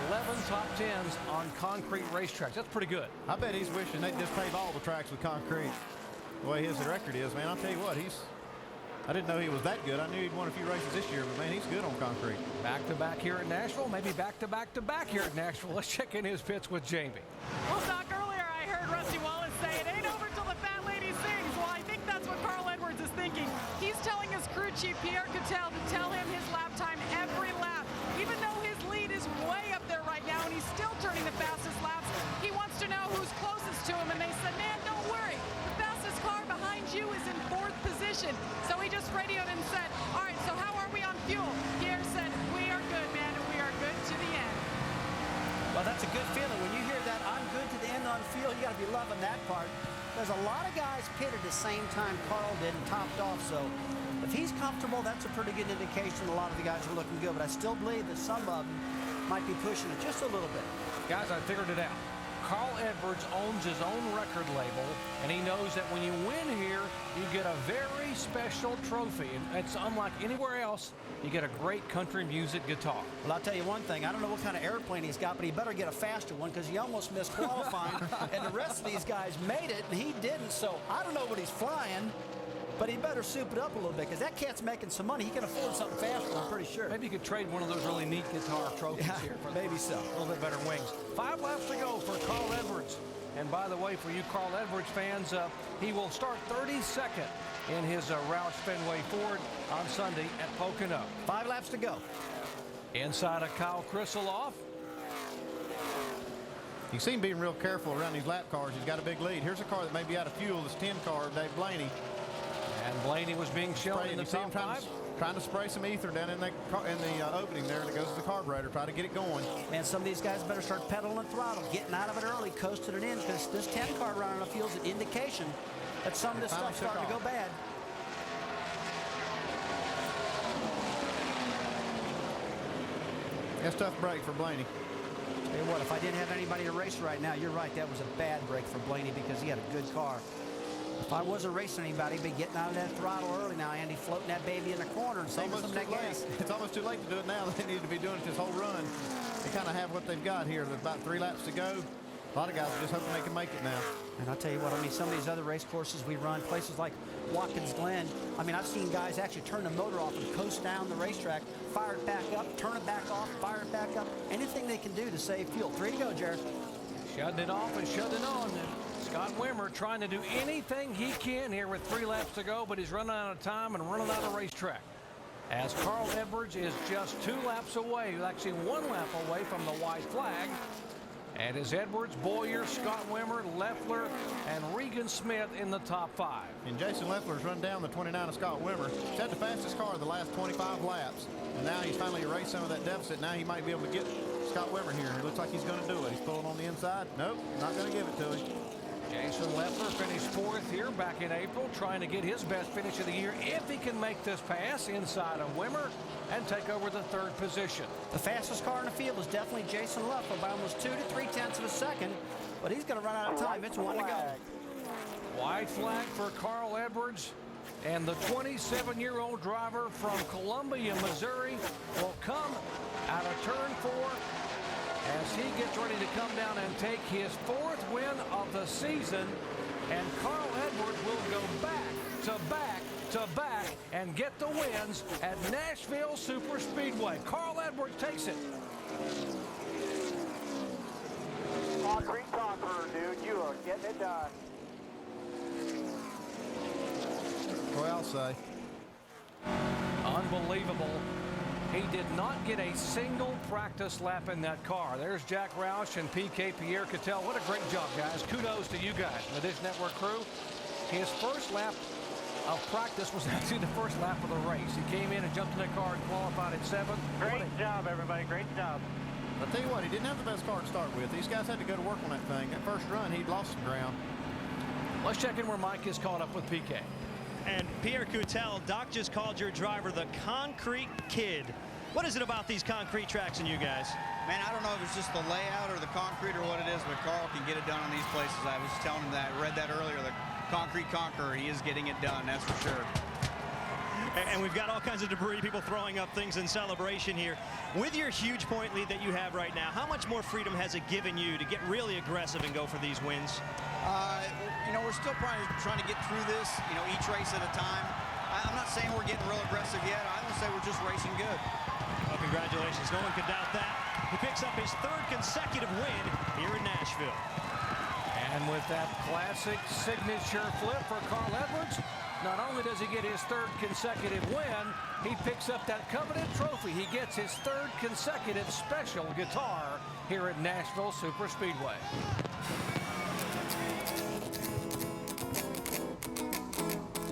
11 top 10s on concrete racetracks. That's pretty good. I bet he's wishing they'd just pave all the tracks with concrete. The way his record is, man, I'll tell you what, I didn't know he was that good. I knew he'd won a few races this year, but man, he's good on concrete. Back-to-back here at Nashville, maybe back-to-back-to-back here at Nashville. Let's check in his pits with Jamie. Well, Doc, earlier I heard Rusty Wallace say it ain't over till the fat lady sings. Well, I think that's what Carl Edwards is thinking. He's telling his crew chief, Pierre Cattell, to tell him his lap time every lap. Even though his lead is way up there right now and he's still turning the fastest laps, he wants to know who's closest to him. And they said, man, don't worry. The fastest car behind you is in 4th position. So he just radioed and said, all right, so how are we on fuel? Pierre said, we are good, man, and we are good to the end. Well, that's a good feeling. When you hear that, I'm good to the end on fuel, you got to be loving that part. There's a lot of guys pitted the same time Carl did and topped off, so if he's comfortable, that's a pretty good indication a lot of the guys are looking good, but I still believe that some of them might be pushing it just a little bit. Guys, I figured it out. Carl Edwards owns his own record label, and he knows that when you win here, you get a very special trophy. And it's unlike anywhere else. You get a great country music guitar. Well, I'll tell you one thing. I don't know what kind of airplane he's got, but he better get a faster one, because he almost missed qualifying, and the rest of these guys made it, and he didn't. So I don't know what he's flying, But he better soup it up a little bit because that cat's making some money. He can afford something faster, I'm pretty sure. Maybe you could trade one of those really neat guitar trophies here. Maybe so. A little bit better wings. 5 laps to go for Carl Edwards. And by the way, for you Carl Edwards fans, he will start 32nd in his Roush Fenway Ford on Sunday at Pocono. 5 laps to go. Inside of Kyle Krisiloff. You see him being real careful around these lap cars. He's got a big lead. Here's a car that may be out of fuel. This 10 car, Dave Blaney. And Blaney was being shown in the top 5. Trying to spray some ether down in the opening there, and it goes to the carburetor. Try to get it going. Man, some of these guys better start pedaling the throttle, getting out of it early, coasting it in, because this 10 car running on the field is an indication that some of this stuff's starting to go bad. That's a tough break for Blaney. Tell you what, if I didn't have anybody to race right now, you're right, that was a bad break for Blaney because he had a good car. If I wasn't racing anybody, I'd be getting out of that throttle early now, Andy, floating that baby in the corner and saving some of that gas. It's almost too late to do it now. They need to be doing it this whole run. They kind of have what they've got here. There's about 3 laps to go. A lot of guys are just hoping they can make it now. And I'll tell you what, I mean, some of these other race courses we run, places like Watkins Glen, I mean, I've seen guys actually turn the motor off and coast down the racetrack, fire it back up, turn it back off, fire it back up. Anything they can do to save fuel. 3 to go, Jared. Shutting it off and shutting it on. Scott Wimmer trying to do anything he can here with 3 laps to go, but he's running out of time and running out of racetrack. As Carl Edwards is just 2 laps away, actually 1 lap away from the white flag. And as Edwards, Boyer, Scott Wimmer, Leffler, and Regan Smith in the top 5. And Jason Leffler's run down the 29 of Scott Wimmer. He's had the fastest car the last 25 laps. And now he's finally erased some of that deficit. Now he might be able to get Scott Wimmer here. It looks like he's going to do it. He's pulling on the inside. Nope, not going to give it to him. Jason Leffler finished 4th here back in April, trying to get his best finish of the year if he can make this pass inside of Wimmer and take over the 3rd position. The fastest car in the field is definitely Jason Leffler by almost 2 to 3/10 of a second, but he's going to run out of time. It's 1 to go. White flag for Carl Edwards, and the 27-year-old driver from Columbia, Missouri, will come out of turn 4 as he gets ready to come down and take his 4th win of the season. And Carl Edwards will go back to back to back and get the wins at Nashville Superspeedway. Carl Edwards takes it. Concrete conqueror, dude. You are getting it done. Boy, I'll say. Unbelievable. He did not get a single practice lap in that car. There's Jack Roush and PK Pierre Cattell. What a great job, guys. Kudos to you guys, the Dish Network crew. His first lap of practice was actually the first lap of the race. He came in and jumped in the car and qualified at 7th. Great job, everybody. Great job. I'll tell you what, he didn't have the best car to start with. These guys had to go to work on that thing. That first run, he'd lost some ground. Let's check in where Mike is caught up with PK. And Pierre Coutel, Doc just called your driver the Concrete Kid. What is it about these concrete tracks and you guys? Man, I don't know if it's just the layout or the concrete or what it is, but Carl can get it done on these places. I was telling him that. I read that earlier, the Concrete Conqueror. He is getting it done, that's for sure. And we've got all kinds of debris, people throwing up things in celebration here. With your huge point lead that you have right now, how much more freedom has it given you to get really aggressive and go for these wins? You know, we're still probably trying to get through this, you know, each race at a time. I'm not saying we're getting real aggressive yet. I would say we're just racing good. Well, congratulations. No one could doubt that. He picks up his 3rd consecutive win here in Nashville. And with that classic signature flip for Carl Edwards, not only does he get his 3rd consecutive win, he picks up that coveted trophy. He gets his 3rd consecutive special guitar here at Nashville Superspeedway.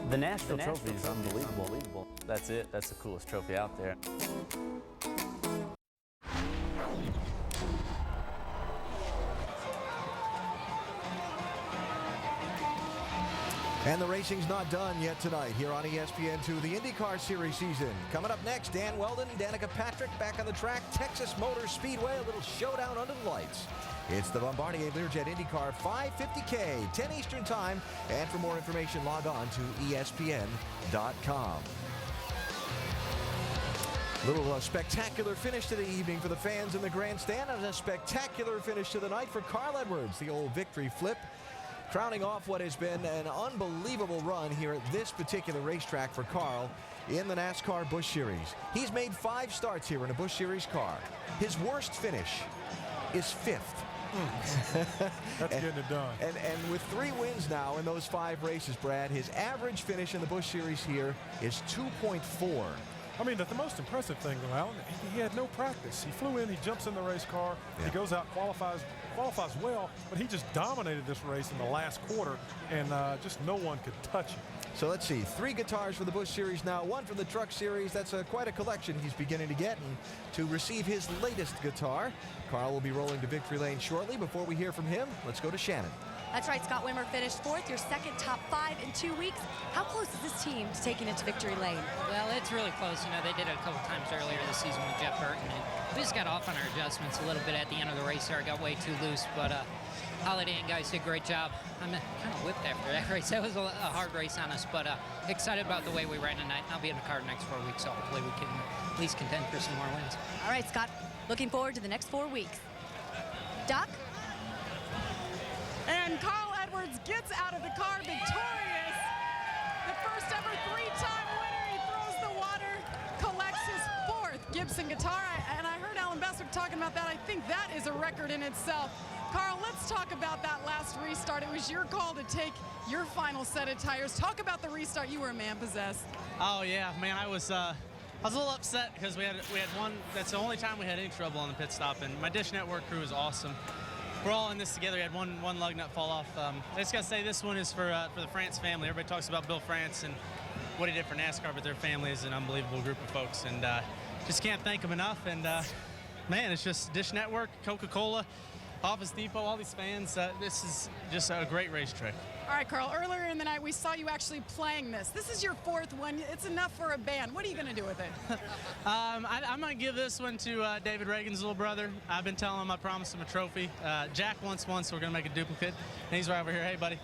The Nashville trophy is unbelievable. That's it. That's the coolest trophy out there. And the racing's not done yet tonight here on ESPN2, the IndyCar Series season. Coming up next, Dan Weldon, Danica Patrick back on the track, Texas Motor Speedway, a little showdown under the lights. It's the Bombardier Learjet IndyCar 550K, 10 Eastern Time. And for more information, log on to ESPN.com. Little spectacular finish to the evening for the fans in the grandstand, and a spectacular finish to the night for Carl Edwards. The old victory flip crowning off what has been an unbelievable run here at this particular racetrack for Carl in the NASCAR Busch Series. He's made 5 starts here in a Busch Series car. His worst finish is 5th. That's getting it done. And with 3 wins now in those 5 races, Brad, his average finish in the Busch Series here is 2.4. I mean, the most impressive thing, though, Alan, he had no practice. He flew in, he jumps in the race car, he goes out, qualifies well, but he just dominated this race in the last quarter, and just no one could touch him. So let's see, 3 guitars for the Busch Series now, 1 from the Truck Series. That's quite a collection he's beginning to get. And to receive his latest guitar, Carl will be rolling to victory lane shortly. Before we hear from him, let's go to Shannon. That's right, Scott Wimmer finished 4th, your second top 5 in 2 weeks. How close is this team to taking it to victory lane? Well, it's really close. You know, they did it a couple times earlier this season with Jeff Burton. And we just got off on our adjustments a little bit at the end of the race there. I got way too loose, but Holiday and guys did a great job. I'm kind of whipped after that race. That was a hard race on us, but excited about the way we ran tonight. I'll be in the car the next 4 weeks, so hopefully we can at least contend for some more wins. All right, Scott, looking forward to the next 4 weeks. Doc? And Carl Edwards gets out of the car victorious. The first ever 3-time winner. He throws the water, collects his 4th Gibson guitar. And I heard Alan Bestwick talking about that. I think that is a record in itself. Carl, let's talk about that last restart. It was your call to take your final set of tires. Talk about the restart. You were a man possessed. Oh yeah, man, I was a little upset because we had one. That's the only time we had any trouble on the pit stop, and my Dish Network crew is awesome. We're all in this together. We had one lug nut fall off. I just gotta say this one is for the France family. Everybody talks about Bill France and what he did for NASCAR, but their family is an unbelievable group of folks, and just can't thank them enough. And man, it's just Dish Network, Coca-Cola, Office Depot, all these fans. This is just a great racetrack. All right, Carl, earlier in the night, we saw you actually playing this. This is your 4th one. It's enough for a band. What are you going to do with it? I'm going to give this one to David Reagan's little brother. I've been telling him I promised him a trophy. Jack wants one, so we're going to make a duplicate. And he's right over here. Hey, buddy.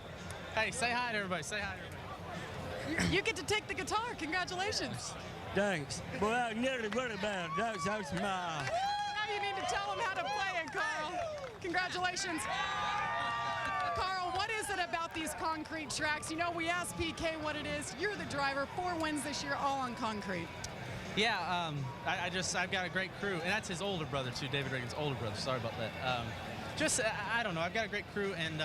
Hey, say hi to everybody. Say hi to everybody. You get to take the guitar. Congratulations. Thanks. Well, I nearly run it down. That's my... Now you need to tell him how to play it, Carl. Congratulations. Carl, what is it about these concrete tracks? You know, we asked PK what it is. You're the driver. 4 wins this year, all on concrete. Yeah, I've got a great crew, and that's his older brother too, David Reagan's older brother. Sorry about that. I don't know. I've got a great crew, and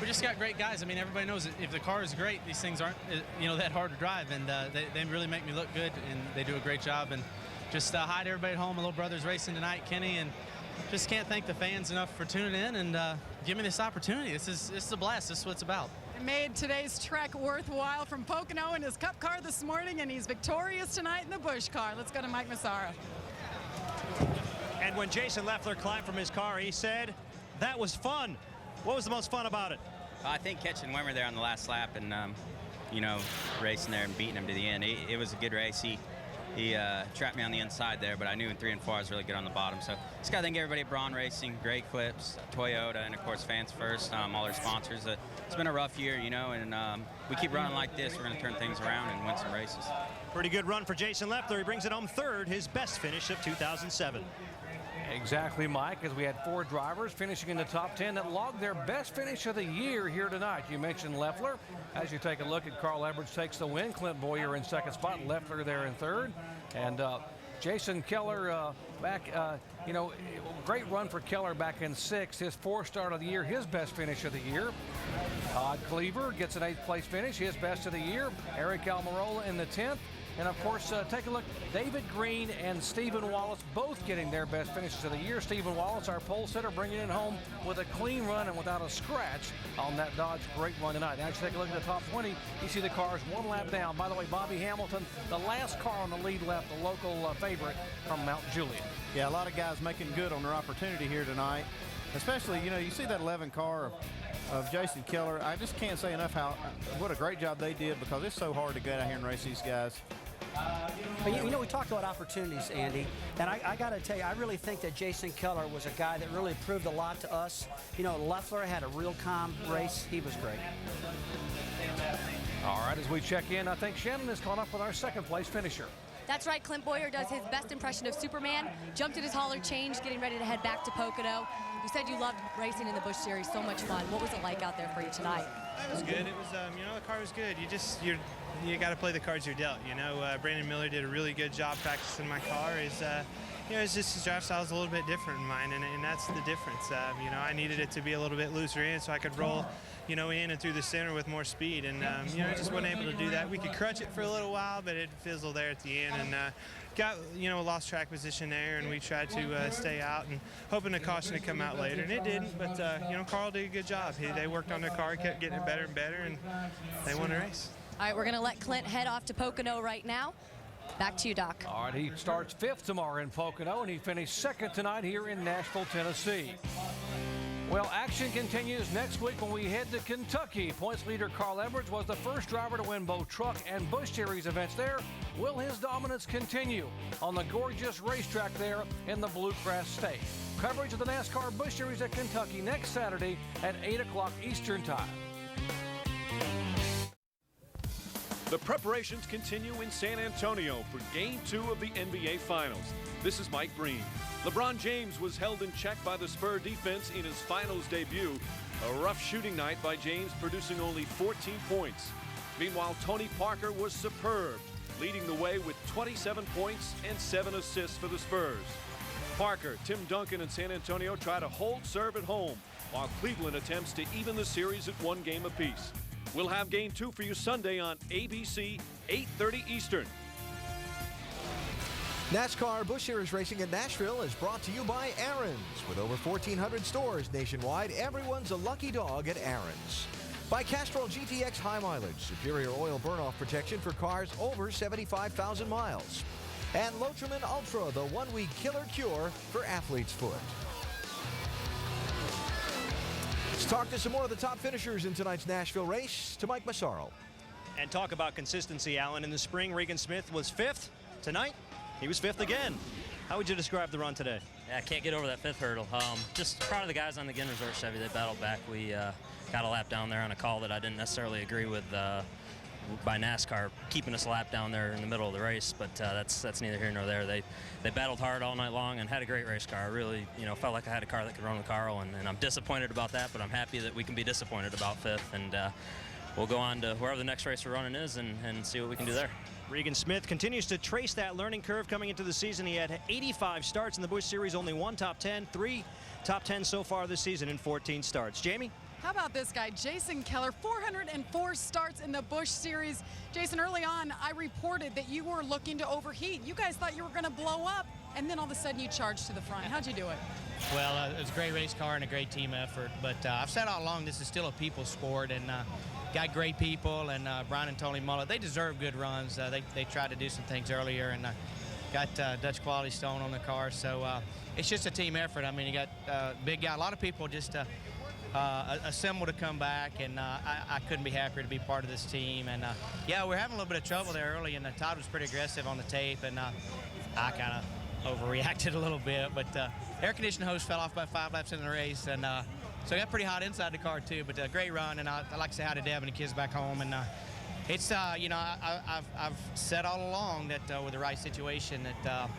we just got great guys. I mean, everybody knows that if the car is great, these things aren't, that hard to drive, and they really make me look good, and they do a great job. And just hi to everybody at home. My little brother's racing tonight, Kenny, and just can't thank the fans enough for tuning in and giving me this opportunity. This is a blast. This is what it's about. It made today's trek worthwhile from Pocono in his Cup car this morning, and he's victorious tonight in the Busch car. Let's go to Mike Massara. And when Jason Leffler climbed from his car, he said, that was fun. What was the most fun about it? I think catching Wimmer there on the last lap and, racing there and beating him to the end. It was a good race. He trapped me on the inside there, but I knew in 3 and 4 I was really good on the bottom. So just got to thank everybody at Braun Racing, Great Clips, Toyota, and of course Fans First, all our sponsors. It's been a rough year, and we keep running like this. We're going to turn things around and win some races. Pretty good run for Jason Leffler. He brings it home 3rd, his best finish of 2007. Exactly, Mike, as we had 4 drivers finishing in the top 10 that logged their best finish of the year here tonight. You mentioned Leffler. As you take a look at Carl Edwards takes the win. Clint Boyer in 2nd spot, Leffler there in 3rd. And Jason Keller back, great run for Keller back in 6th. His 4th start of the year, his best finish of the year. Todd Cleaver gets an 8th place finish, his best of the year. Eric Almirola in the 10th. And, of course, take a look, David Green and Stephen Wallace both getting their best finishes of the year. Stephen Wallace, our pole sitter, bringing it home with a clean run and without a scratch on that Dodge great run tonight. Now, as you take a look at the top 20, you see the cars 1 lap down. By the way, Bobby Hamilton, the last car on the lead left, the local favorite from Mount Juliet. Yeah, a lot of guys making good on their opportunity here tonight. Especially, you see that 11 car of Jason Keller. I just can't say enough what a great job they did, because it's so hard to get out here and race these guys. We talked about opportunities, Andy, and I got to tell you, I really think that Jason Keller was a guy that really proved a lot to us. Leffler had a real calm race. He was great. All right, as we check in, I think Shannon is caught up with our 2nd place finisher. That's right, Clint Boyer does his best impression of Superman, jumped at his hauler, changed, getting ready to head back to Pocono. You said you loved racing in the Busch Series, so much fun. What was it like out there for you tonight? It was good. It was, the car was good. You got to play the cards you're dealt. Brandon Miller did a really good job practicing my car. It's just his drive style is a little bit different than mine, and that's the difference. I needed it to be a little bit looser in so I could roll, in and through the center with more speed, and I just wasn't able to do that. We could crutch it for a little while, but it fizzled there at the end, and got lost track position there, and we tried to stay out and hoping the caution to come out later, and it didn't. But Carl did a good job. They worked on their car, kept getting it better and better, and they won the race. All right, we're going to let Clint head off to Pocono right now. Back to you, Doc. All right, he starts 5th tomorrow in Pocono, and he finished 2nd tonight here in Nashville, Tennessee. Well, action continues next week when we head to Kentucky. Points leader Carl Edwards was the first driver to win both Truck and Busch Series events there. Will his dominance continue on the gorgeous racetrack there in the Bluegrass State? Coverage of the NASCAR Busch Series at Kentucky next Saturday at 8 o'clock Eastern Time. The preparations continue in San Antonio for Game 2 of the NBA Finals. This is Mike Breen. LeBron James was held in check by the Spur defense in his finals debut. A rough shooting night by James, producing only 14 points. Meanwhile, Tony Parker was superb, leading the way with 27 points and 7 assists for the Spurs. Parker, Tim Duncan, and San Antonio try to hold serve at home, while Cleveland attempts to even the series at 1 game apiece. We'll have Game 2 for you Sunday on ABC, 8:30 Eastern. NASCAR Busch Series racing in Nashville is brought to you by Aaron's. With over 1,400 stores nationwide, everyone's a lucky dog at Aaron's. By Castrol GTX High Mileage, superior oil burn-off protection for cars over 75,000 miles. And Lotrimin Ultra, the one-week killer cure for athlete's foot. Let's talk to some more of the top finishers in tonight's Nashville race, to Mike Massaro. And talk about consistency, Alan. In the spring, Regan Smith was 5th. Tonight, he was 5th again. How would you describe the run today? Yeah, I can't get over that 5th hurdle. Just proud of the guys on the Gin Reserve Chevy. They battled back. We got a lap down there on a call that I didn't necessarily agree with by NASCAR, keeping us a lap down there in the middle of the race, but that's neither here nor there. They battled hard all night long and had a great race car. I really, felt like I had a car that could run with Carl, and I'm disappointed about that, but I'm happy that we can be disappointed about 5th, and we'll go on to wherever the next race we're running is and see what we can do there. Regan Smith continues to trace that learning curve coming into the season. He had 85 starts in the Busch Series, only 1 top 10, 3 top 10 so far this season in 14 starts. Jamie? How about this guy, Jason Keller, 404 starts in the Busch Series. Jason, early on, I reported that you were looking to overheat. You guys thought you were going to blow up, and then all of a sudden you charged to the front. How'd you do it? Well, it was a great race car and a great team effort, but I've said all along this is still a people's sport, and got great people, and Brian and Tony Mullet, they deserve good runs. They tried to do some things earlier, and got Dutch Quality Stone on the car, so it's just a team effort. I mean, you got big guy, a lot of people just assemble to come back, and I couldn't be happier to be part of this team. And yeah, we're having a little bit of trouble there early, and Todd was pretty aggressive on the tape, and I kind of overreacted a little bit, but air conditioning hose fell off about 5 laps in the race, and so I got pretty hot inside the car too. But great run, and I'd like to say hi to Deb and the kids back home. And it's I've said all along that with the right situation that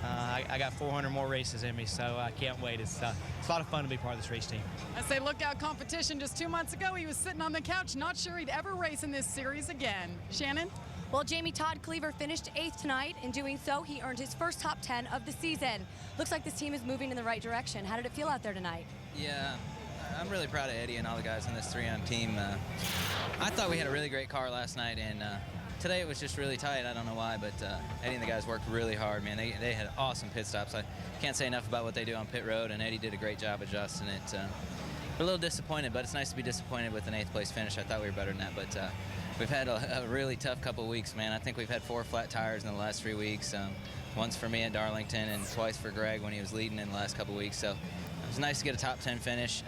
I got 400 more races in me, so I can't wait. It's a lot of fun to be part of this race team. I say look out competition. Just 2 months ago, he was sitting on the couch, not sure he'd ever race in this series again. Shannon? Well, Jamie, Todd Cleaver finished 8th tonight. In doing so, he earned his first top 10 of the season. Looks like this team is moving in the right direction. How did it feel out there tonight? Yeah, I'm really proud of Eddie and all the guys on this 3M team. I thought we had a really great car last night, and today it was just really tight. I don't know why, but Eddie and the guys worked really hard, man. They had awesome pit stops. I can't say enough about what they do on pit road, and Eddie did a great job adjusting it. We're a little disappointed, but it's nice to be disappointed with an 8th place finish. I thought we were better than that, but we've had a really tough couple of weeks, man. I think we've had 4 flat tires in the last 3 weeks. Once for me at Darlington and twice for Greg when he was leading in the last couple of weeks. So it was nice to get a top 10 finish.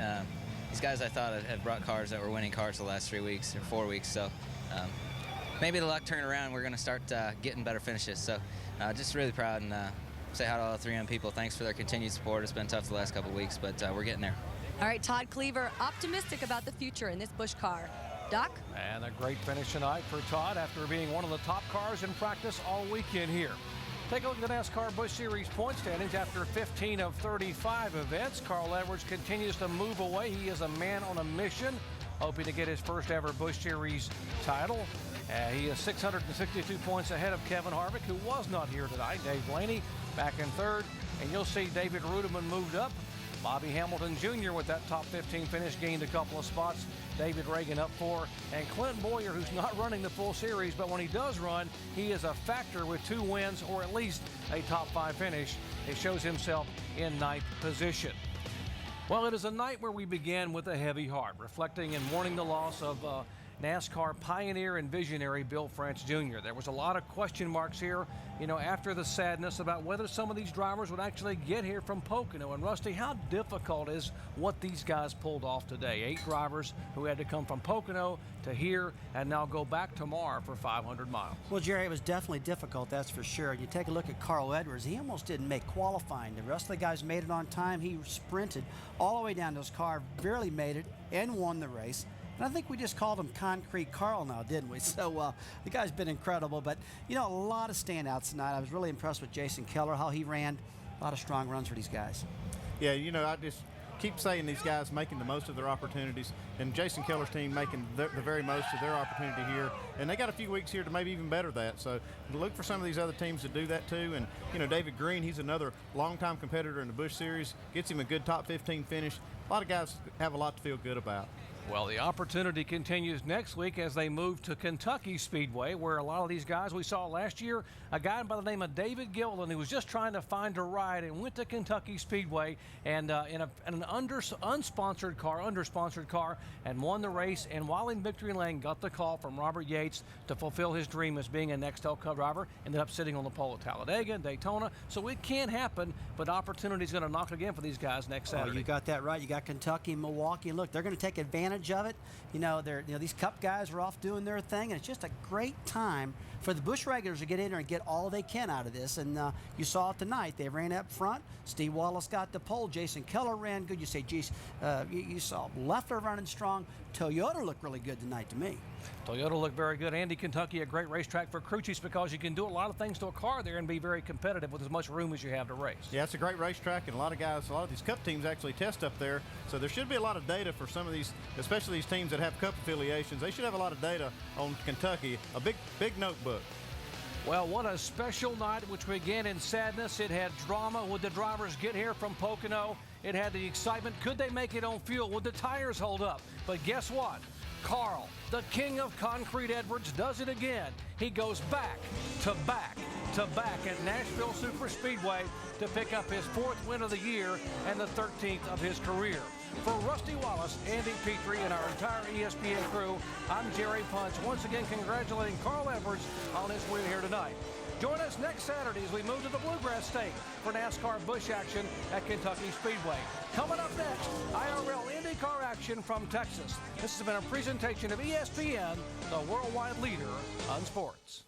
These guys I thought have brought cars that were winning cars the last 3 weeks or 4 weeks. So maybe the luck turned around. We're going to start getting better finishes. So just really proud, and say hi to all the 3M people. Thanks for their continued support. It's been tough the last couple of weeks, but we're getting there. All right, Todd Cleaver, optimistic about the future in this Busch car. Doc? And a great finish tonight for Todd after being one of the top cars in practice all weekend here. Take a look at the NASCAR Busch Series point standings after 15 of 35 events. Carl Edwards continues to move away. He is a man on a mission, hoping to get his first ever Busch Series title. He is 662 points ahead of Kevin Harvick, who was not here tonight. Dave Blaney back in third, and you'll see David Rudiman moved up. Bobby Hamilton Jr. with that top 15 finish gained a couple of spots. David Reagan up 4, and Clint Boyer, who's not running the full series, but when he does run, he is a factor with 2 wins or at least a top 5 finish. It shows himself in 9th position. Well, it is a night where we began with a heavy heart, reflecting and mourning the loss of NASCAR pioneer and visionary Bill France Jr. There was a lot of question marks here, you know, after the sadness about whether some of these drivers would actually get here from Pocono. And Rusty, how difficult is what these guys pulled off today? 8 drivers who had to come from Pocono to here and now go back tomorrow for 500 miles. Well, Jerry, it was definitely difficult, that's for sure. You take a look at Carl Edwards, he almost didn't make qualifying. The rest of the guys made it on time. He sprinted all the way down to his car, barely made it, and won the race. And I think we just called him Concrete Carl now, didn't we? So the guy's been incredible. But, you know, a lot of standouts tonight. I was really impressed with Jason Keller, how he ran. A lot of strong runs for these guys. Yeah, you know, I just keep saying these guys making the most of their opportunities, and Jason Keller's team making the very most of their opportunity here. And they got a few weeks here to maybe even better that. So look for some of these other teams to do that too. And, you know, David Green, he's another longtime competitor in the Busch Series. Gets him a good top 15 finish. A lot of guys have a lot to feel good about. Well, the opportunity continues next week as they move to Kentucky Speedway, where a lot of these guys we saw last year, a guy by the name of David Gilliland, who was just trying to find a ride and went to Kentucky Speedway and in an undersponsored car, and won the race. And while in victory lane, got the call from Robert Yates to fulfill his dream as being a Nextel Cup driver. Ended up sitting on the pole at Talladega and Daytona. So it can happen, but opportunity is going to knock again for these guys next Saturday. Oh, you got that right. You got Kentucky and Milwaukee. Look, they're going to take advantage of it. You know, these Cup guys are off doing their thing, and it's just a great time for the Busch regulars to get in there and get all they can out of this. And you saw it tonight. They ran up front. Steve Wallace got the pole. Jason Keller ran good. You say, geez, you saw Leffler running strong. Toyota looked really good tonight to me. Toyota looked very good. Andy, Kentucky, a great racetrack for crew chiefs because you can do a lot of things to a car there and be very competitive with as much room as you have to race. Yeah, it's a great racetrack, and a lot of these Cup teams actually test up there. So there should be a lot of data for some of these, especially these teams that have Cup affiliations. They should have a lot of data on Kentucky, a big notebook. Well, what a special night, which began in sadness. It had drama. Would the drivers get here from Pocono? It had the excitement. Could they make it on fuel? Would the tires hold up? But guess what? Carl, the king of Concrete Edwards, does it again. He goes back to back to back at Nashville Superspeedway to pick up his 4th win of the year and the 13th of his career. For Rusty Wallace, Andy Petrie, and our entire ESPN crew, I'm Jerry Punch, once again congratulating Carl Edwards on his win here tonight. Join us next Saturday as we move to the Bluegrass State for NASCAR Busch action at Kentucky Speedway. Coming up next, IRL IndyCar action from Texas. This has been a presentation of ESPN, the worldwide leader on sports.